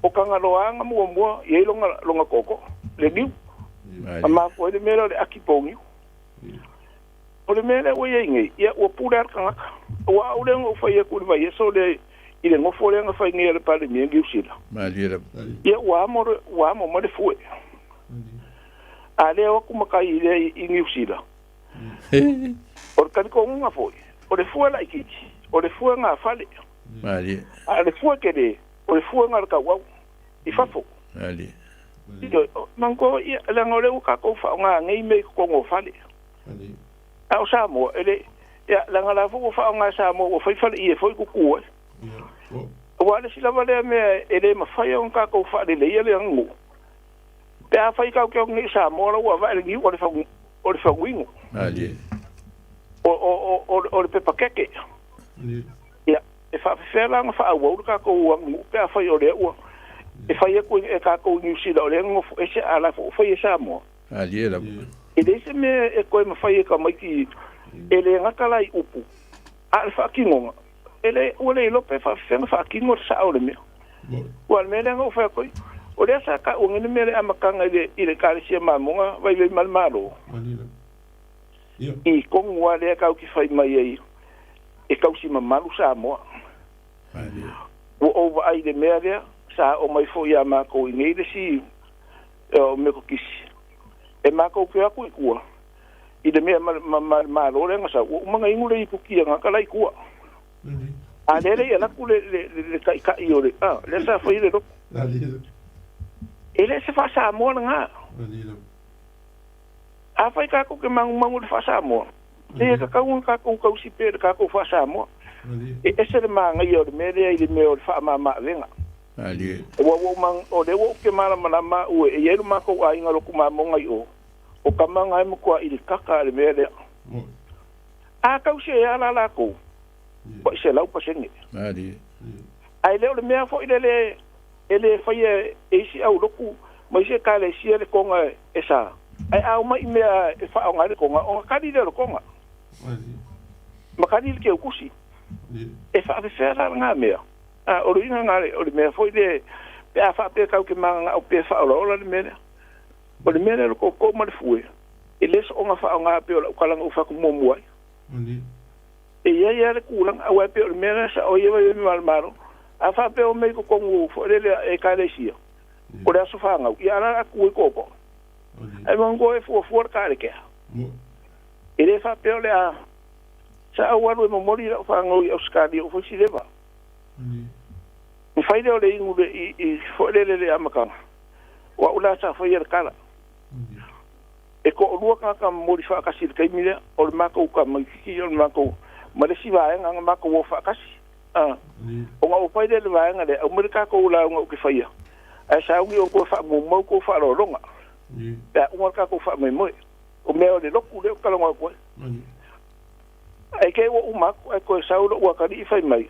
o kanga loanga mo ye longa koko le diu ama ko le melo le akipongi o le mele o ye ngi ia o pura kanga o au le ngo fa ye ku vai so le ile ngo fo le nga fa ngi le pa le mi ngi usila ia wa mo le fue ale o kuma kai le I Niusila. O ka ko nga foi. O le fua la ikiki. O le fua nga fale. Mali. Ale fua ke de. O le fua nga ka wau. I fafo. Mali. Mango ia le ngole o ka ko fa nga ngai me ko ngo fale. Mali. A sa mo ele ya la nga la fu fa nga sa mo o fa fale I foi ku ku. O ale sila vale me ele ma fa yo ka ko fa le le ngo. Pe a fai ka ko ngi sa mo wa va ngi o le fa wingo. Ali. O le pe pakeke. Ya, e fa fela nga fa wa ka ko wa ngi pe a fai o le o. E fai ko e ka ko ngi si o le ngo e se ala fo fai sa mo. Ali la. E de se me e ko me fai ka mai ki ele nga kala I upu. A fa kingo. Ele o le lo pe fa fa kingo sa o le me. Wa me le ngo fa ko o le sa ka o ngene mele amakanga ile ka se mamunga vai le malmalo I kongwa le ka ki fai mai ai e ka si mamalu sa mo o ai de mele sa o mai fo ya ma ko ngi de si o me ko kisi e ma ko ku ku I de me malo le nga sa o manga ingule I ku ki nga kala I ku a le la ku le ka I o le le sa fai le do ele se fa sa mo nga a fai ka ko ke mangu fa sa mo e ka ko si pe ka ko fa sa mo e ese le manga yo me le me o fa ma venga ali wo mang o de wo ke mala ma o e yelu ma ko ai ngalo ku ma mo ngai o ka manga mo ko I kaka le me le a ka se ya la ko ko se la pa sengi ali ai le me fo ile ele faia esi au loku mai se kale si ele konga esa ai au mai me e fa nga le konga o ka di le konga ma ka di ke kusi e fa fe ra nga me a o ringa nga le o me foi de pe a fa pe ka ke manga o pe fa o le me o le me le ko ma le fue ele so nga fa nga pe o ka langa o fa ko mo mo e ya le kulang a wa pe o me sa o ye me maro a fa pe o me ko kongu fo le e ka le sia o le so fa nga ya la ku ko po e mon go e fo ka le ke e le fa pe o le a sa o wa mo mori fa nga o ska di o fo si le ba fai leo le ingu i foelele amakanga wa ula sa fai er kala e ko lua ka mori fa kasi kai mile o mako ka maki o mako malesi va nga mako wo fa kasi o nga o fai le va nga le amerika ko ula nga ke fai a sa ngi o ko fa mo ko fa lo longa ya o ka ko fa mo o me o le loku le kala nga ko ai ke wo umako ko sa o ka di fai mai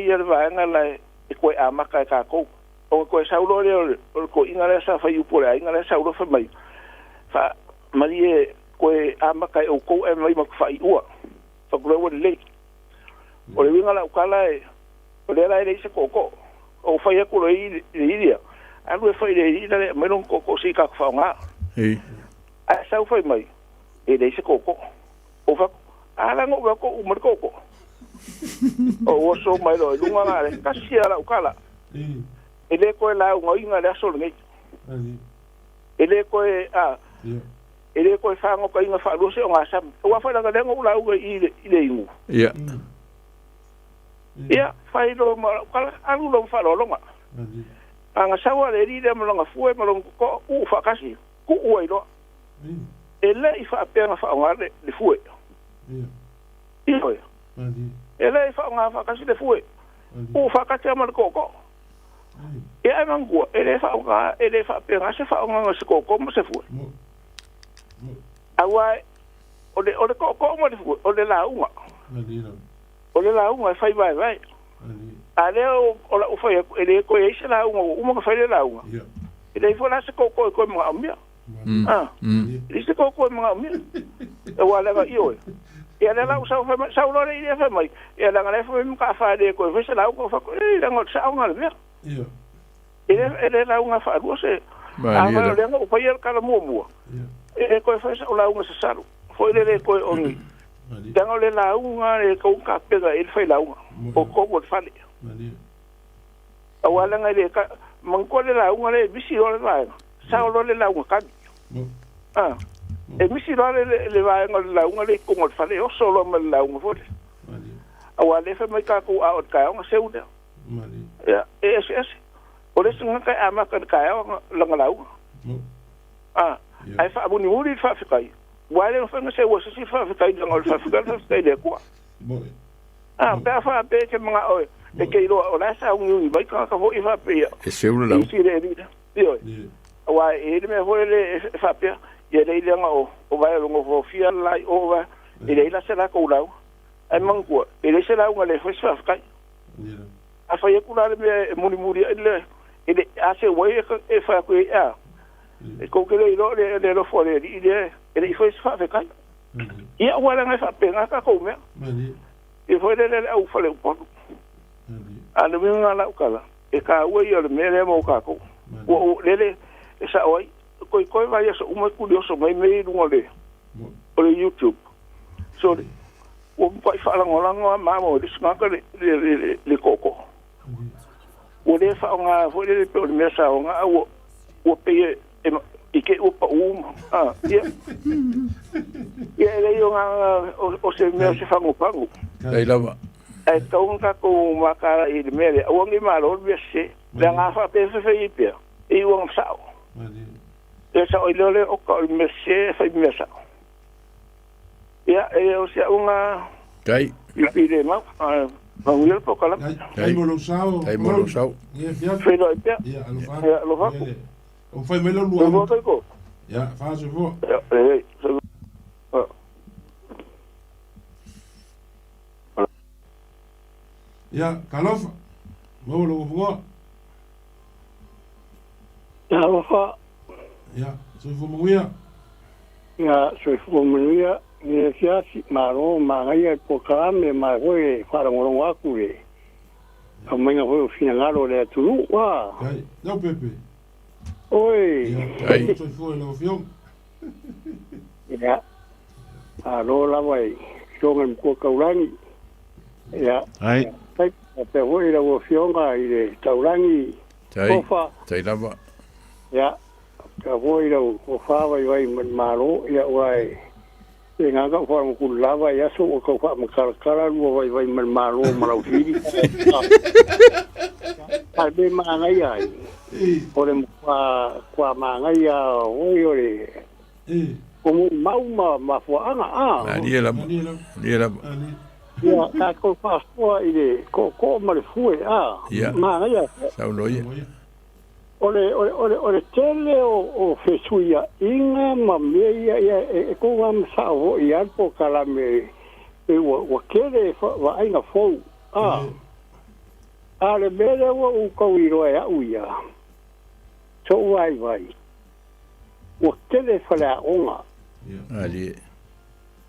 er va nga la e koe a maka e kako. O koe saulo le o ko inga le sa fai upore a inga le saulo fai mai. Fa mari e koe a maka e o kou e mai maku fai ua. Fa kure ua le. O le winga la ukala e o le la e leise koko. O fai e kuro i iria. Anu e fai le iria le meron koko si kaku fao ngā. A sau fai mai e leise koko. O fa a lango ua ko umar koko. O so mai lo lunga ngale kasi ala ukala ele ko la ngoinga le so ngai ele ko ele ko fa ngo ka inga fa lo se nga sam wa fa la ga ngo la u ile ingu ya fa lo ma kala alu lo fa lo longa anga sawa le ri de mo longa fu e mo longa ko u fa kasi ku u ilo ele I fa pe nga fa ngale le fu e ilo ele fa nga fa kasi le fue o fa kasi amal koko e ai mangua ele fa nga ele fa pe nga se fa nga se koko mo se fue awa o le koko mo le fue o le la unga fa vai ale o la ufa ele ko e se la unga o mo fa le la unga ele fa la se koko ko mo amia ele se koko mo amia e wala ga io ya la sa lo le ia fa mai ya la ngale fa ka fa de ko fa la ko fa ko le ngo sa nga le ya ele la nga fa do se a ma le ngo pa yer kala mo e ko fa sa la nga sa saru foi le ko oni dango le la nga le ko ka pega ele fa la nga o ko mo fa le a wala nga le ka man ko le la nga le bisi o le la sa lo le la nga ka e misi le vai ngol la unga le ko ngol fale o solo me la unga fole awa le fa mai ka ko a o ka nga seuda ya es o le singa ka ama ka la ngala unga ai fa abuni muri fa fikai wale fa nga se wo si fa fikai ngol fa fikai fa fikai de ko pa fa pe ke mga o e ke ro o la sa unga mai ka vo I fa pe e seuda la si le dio awa e me vo le fa pe ya le ile ngo o vai ngo fo fia lai o va ile ila se la ko lau ai mangu ile se la ngo le fo sa kai a fa ye kula le muri ile a se wo e fa ko ya e ko ke le lo fo le ile fo sa fa kai ia wala nga fa pe nga ka ko me e fo le au fa le po a le nga la ukala e ka wo yo le me le mo ka ko o le sa oi koi vai so uma curioso mai me ngole o YouTube so o pai fala ngola ma mo dis nga le koko o le fa nga fo le pe me sa nga o pe e ke o pa ya le yo nga o se me se fa ngo pango ai lava ai ka un ka ko maka I le mele o ngi ma lo be se la nga fa pe fe pe e o nga sa e sa o le o ka me se fa me sa ya e o se unha kai ile ma va un po kala kai mo lo sao ya fe lo pe ya lo va o fai me lo lu ya fa se vo ya kalofa mo lo vo ya fa ya so fu muia ya so fu muia ni sia si maro ma ngai ko ka me ma hoi fa ngoro wa ku e a menga ho fina ngalo le tu wa ai no pepe oi ai so fu lo fion ya a lo la vai so ngam ko ka urangi ya ai tai pe hoi la wo fion ga ile taurangi tai tai lava ya ka voi lo o fa vai man maro ya wai e nga ka fa mo lava ya so o ka fa mo kala lu vai man maro maro firi Ai be mangai ai. Ore kwa mangai a ore. Como mau ma fuanga a. Mariela. Ya ka ko pasua ile ko ma le fue a. Mangai a. Sauloia. Ore tele o fesuia inga ma meia e ko am sa o ia po kala me e wa kere wa ainga fo a. Ale bele o ko iro e uia. So vai. O tele fala onga. Ali.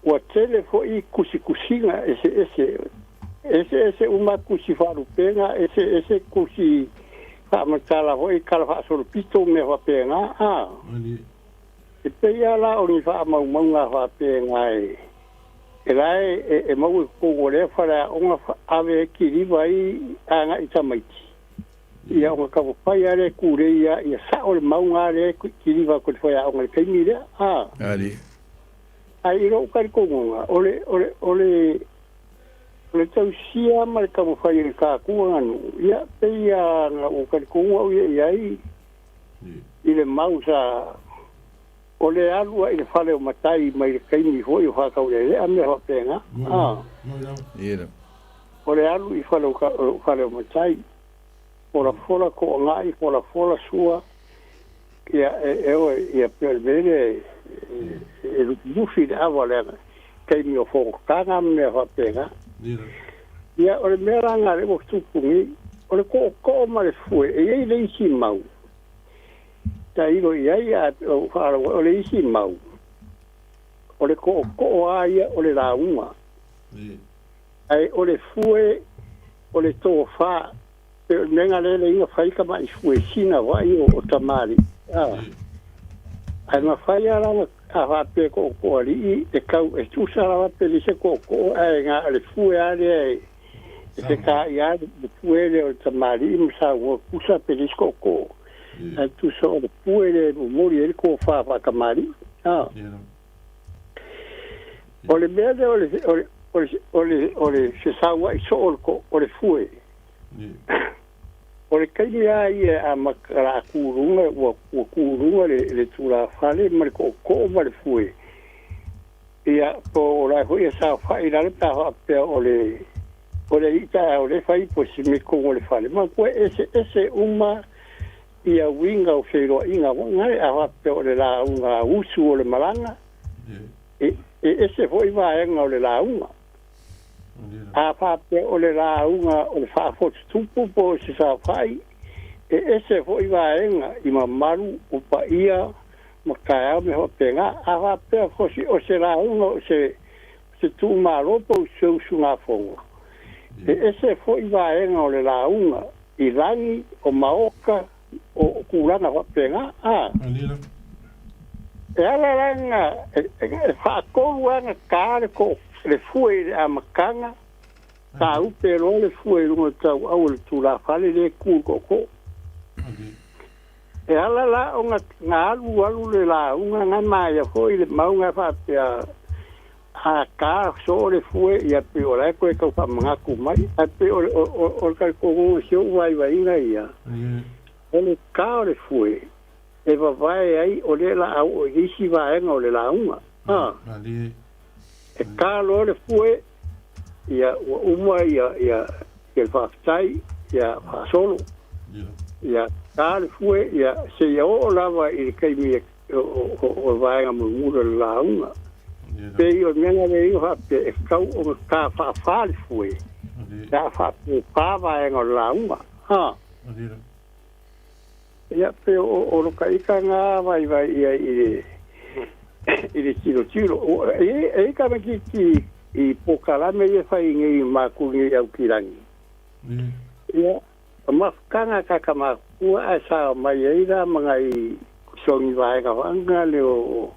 O tele fo I kusinga ese uma kusi faru pena ese kusi matala ho I kala fa solo pito me fa pena ali. E pe ia la o ni fa mau fa pena e lai e mau ko le fala onga ave ki vai anga itamaiti. Ia o ka pai are kureia ia sa o mau ngare ki va ko foi a onga kai mire ali. Ai ro ka ko nga ole tau sia ma ka mo fai ka ku anu ia pe ia na o ka ko ia ile mausa ole alu ile fale o matai mai kai mi foi o fa ka ole a me ho pena ia ole alu I fale o matai ora fola ko ngai ora fola sua ia ia per bene e lufi da vola kai mi o fo kanga me ho pena ia ore mera ngare mo tupungi ore ko ma le fue e le isi mau tai ro ia o fara ore isi mau ore ko aia ore la uma ai ore fue ore to fa nenga le inga fai ka mai fue sina vai o tamari ai ma fai ara a va pe ko ali e kau e tu sara pe li se ko ai nga le fue ale se ka ia de fue le o tamari msa wo kusa pe li ko ai tu so de fue le mori el ko fa kamari ole bede ole se sawa I so ko ole fue Ore kai ia a makara kurunga o kurunga le tura fale mar ko mar fue ia po la ho ia sa fa ira ta pe ole ita ole fai po si me ko ole fale ma ko ese uma ia winga o fero inga ngai a pe ole la unga usu ole malanga ese foi vai nga ole la unga a fa pe ole la unga ole fa fo tupu po se sa fai ese foi vaenga I mamaru o pa ia makaya me ho penga a fa pe fo si o se la unga se tu malo po se usunga fonga ese foi vaenga ole la unga I rangi o maoka o kulana ho penga e ala ranga fa ko wana kare ko le fue a makanga ta upe lo le fue lo tau au le tula fale le ku ko e ala la o nga alu le la unga nga mai foi le mau nga fa pe a ka so le fue ia pe ora ko e ka fa manga ku mai a pe o ka ko sio vai nga ia ele ka le fue e vai ai o le la au o isi vai nga o le la unga e kalo le fue ia uma ia el faftai ia solo ia kalo fue ia se ia o lava I kai mi o vai a murmura la unga pe io menga le io pe e kau o ka fa fue da fa pa vai a la unga ia pe o kai ka nga vai ia I tiro e ka me ki I pokala me e fai ngi makungi au kirangi ia ma kanga ka ma ku asa mai ira mangai songi vai ka anga le o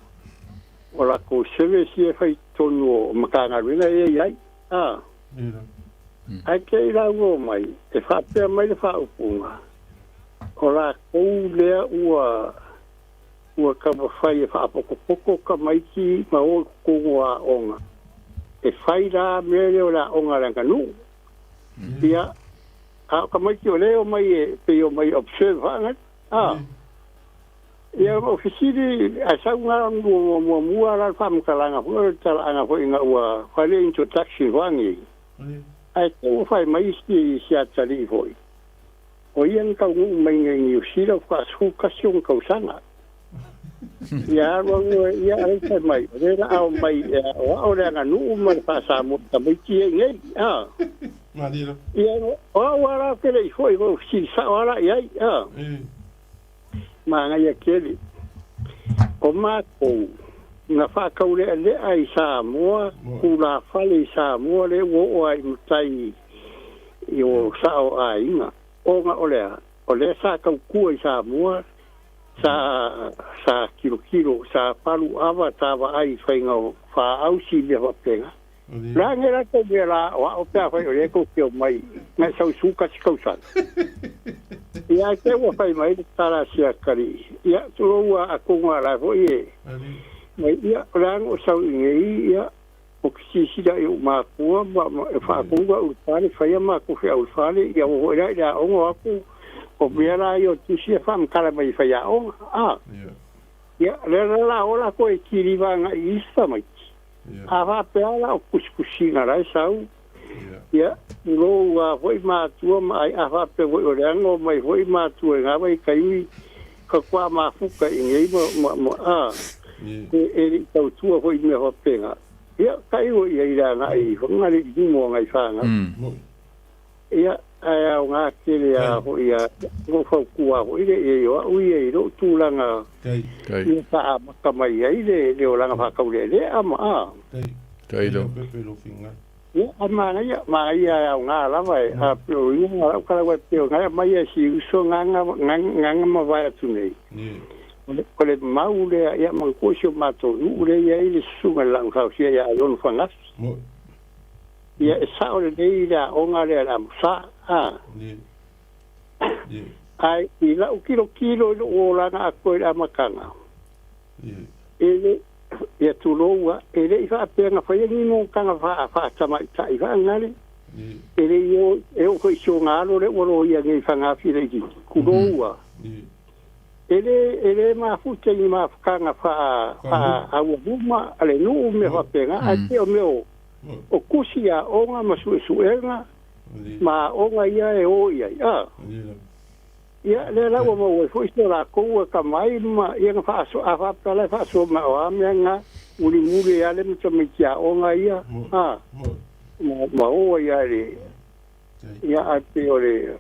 la ko seve si e fai tonu makanga rina e ai ai ke ira go mai e fa pe mai le fa upunga o la ko le ua ka fai fa poko ka mai ki ma o ko wa onga e fai la mele o la onga la kanu ia ka mai ki ole o mai pe o mai observe nga ia ofisiri a sa nga mo ala fam kalanga po tala anga po inga wa fale introduction wangi ai ko fai mai sti sia tali foi o ian ka ngu mai ngi usira fa su kasion ka usanga ia ia ai sai mai era au mai o ora nga nu ma fa sa mo ta mai ki ngai Madira. Ia o ora que le foi o si sa ora ia ma ia kele o mako na fa kaule le ai Samoa kula fale Samoa le wo ai mutai yo sa o ai nga o nga ole sa ka ku ai Samoa sa kilo sa palu ava tava ai fainga fa au si le va pega la ngera ko bela o pa fa o le ko ke mai na sa su ka sa ia ke wa fai mai tara sia kari ia tuwa akunga la ho ie mai ia plan o sau ngei ia o kisi da eu ma ko ma fa kunga u fale fai ma ko fe u fale ia o ira ia o aku o bela io tu sia fam kala mai fai o ia la ola ko e kiriva nga isa mai ava pela o kuskusinga la sau ia lo wa foi ma tu mai ava pe wo rengo mai foi ma tu nga mai kai ka kwa ma fuka ingei mo e tau tu foi me ho penga ia kai wo ia na i fonga ri mo ngai fanga ia ai nga kile ya ho ia go fo kuwa ho ile e yo u ye ro tu langa kai sa ma mai ile le o langa fa ka le ama kai do pe finga ia ama ma ia nga la vai a pro ia ka wa pe nga mai si so nga ma vai tu nei ko le maule ia ma ko sho ma to ule ia ile su nga lang ka sia ia lon fanga ia sa o le ia o nga le la sa ai ila o kilo o la na ko la makanga ele ia tuloa ele ifa pena foi ni no kanga fa tama tai va ngale ele yo eu ko ngalo le woro ia ngai fanga fi le ki kuloa ele ma futa ni ma kanga fa au buma ale no me va pena ate o meu o kusia onga masuenga ma onga ia e o ia ia le la mo foi la ko ka mai ma ia fa so afa pala fa so ma o amenga uli muli ya le mto mikia onga ia ma o ia le ia ate ole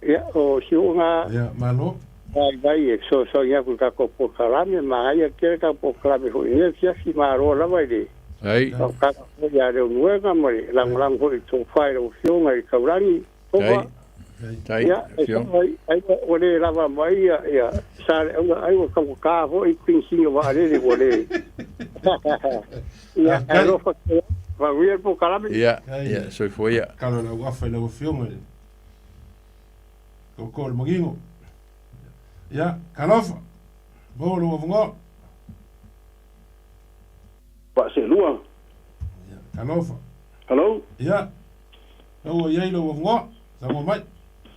ia o si onga ia malo vai so ia ku ka ko kalame ma ia ke ka po kalame ho ia si ma ro la vai de ai ka ia le nuega mo lang ho to fai o si onga i kaurani tai ai ole lava mai ia sare ai o ka ho i pinsinga va ale ole ia ero fa va wir po kalame ia so foi ia kalo na wa fa le filme ko mo gingo ia kalofa bolo vongo pa se lua kalofa hello ia o ia lo vongo samo mai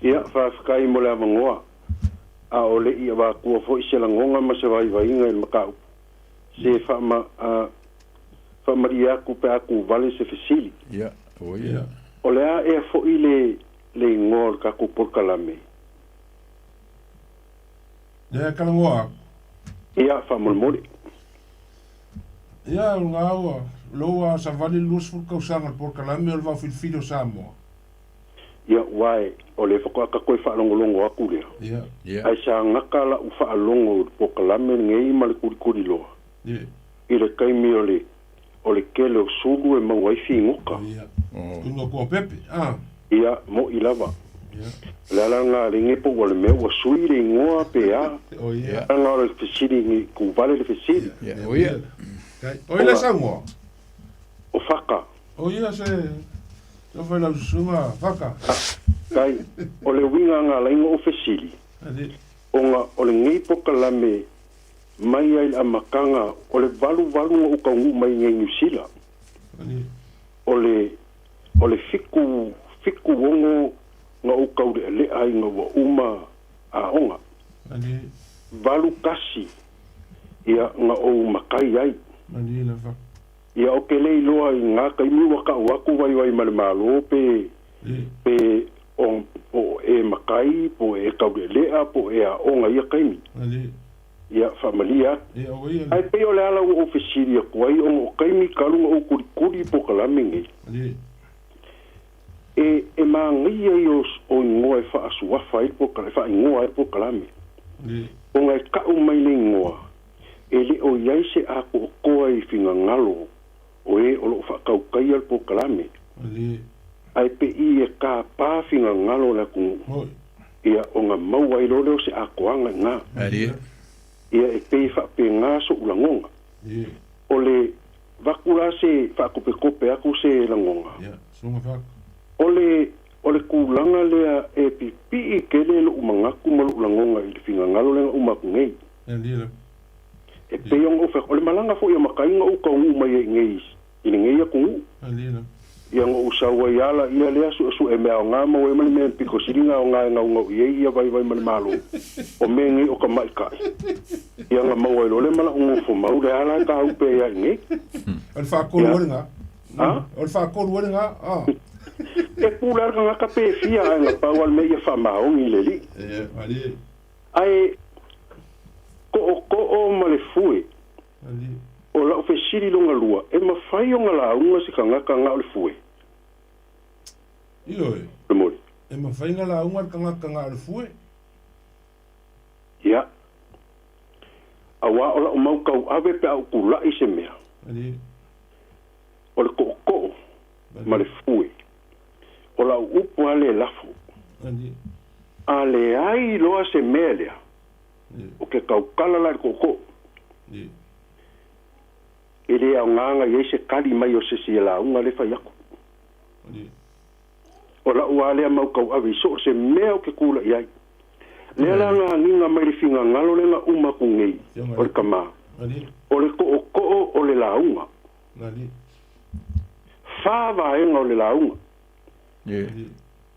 ia fa kai mo la vongo a ole ia va ku fo se la ngonga ma se vai inga il makau se fa ma fa maria ku pe ku vale se fesili ia o ia ole a e fo ile le ngor ka ku por kalame ia kalangoa ia fa molmoli ia ngao loa sa vale lus fu kausanga por kalame o va filfilo Samoa ia wai ole fo ka ko fa longo aku le ia ai sa ngakala u fa longo por kalame ngei mal kuri lo ile kai mi ole kelo sulu e mawai finguka kungo ko pepe ia mo ilava la nga ringe po wale me wa suire ngoa pe nga ole fisiri ni ku vale le fisiri oila sango o faka oila se no foi la suma faka kai ole winga nga laingo o fisiri onga ole ngi po kalame mai ai amakanga ole valu o kaungu mai ngai nusila ole fiku wongo nga o kaure le ai nga wa uma a onga valu kasi ia nga o makai ai ia o ke lei loa i ngā kaimi waka waku wai malo pe on po e makai po e kaure lea po e a onga ia kaimi ia familia ai pe o le ala o ofisiri ko ai o kaimi kalunga o kuri po kalamingi e mangia ios o ngoe fa asua fai po kala fa ngoe po kalami o ngai ka o mai le ngoa ele o iai se a ko ko ai finga ngalo o e o lo fa ka kai al po kalami ai pe i e ka pa finga ngalo la ku ia o nga mau ai lo se a ko anga nga ia e pe fa pe nga so ulangonga o le vakula se fa ko pe kope aku se langonga ole kulanga lea e pipi ke le lo mangaku mo langonga i finga ngalo le umaku ngei e pe yong ofe ole malanga fo yo makainga o ka mai ngei i ngei ku yang o sawa yala ia le su e mea nga mo e me piko siringa o nga ye ia vai malo o mengi o ka mai kai ia nga mo e le mala o fo mau le ala ka u pe ya ngei al fa ko nga al fa ko nga e pular nga ka pe fia nga pawal me ia fa mao ngi le li ai ko o male fui o la fe siri longa lua e ma fai o ngala unga si kanga o le fui io e ma fai ngala unga kanga o le fui ya awa o la o mau kau ave pe au kula i se mea o le ko ma le fui o la upu ale lafu ale ai loa se melea o ke kaukala la koko ele a nganga ye se kali mai o se la unga le fa yako o la uale mau kau avi so se mea o ke kula iai le la nga mai finga ngalo le nga uma ku ngei o le kama o le ko o le la unga fa va en o le la unga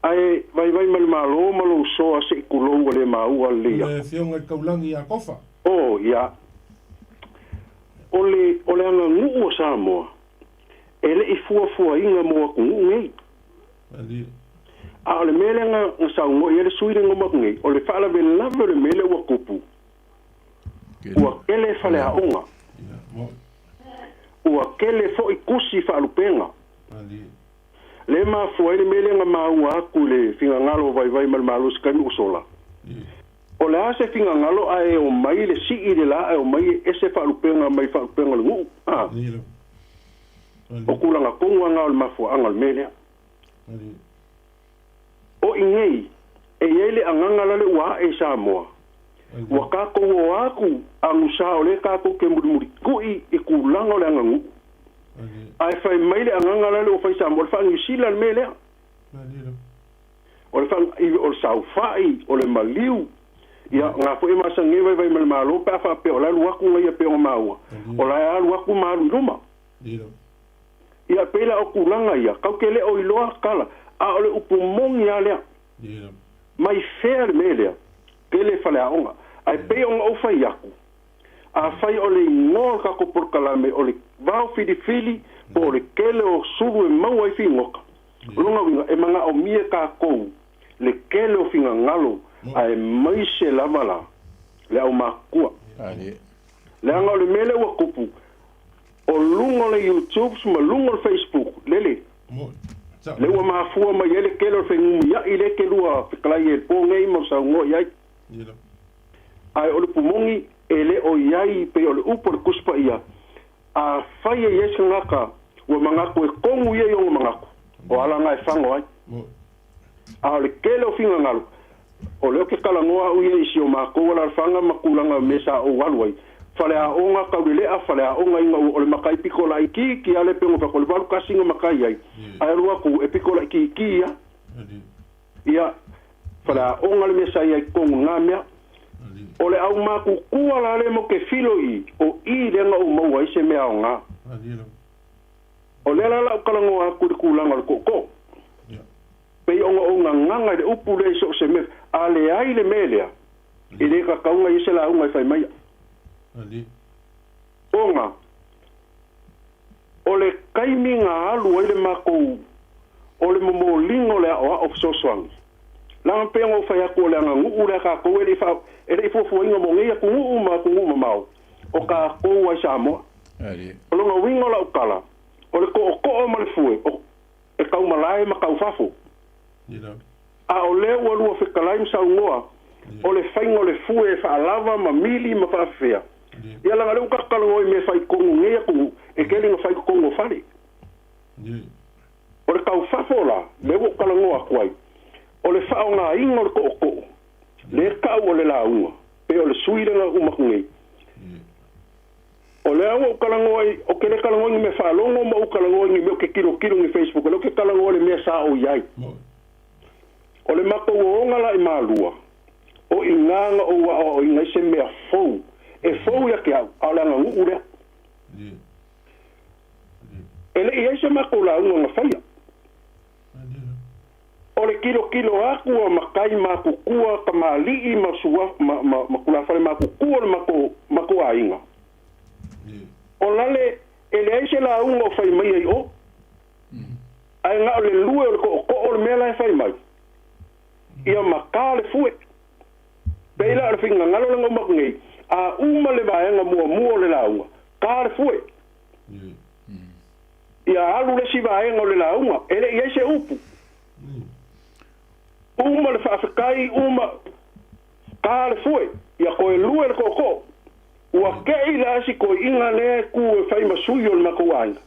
ai vai malo so se kulo le mau le ya fionga kaulangi a kofa ya ole anga ngu o Samoa ele i fua inga mo ku ngai a ole mele nga sa ngo ele suire ngo mo ngai ole fala be lava le mele wa kupu wa ele fale a onga wa kele fo ikusi fa lupenga le ma fo ele mele nga ma ku le finga ngalo vai malo skani usola o le ase finga ngalo ai o mai le si i le la o mai ese fa lupenga mai fa lupenga lu o kula nga konga nga o mafo anga mele o ingei e ele anganga le wa e Samoa wa ka ko aku angusa o le ka ko ke muri ku i kulanga o le angangu ai fai mai le anganga le o fai Samoa fa ngi sila mele o le fa o sau fai o le maliu ia nga fo e masa nge vai malo pa fa pe o la lua ku ngai pe o maua o la lua ku maru luma ia pela o kulanga ia ka ke le o iloa kala a o le upumongi ale mai fair melia ke le fale aonga ai pe o fai aku a fai o le ngol ka ko por kalame o le vao fili po le kele o suru e mau ai fingoka lunga winga e manga o mie ka kou le kele o finga ngalo ai mai se lavala le au makua le anga le mele wa kupu o lungo le YouTube ma lungo le Facebook lele le wa mafua ma yele kelo fengu ya ile kelua fikla ye po ngai mo sa ngo ya ai o le pumongi ele o yai pe o le upor kuspa ia a fai yes ngaka wa mangako e kongu ye yo mangako o ala ngai fango ai a le kelo finga ngalo o leo ke kala ngoa uye isi o mako wala fanga makulanga mesa o walwai fale a onga kaulele a fale a onga inga o le makai pikola iki ale pengo fa ko le balu kasinga makai ai ai rua ku e pikola iki ia fale a onga le mesa ai kongu ngamia o le au maku kuala le mo ke filo i o i le nga o mau ai se mea o nga o le la kala ngoa ku kulanga le koko pe o nganga le upu le so se me ale ai le melea ile ka kaunga i se la unga fai mai ali onga ole kaiminga alu ile mako ole momolingo le o so swang la pengo fai ko le ngu le ka ko ele fo inga mo ngia ku ma mau o ka ko wa Samoa ali o lo wingo la ukala o le ko ma le fue o e ka malai ma ka fafo a o le o lu fe kalaim sa ngoa o le faingo le fue fa lava ma mili ma fa fea ia la le ka ka ngoi me fai ko ngia ku e ke le fai ko ngo fali o le ka fafo la le o ka ngoa kwai o le fa nga ingo ko le ka o le la unga pe o le suira nga umakungi o le au kalangoi o ke le kalangoi me fa longo mo kalangoi me ke kilo ni Facebook lo ke kalangoi me sa o yai o le mako o ngala I malua o inganga o inga se me fo e fo ya ke au la ngu ure ele ia se mako la unga faya o le kilo aku o makai makukua kamali ma suwa ma kula fale makukua mako ainga o lale ele aise la unga fai mai ai o ai nga le lue o o mela fai mai ia makale fue beila le finga ngalo nga makngi a uma le baenga mua le la unga kale fue ia alu le si baenga le la unga ele aise upu uma le fafakai uma kale fue ia ko lue ko ua kei la si ko inga le ku fai masuyo le makuanga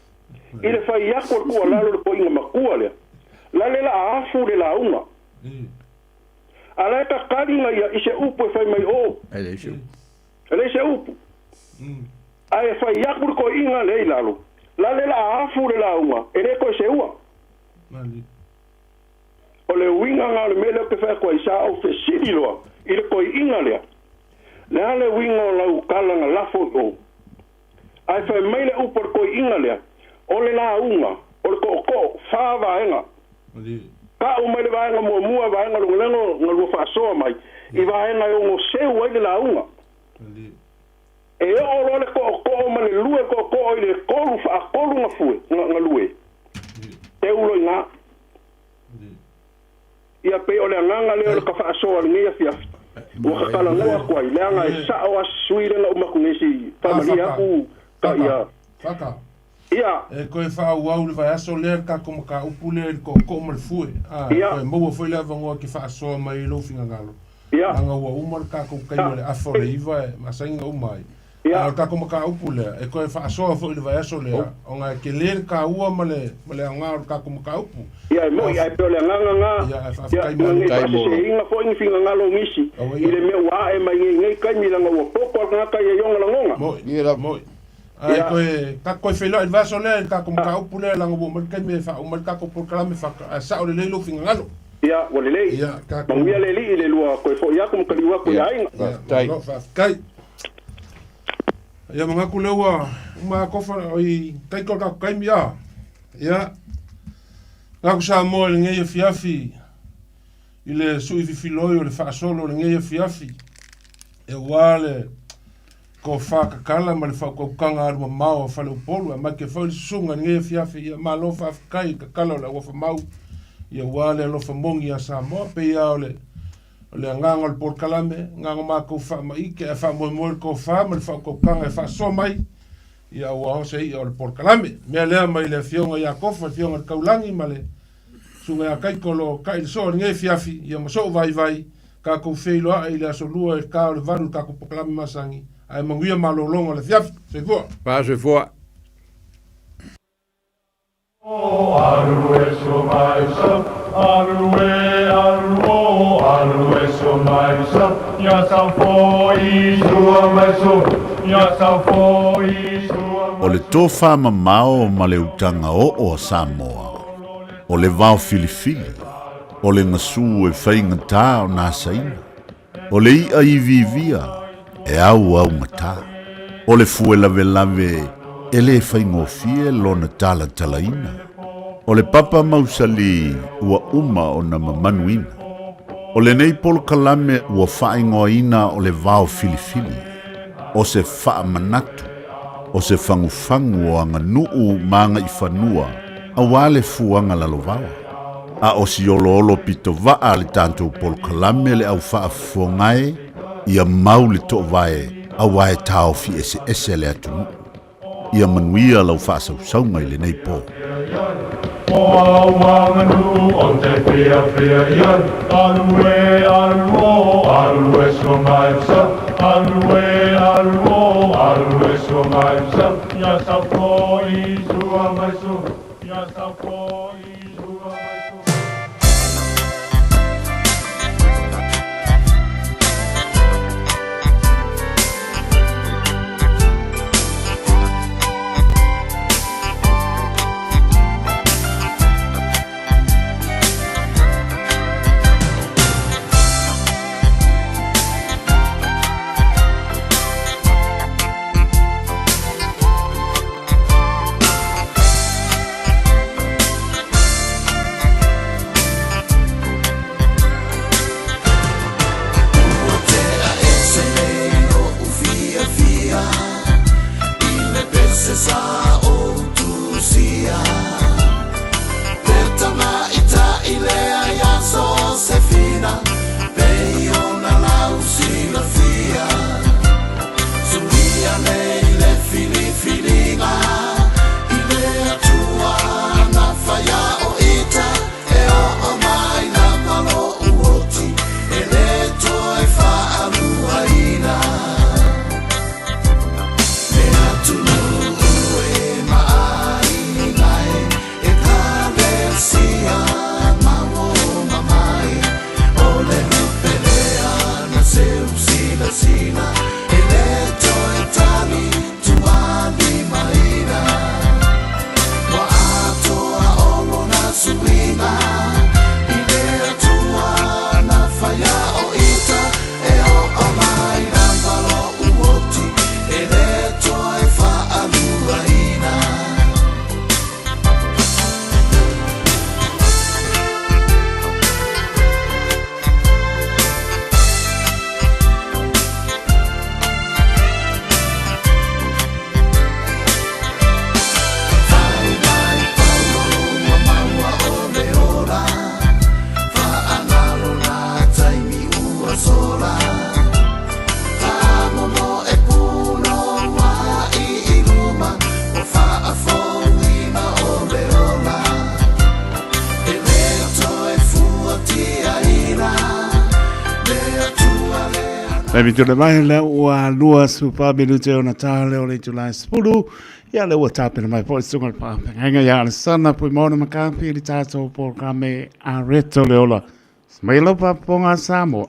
ile fai yako ku lalo le ko inga makua le la le la afu le la unga ala ta kadinga ya ise upu fai mai o ele ise upu ai fai yako ko inga le lalo la le la afu le la unga ele ko se ua ole winga nga le mele ke fa ko isa o fe sidilo ile ko inga le le ale wingo la ukala nga lafo o ai fa mele upor ko inga le ole la unga ole ko fa va enga ka o mele va nga mo mua va nga lengo nga lu fa so mai I va enga o se o ile la unga e o le ko ma le lue ko ile ko fa ko nga fu nga lue te ulo nga ia pe ole nganga le ka fa so ngia fia o ka kala ngoa kwai le anga sa o suire na uma kunesi familia ku ka ia faka ia e ko fa wa le va so le ka como ka upule ko mo fu ko mo foi le vango ki fa so mai lo finga ngalo ia anga wa uma ka ko kai le afore iva ma sainga umai ia ka como ka upule e ko fa so foi le va so le onga ke le ka ua male anga ka como ka upu ia mo ia pe le nganga ia fa kai mo inga foi ni finga ngalo ngisi ile me wa e mai ngai kai mi langa wo poko nga kai e yonga langonga mo ia mo ai ko ka ko fe lo va so le ka como ka upule langa wo mal kai me fa o mal ka ko por kala me fa sa o le lo finga ngalo ia wo le ia ka mo ia le ile lo ko fo ia como kaliwa ko ia inga tai kai ia mga kulewa uma kofa oi tai ko ka kai mia ia ka ku Samoa le ngai fiafi ile sui filoi le fa solo le ngai fiafi e wale ko fa ka kala ma le fa ko kanga ar mau fa le polo ma ke fa sunga ngai fiafi ia ma lo fa kai ka kala la wo fa mau ia wale lo fa mongi a Samoa pe ia ole le nganga le por kalame nganga ma ko fa mai ke fa mo ko fa ma fa ko kanga fa so mai ia wa se ia le por kalame me le mai le fionga ia ko fa fionga kaulangi male sunga kai ko lo kai so nge fiafi ia mo so vai ka ko feilo ai le so lua e ka le varu ka ko por kalame masangi ai manguia malo longa le fiafi se vo pa se vo Arue so mai sa, arue so mai sa, ya sa foi sua mai so, ya sa foi sua. O le tofa mamao ma le utanga o Samoa. O le vao filifili. O le ngasu e whainga tā o nā saina. O le ia I vivia e au ngata. O le fue lave e le whaingofie lona tala talaina. O le papa mausali ua uma o na mamanuina. O le nei polo kalame ua whaingoina o le vao filifili. O se wha manatu. O se fangufangu o anga nuu maanga i whanua. A wale fuanga lalovawa. A o si olo pito vaa le tanto polo kalame le au wha fongai. Ia mau le to vae. A wae tau fi ese le atunu. Ia manuia lau wha sausaunga i le nei po. Oa wanganu o te pia pia ian Alue, alue so mai sa Alue so mai sa Ya sa ko I sua mai so Ya sa ko I sua mai so Mi tole mai le ua lua supa minute o Natale o le July spulu. Ia le ua tape mai po sunga pa penga ia le sana pui mona makampi li tato programe a reto le ola. Smailo pa ponga Samoa.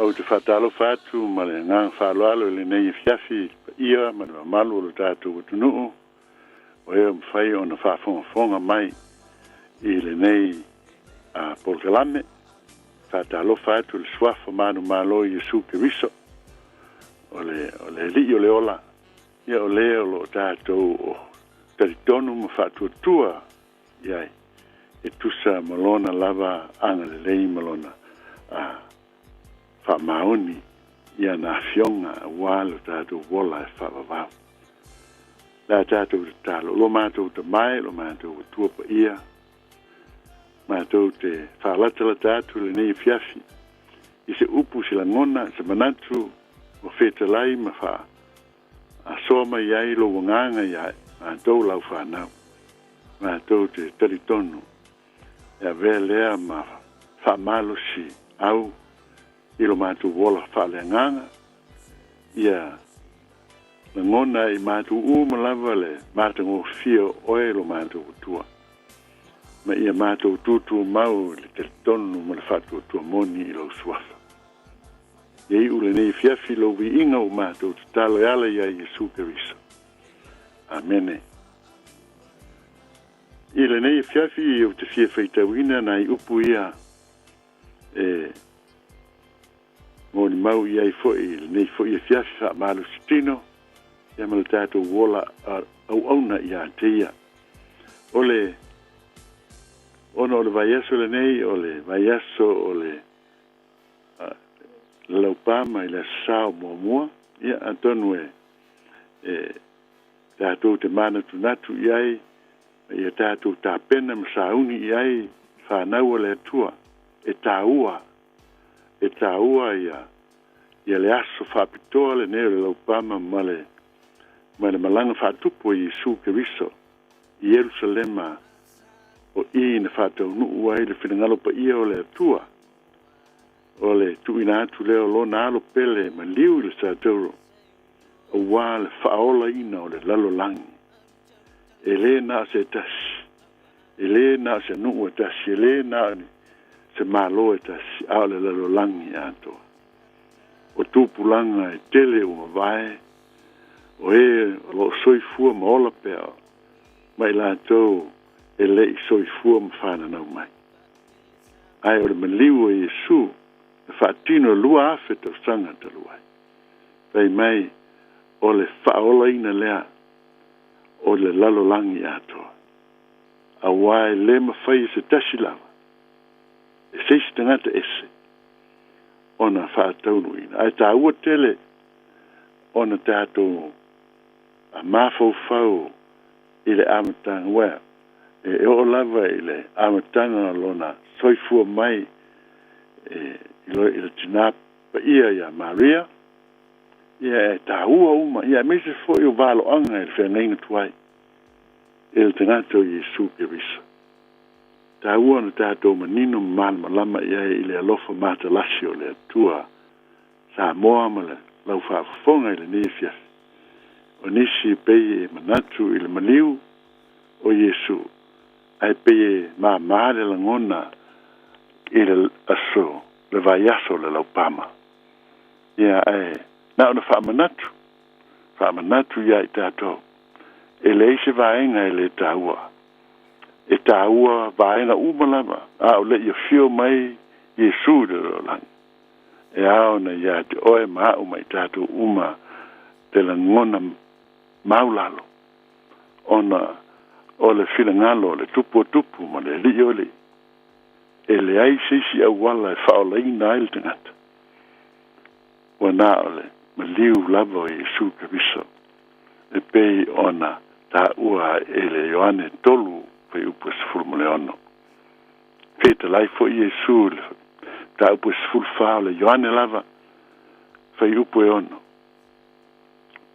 O te whatalo whatu ma le ngā whaloalo le nei fiafi ia ma le malu o le tātou utunuu o ea mwhai o na whafonga mai I le nei a Polkalame whatalo whatu le swafa manu malo I Yesu Keriso o le li o le ola ia o le o lo tātou o taritonu ma whatu tua iai e tusa malona lava anga le lei malona maoni ia na fionga walo tātou wola e whawawau. La tātou te talo, lo mātou te mai, lo mātou te tuapa ia, mātou te whalatala tātou le nei fiafi, I se upu sila ngona, se manatu, o whetalai ma wha, a soma iai lo wanganga iai, mātou lau whanau, mātou te taritonu, e vea lea ma wha malo si, au, I lo mātou wola whaleanganga, ia na ngona I mātou umalawa le mātou fia oe lo mātou tua. Ma ia mātou tūtu mau le teritonu ma le whātua tua moni I lo suafa. Ia I ule nei fiafi lo vi inga o mātou te talo e ala ia Yesu Keriso. Amene. I le nei fiafi o te fia feitauina na I upu ia mo ni mau ia I foi le nei foi fiafi fa malu stino ia mal tato wola au auna ia te ia ole ono le vaiaso le nei ole vaiaso ole laupama I le sao mua ia antonu tato te mana tunatu iai ia tātou tāpena masauni iai whanau le atua e tāua ia le aso whapitoa le neo le laupama ma le malanga whatupu I Yesu Keriso I Jerusalema o I na whatau nuu ai le whinangalo pa ia o le atua o le tuina atu leo lo na alo pele ma liu le sātauro o wā le whaola ina o le lalolangi e le na se tasi e le na se nuu e tasi e le na se malo e tasi ao le lalolangi ato o tūpulanga e tele o mawai o lo soifua ma ola pea mai lātou e le I soifua ma whananau mai ai o le maliu o Yesu e whaatino lua afe tau sanga taluai pai mai o le whaola ina lea o le lalolangi ato a wai le mawhai se tasi lawa e seisi tangata ese ona whaataunu ina ai tā ua tele ona tātou a mafau I le amatanga wea e o lava I le amatanga lona soifua mai I le tina pa ia Maria ia tā ua uma ia mese fo I o valo anga I le whengainga tuai I le tangata o Yesu Keriso tā ua na tātou manino malama ia I le alofa matalasi o le atua Samoa ma le lau whaafonga I le nefia o nisi pei manatu I le maliu o Yesu ai pei mamare la ngona I le aso le vaiaso le laupama ia ai na ona whaamanatu ia I tātou e le ise vaenga I le tāua vaenga umalama a o le ia fio mai Yesu le rolang e ao na ia te oe maa mai tātou uma te la ngona maulalo ona o le filangalo le tupu ma le li ole e le ai sisi au wala e whaolaina ai le tangata wana ole ma liu lava o Yesu Keriso e pei ona tā ua e le Ioane tolu pei upu sifuru mo le ono pei ta lai fo Yesu tā upu sifuru whao le Ioane lava pei upu e ono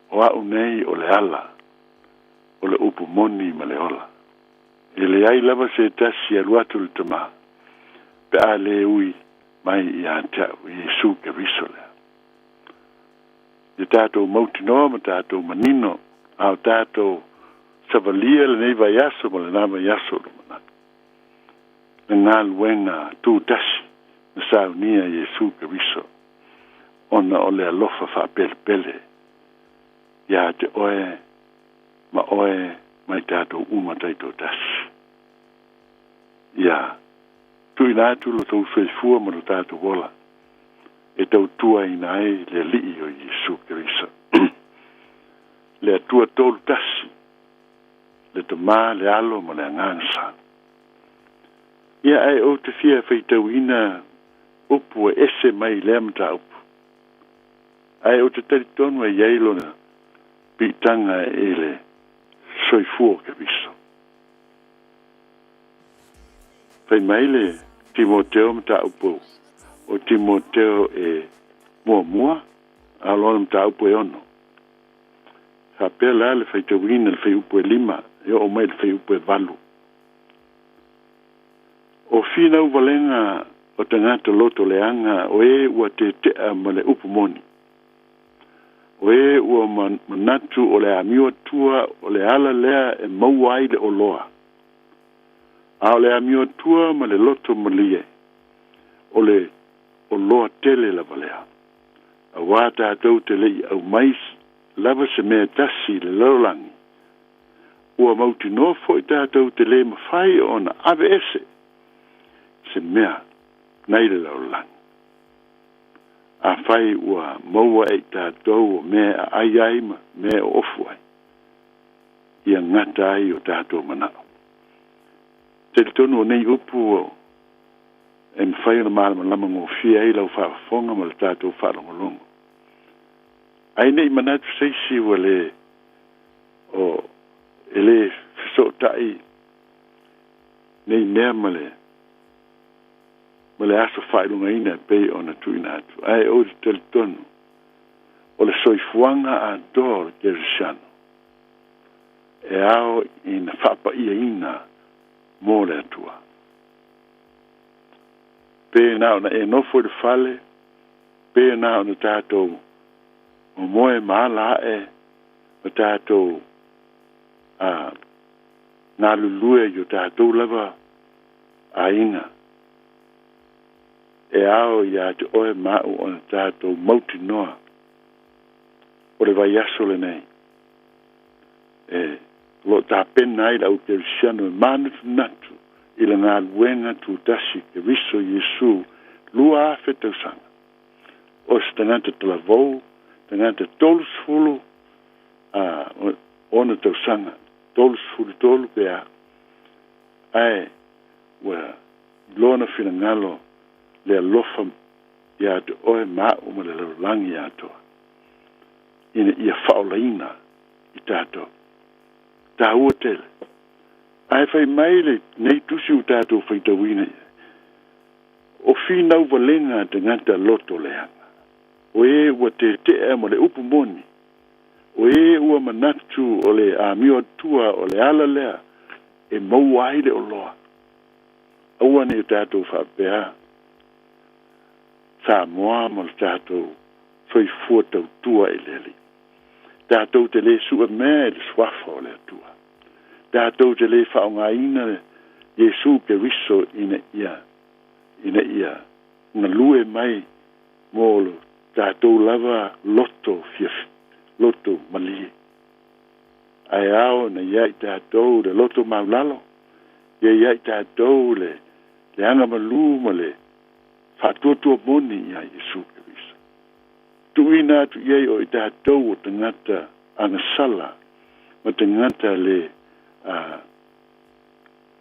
o au nei o le ala o le upu moni ma le ola e le ai lava se tasi aluatu le tama pe a le ui mai I antau Yesu Keriso le e tātou mautinoa ma tātou manino au tātou savalia le nei vaiaso ma le nā vaiaso le mana le ngā luenga tū tasi na saunia Yesu Keriso ona o le alofa whapele pele ia te oe mai tātou umatai tō tasi ia tui nātu lo tau whaifua ma lo tātou wola e tau tua ina e le lii o Yesu Keriso le atua tōlu tasi le tama le alo ma le angansa ia ai o te fia whaitau ina upu e ese mai le amata upu ai o te taritonu e yeilo na pitanga e le soifua Keriso pai mai le Timoteo mta upu o Timoteo e mua alona mta upu e ono sa pela le faitawina le fai upu e 5 e o mai le fai upu e 8 o fina uvalenga o tangata loto leanga o e ua te ma le upu moni o e ua manatu o le amiwa tua o le ala lea e mauai le oloa a o le amiwa tua ma le loto malie o le oloa tele la valea a wata atau te lei au mais lava se mea tasi le laulangi ua mautinoa fo'i tātou te lē mawhai ona ave ese se mea nei le laulangi. A whai ua maua e tātou o mea ai ai ma mea o ofu ai. Ia ngata ai o tātou manao. Te tonu o nei upu o e mwhai na mara malama ngō fia ai lau whaafonga ma le tātou whaalongolongo. Ai nei manatu seisi ua le o ele fisotai nei mea male aso whaelunga ina pei o na tuina atu. Ai o te tonu o le soifuanga a dor Gerishano. E ao ina whapa ia ina mō le atua. Pe nao na e nofo le fale, pe nao na tātou o moe maala e, o tātou ngā lulue yo tātou lava a inga. E ao ia te oe mau o na tātou mauti noa o le vai aso le nei. E lo tā pena ai lau te risiano e manatu natu i le ngā luenga tu tasi ke riso Yesu lua a whetausanga. O se tangata tala vau, tangata tolus fulu o na tausanga, tolus fulu tolu pe a. Ai, ua lona fina ngalo le alofa ia te oe mau ma le laulangi atoa. Ina ia whaolaina i tātou. Tā ua tele. Ai whai mai le nei tusi u tātou whaitawina. O whinau walenga te ngata loto leanga. O e ua te tea mo le upu moni. O e ua manatu o le amio atua o le ala lea. E mau aile o loa. Aua ne tātou whapea. Samoa mo le tātou whai fuatau tua e leli. Tātou te le sua mea le swafa o le atua. Tātou te le whaonga ina Yesu ke riso ina ia. Nga lue mai mōlo tātou lava loto fiaf, loto malie. Ai ao na iai tātou le loto maulalo. Iai tātou le anga malu ma le whatuatua moni ia Yesu ke riso. Tuina tu iai o i tātou o tangata angasala ma tangata le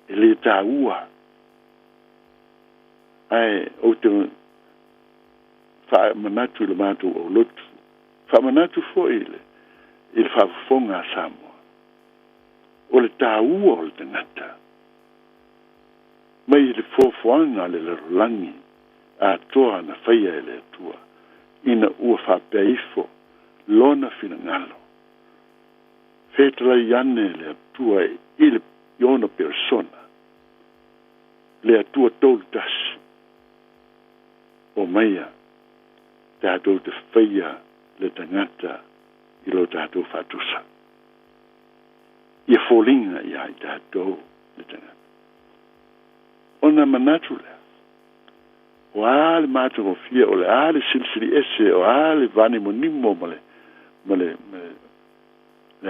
ele tāua. Ai, o te wha manatu le mātou o lotu. Wha manatu fo ele wha fonga Samoa. O le tāua o le tangata. Mai le fōfuanga le larolangi a toa na whaia ele atua. Ina ua wha peifo lona fina ngalo. Fetala iane le atua i le iona persona. Le atua tolu tasi. O maia, tātou te whaia le tangata i lo tātou whatusa. Ia fōlinga i ai tātou le tangata. Ona manatu lea. O ale mātou o fia, o le ale silsili ese, o ale vani monimo le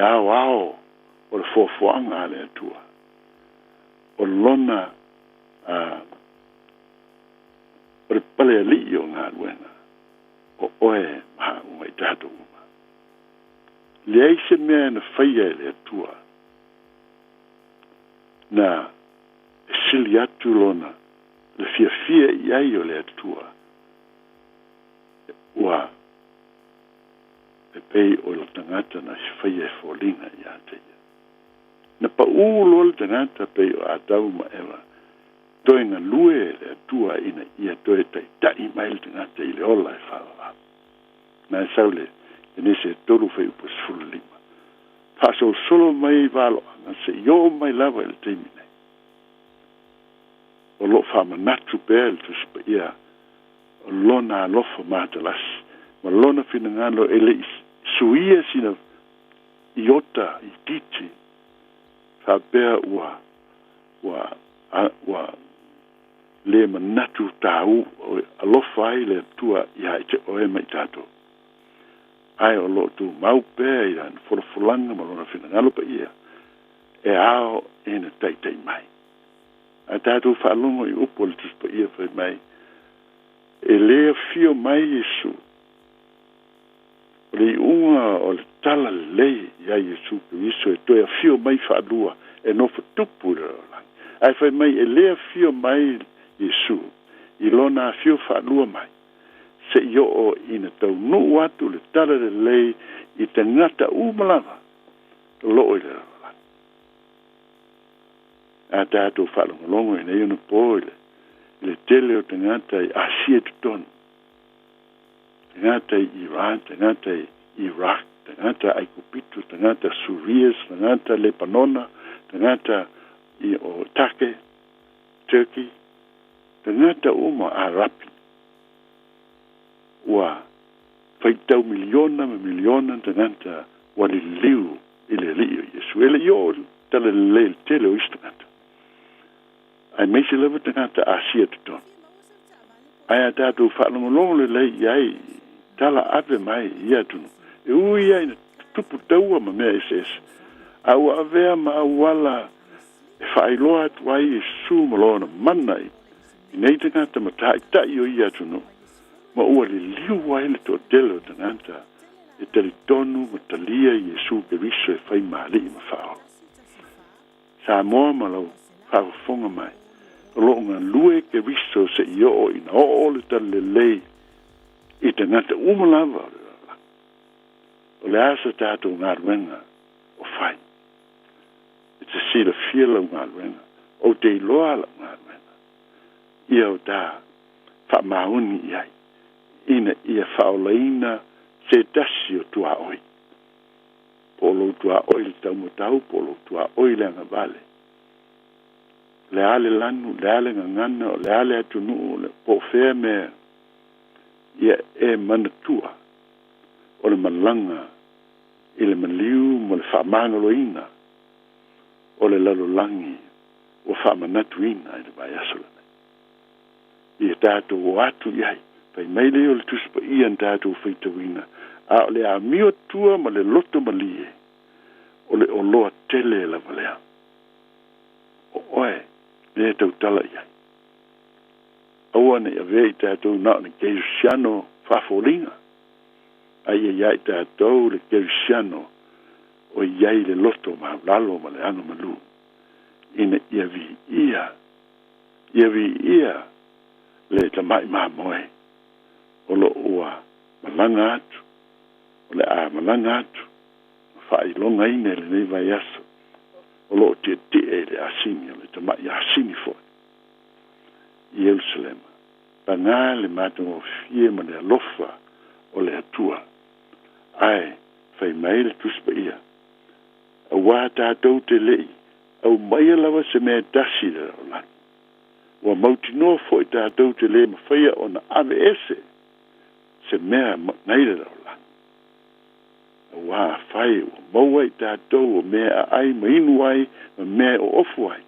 ao, o le fōfuanga le atua. O lona, o le pale ali o ngā luena, o oe maha umai tātou uma. Le eise mea na whaia le atua, na sili atu lona, le fia i ai o le atua, ua e pei o le tangata na si whaia e fōlinga i ateia. Na pa ulo le tangata pei o atau ma ewa, doenga lue le atua ina ia toe tai mai le tangata i le ola e whawa. Na e saule, e nese e toru whai upo sifuru lima. Paso solo mai valo, na se yo mai lava i le teimine. O lo whama natu pēr le tusipa ia, o lona alofa mātalasi, ma lona fina ngalo ele suia sina iota i titi, whapea ua le manatu tāu, alofa ai le tua i haite oe mai tātou. Ai o lo tu mau pēr i an fulafulanga ma lona fina ngalo pa ia, e ao ina tai mai. A tātou whaalongo I upo le tuspa ia whai mai. E lea fio mai Yesu. O le unga o le tala lei ia Yesu Kristo e toi a fio mai whaalua e no whatupu le rolang. Ai whai mai e lea fio mai Yesu. I lona fio whaalua mai. Se io o ina tau nuu atu le tala le lei I te ngata umalanga. Loo I le rolang. A tātou whalongalongo ina iuna pōile. Le tele o te ngata I Asia tutonu. Te ngata I Iran, te ngata I Iraq, te ngata I Kupitu, te ngata Surias, te ngata Lebanona, te ngata I o Take, Turkey, te ngata uma Arapi. Ua whaitau miliona me miliona te ngata wali liu I le liu Yesu. Ele yo tala le tele o istangata. Ai meisi lewa te ngata Asia tutonu. Ai a tātou whaalongolongo le lei iai tala ave mai ia tunu. E ui ai na tupu taua ma mea SS. Au avea ma awala e whaailoa atu ai su malona manai. I nei te ngata ma tai o ia tunu. Ma ua li liu ai le toa tele o te ngata. E tali tonu ma talia Yesu Keriso e whai maali I ma whao. Samoa malau whaafonga mai. Lo nga lue ke viso se io ina o le tale lei I te ngata umalawa o le asa tātou ngā ruenga o whai. I te sira whiala o ngā ruenga o te iloa la ngā ruenga. Ia o tā whamahuni iai ina ia whaolaina se tasi o tua oi. Polo tua oi le tau motau, polo tua oi le anga vale. Le ale lanu, le ale ngangana, le ale atunu, le pofea mea, ia e manatua, o le malanga, I le maliu, mo le whamangaloina, o le lalolangi, o whamanatuina, I le vai asolana. Ia tātou o atu iai, pai meile o le tuspa ian tātou whaitawina, a o le a mio tua ma le loto malie, o le oloa tele la valea. O oe, le tau tala iai. Aua ne avei tātou nao ne keisiano whafolinga. Ai iai tātou le keisiano o iai le loto ma lalo ma le ano malu. Ina iavi ia le tamai ma moe. O lo ua malanga atu, o le a malanga atu, whai longa ine le nei vai aso. O lo te le asini, o le tamai asini fo. I Jerusalem. Panga le matungo fie ma le alofa o le atua. Ai, fai mai le tuspa ia. A wā tātou te lei, au mai alawa se mea dasi le rolan. Wa mauti noa fo I tātou te lei ma whaia o na ave ese, se mea nei le rolan. A wā whai o maua I tātou o mea ai ma inu ai, ma mea o ofu ai.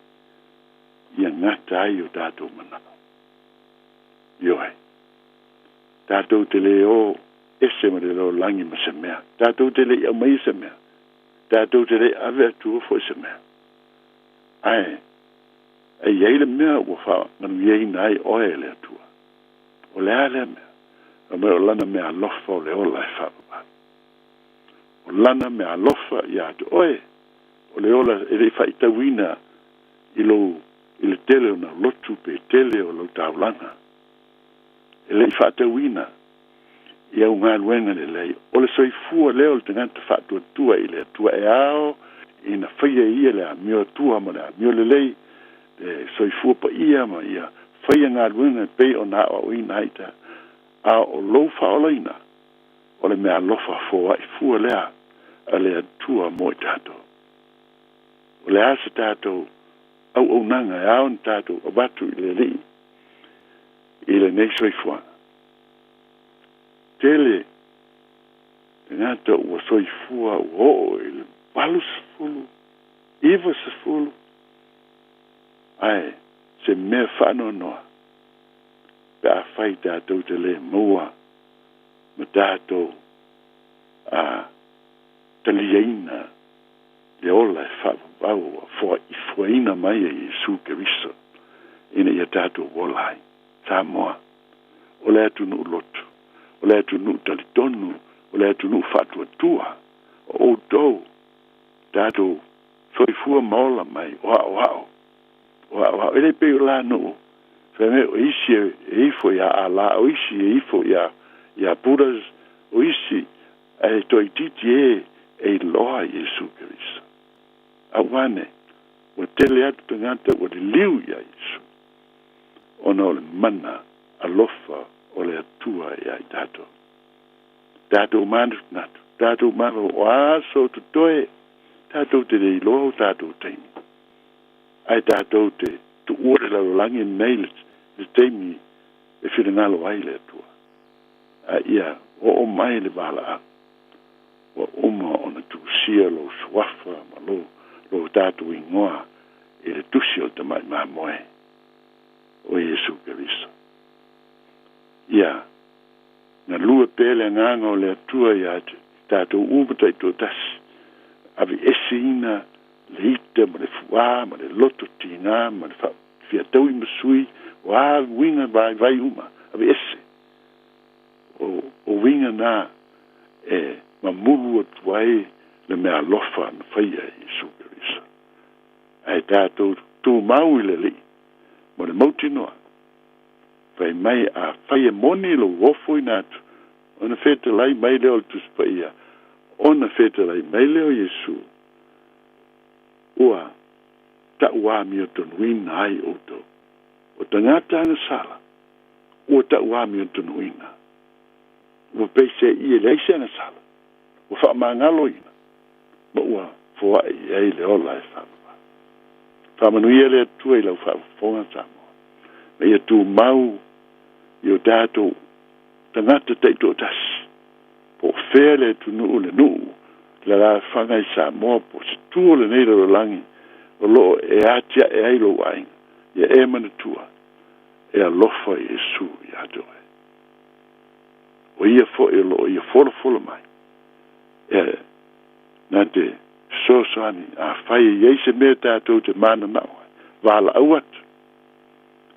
Ia ngata ai o tātou manaka. Ioe. Tātou te le o ese ma le lo langi ma se mea. Tātou te le au mai se mea. Tātou te le ave atu o fo se mea. Ai. Ai iei le mea ua wha nganu iei nai oe le atua. O le ale mea. O mea o lana mea alofa o le ola e wha. O lana mea alofa I atu oe. O le ola e le wha itawina I le tele o na lotu pe tele o lo taulanga. E le whaatawina I au ngā luenga le lei. O le soifua leo le tangata whaatua tua I le atua e ao I na whaia ia le a mio tua ma le a mio le lei le soifua pa ia ma ia whaia ngā luenga pe o na o ina haita a o lou whaolaina o le mea lofa fua I fua lea a le atua mo I tātou. O le asa tātou au nanga e ao ni tātou o batu I le li I le nei soifua. Tele, ngata ua soifua ua o I le walu sefulu, iwa sefulu. Ai, se mea whano noa. Pe a whai tātou te le maua, ma tātou a taliaina le ola e whawa pau fo ina mai e Iesu Keriso ina ia tātou wolai Samoa o le atu nu lotu o le atu nu talitonu o le atu nu fatuatua o tou tātou soifua maola mai o ele pe la no me o isi e ifo ya ala o isi e ifo ya puras o isi e toi titi e loa Iesu Keriso awane o tele atu tangata o le liu ya Iesu ona o le mana alofa o le atua ya i tātou manu natu tātou manu o aso tutoe tātou te rei loa tātou teimi ai tātou te tu ore la langi nei le teimi e whiringalo ai le atua a ia o mai le bala o uma ona tu sia lo swafa ma lo tātou ingoa e le tusi o te mai mamoe o Iesu Keriso ia na lua pele nganga o le atua ia tātou umatai tō tasi avi esina le ita ma le fuā ma le loto tina ma le fiatau i masui o a winga vai uma avi ese o winga na e ma mulu atu ai le mea lofa na whaia Iesu Keriso ai tātou tū mau i le li ma le mautinoa fai mai a whaia moni lo wofo i nātu ona fete lai mai leo le tuspaia ona fete lai mai leo Iesu ua ta ua mi o tonuina ai oto o tangata anga sala ua ta ua mi o tonuina ua peise i leise anga sala ua wha mangalo ina ma ua fua i ei leo lai wha whamanuia le atua i lau wha fonga Samoa me ia tu mau i o tātou tangata teito tasi po fele tu nuu le nuu le la whanga i Samoa po se tua le neira o langi o loo e atia e ailo wainga ia e mana tua e alofa i Iesu i atoe o ia fo e loo ia folo mai e nante sosani a whai i eise mea tātou te mana nao wala au atu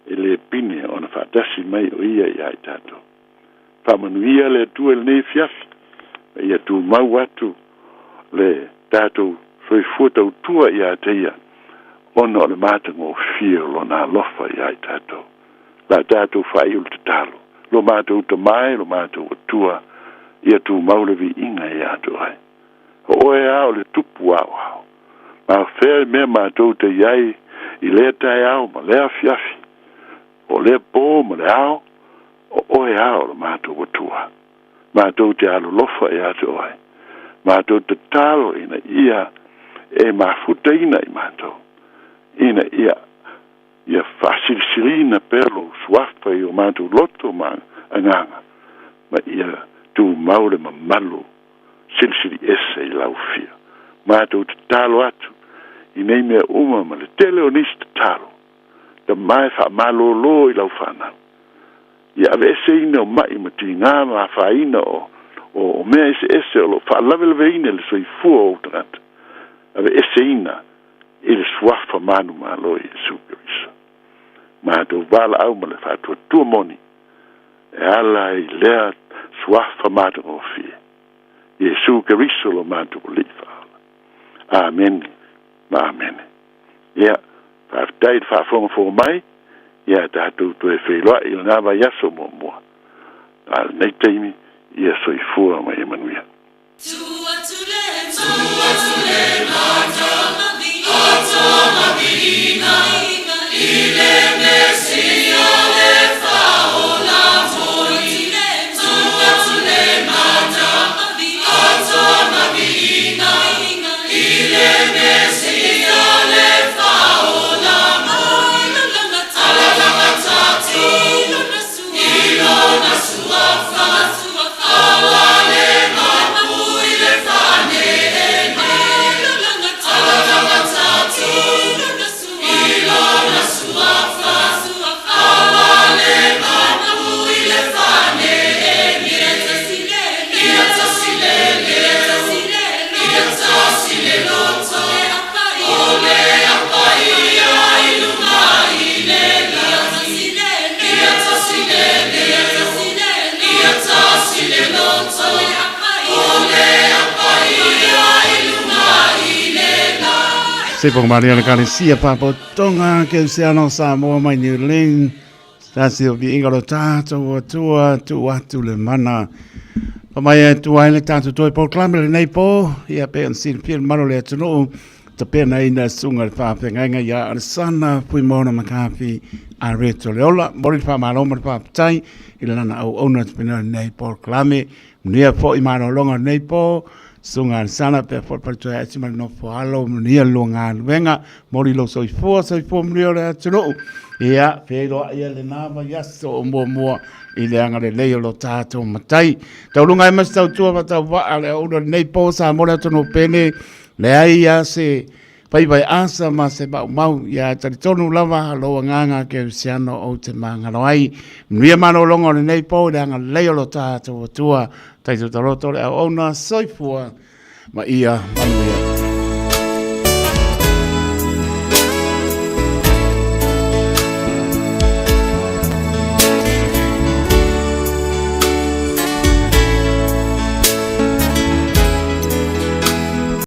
e le pine ona whaatasi mai o ia i ai tātou whamanuia le atua le nei fiafi ia tu mau atu le tātou soifua tau tua i ateia ona o le mātango o fia lo nā lofa i ai tātou la tātou whai ulu te talo lo mātou te mai lo mātou o tua ia tu mau le vi inga i ato ai o oe ao le tupu au ma whea mea mātou te iai i lea tai au ma lea fiafi o lea pō ma le ao o oe ao le mātou o tua mātou te alo lofa i ato ai mātou te talo ina ia e mafuta ina i mātou ina ia whasirisirina pelo suafa i o mātou loto ma anganga ma ia tu maure ma malu sirisiri ese i lau fia mātou te talo atu i nei mea uma ma le tele o nisi te talo ta mai wha malolo i lau whanau ia ave ese ina o mai ma ti ngā ma wha ina o mea ese o lo wha laveleve ina le soifua o tangata ave ese ina i le suafa manu ma lo i Iesu Keriso mātou wala au ma le whatua tua moni e ala i lea suafa mātou o fia Iesu Keriso lo mātou o li whaala amen ma amen ia whaftai whafonga mai ia tātou tu e wheloa i ngā vai aso mua nei teimi ia soifua ma Emanuia Se po Maria na kale sia pa po tonga ke se ano Samoa mai ni ling. Tasi o vi ingalo tātou tu atu le mana. Pa mai tu ai le tātou toi po klame le nei po. Ia pe an sin pia maro le atunu. Ta pe na ina sunga le whaapengainga ia al sana pui mona makapi a reto le ola. Mori pa maloma le whaapetai. Ila nana au ona te pena nei po klame. Munia po i mano longa nei po. Sunga sana pe for parto ya chima no fo alo munia longa venga mori lo soi fo munia le atunu. Ia, pero ia le nava yaso o mua i le anga le leo lo tātou matai. Tau lunga e mas tau tua wa tau waa le ura nei po sa mora tono pene le ai ia se pai asa ma se mau ia tari tonu lava haloa nganga ke usiano o te mangano ai. Mria mano longa le nei po le anga leo lo tātou tua tai tu taroto le au ona soifua ma ia manuia.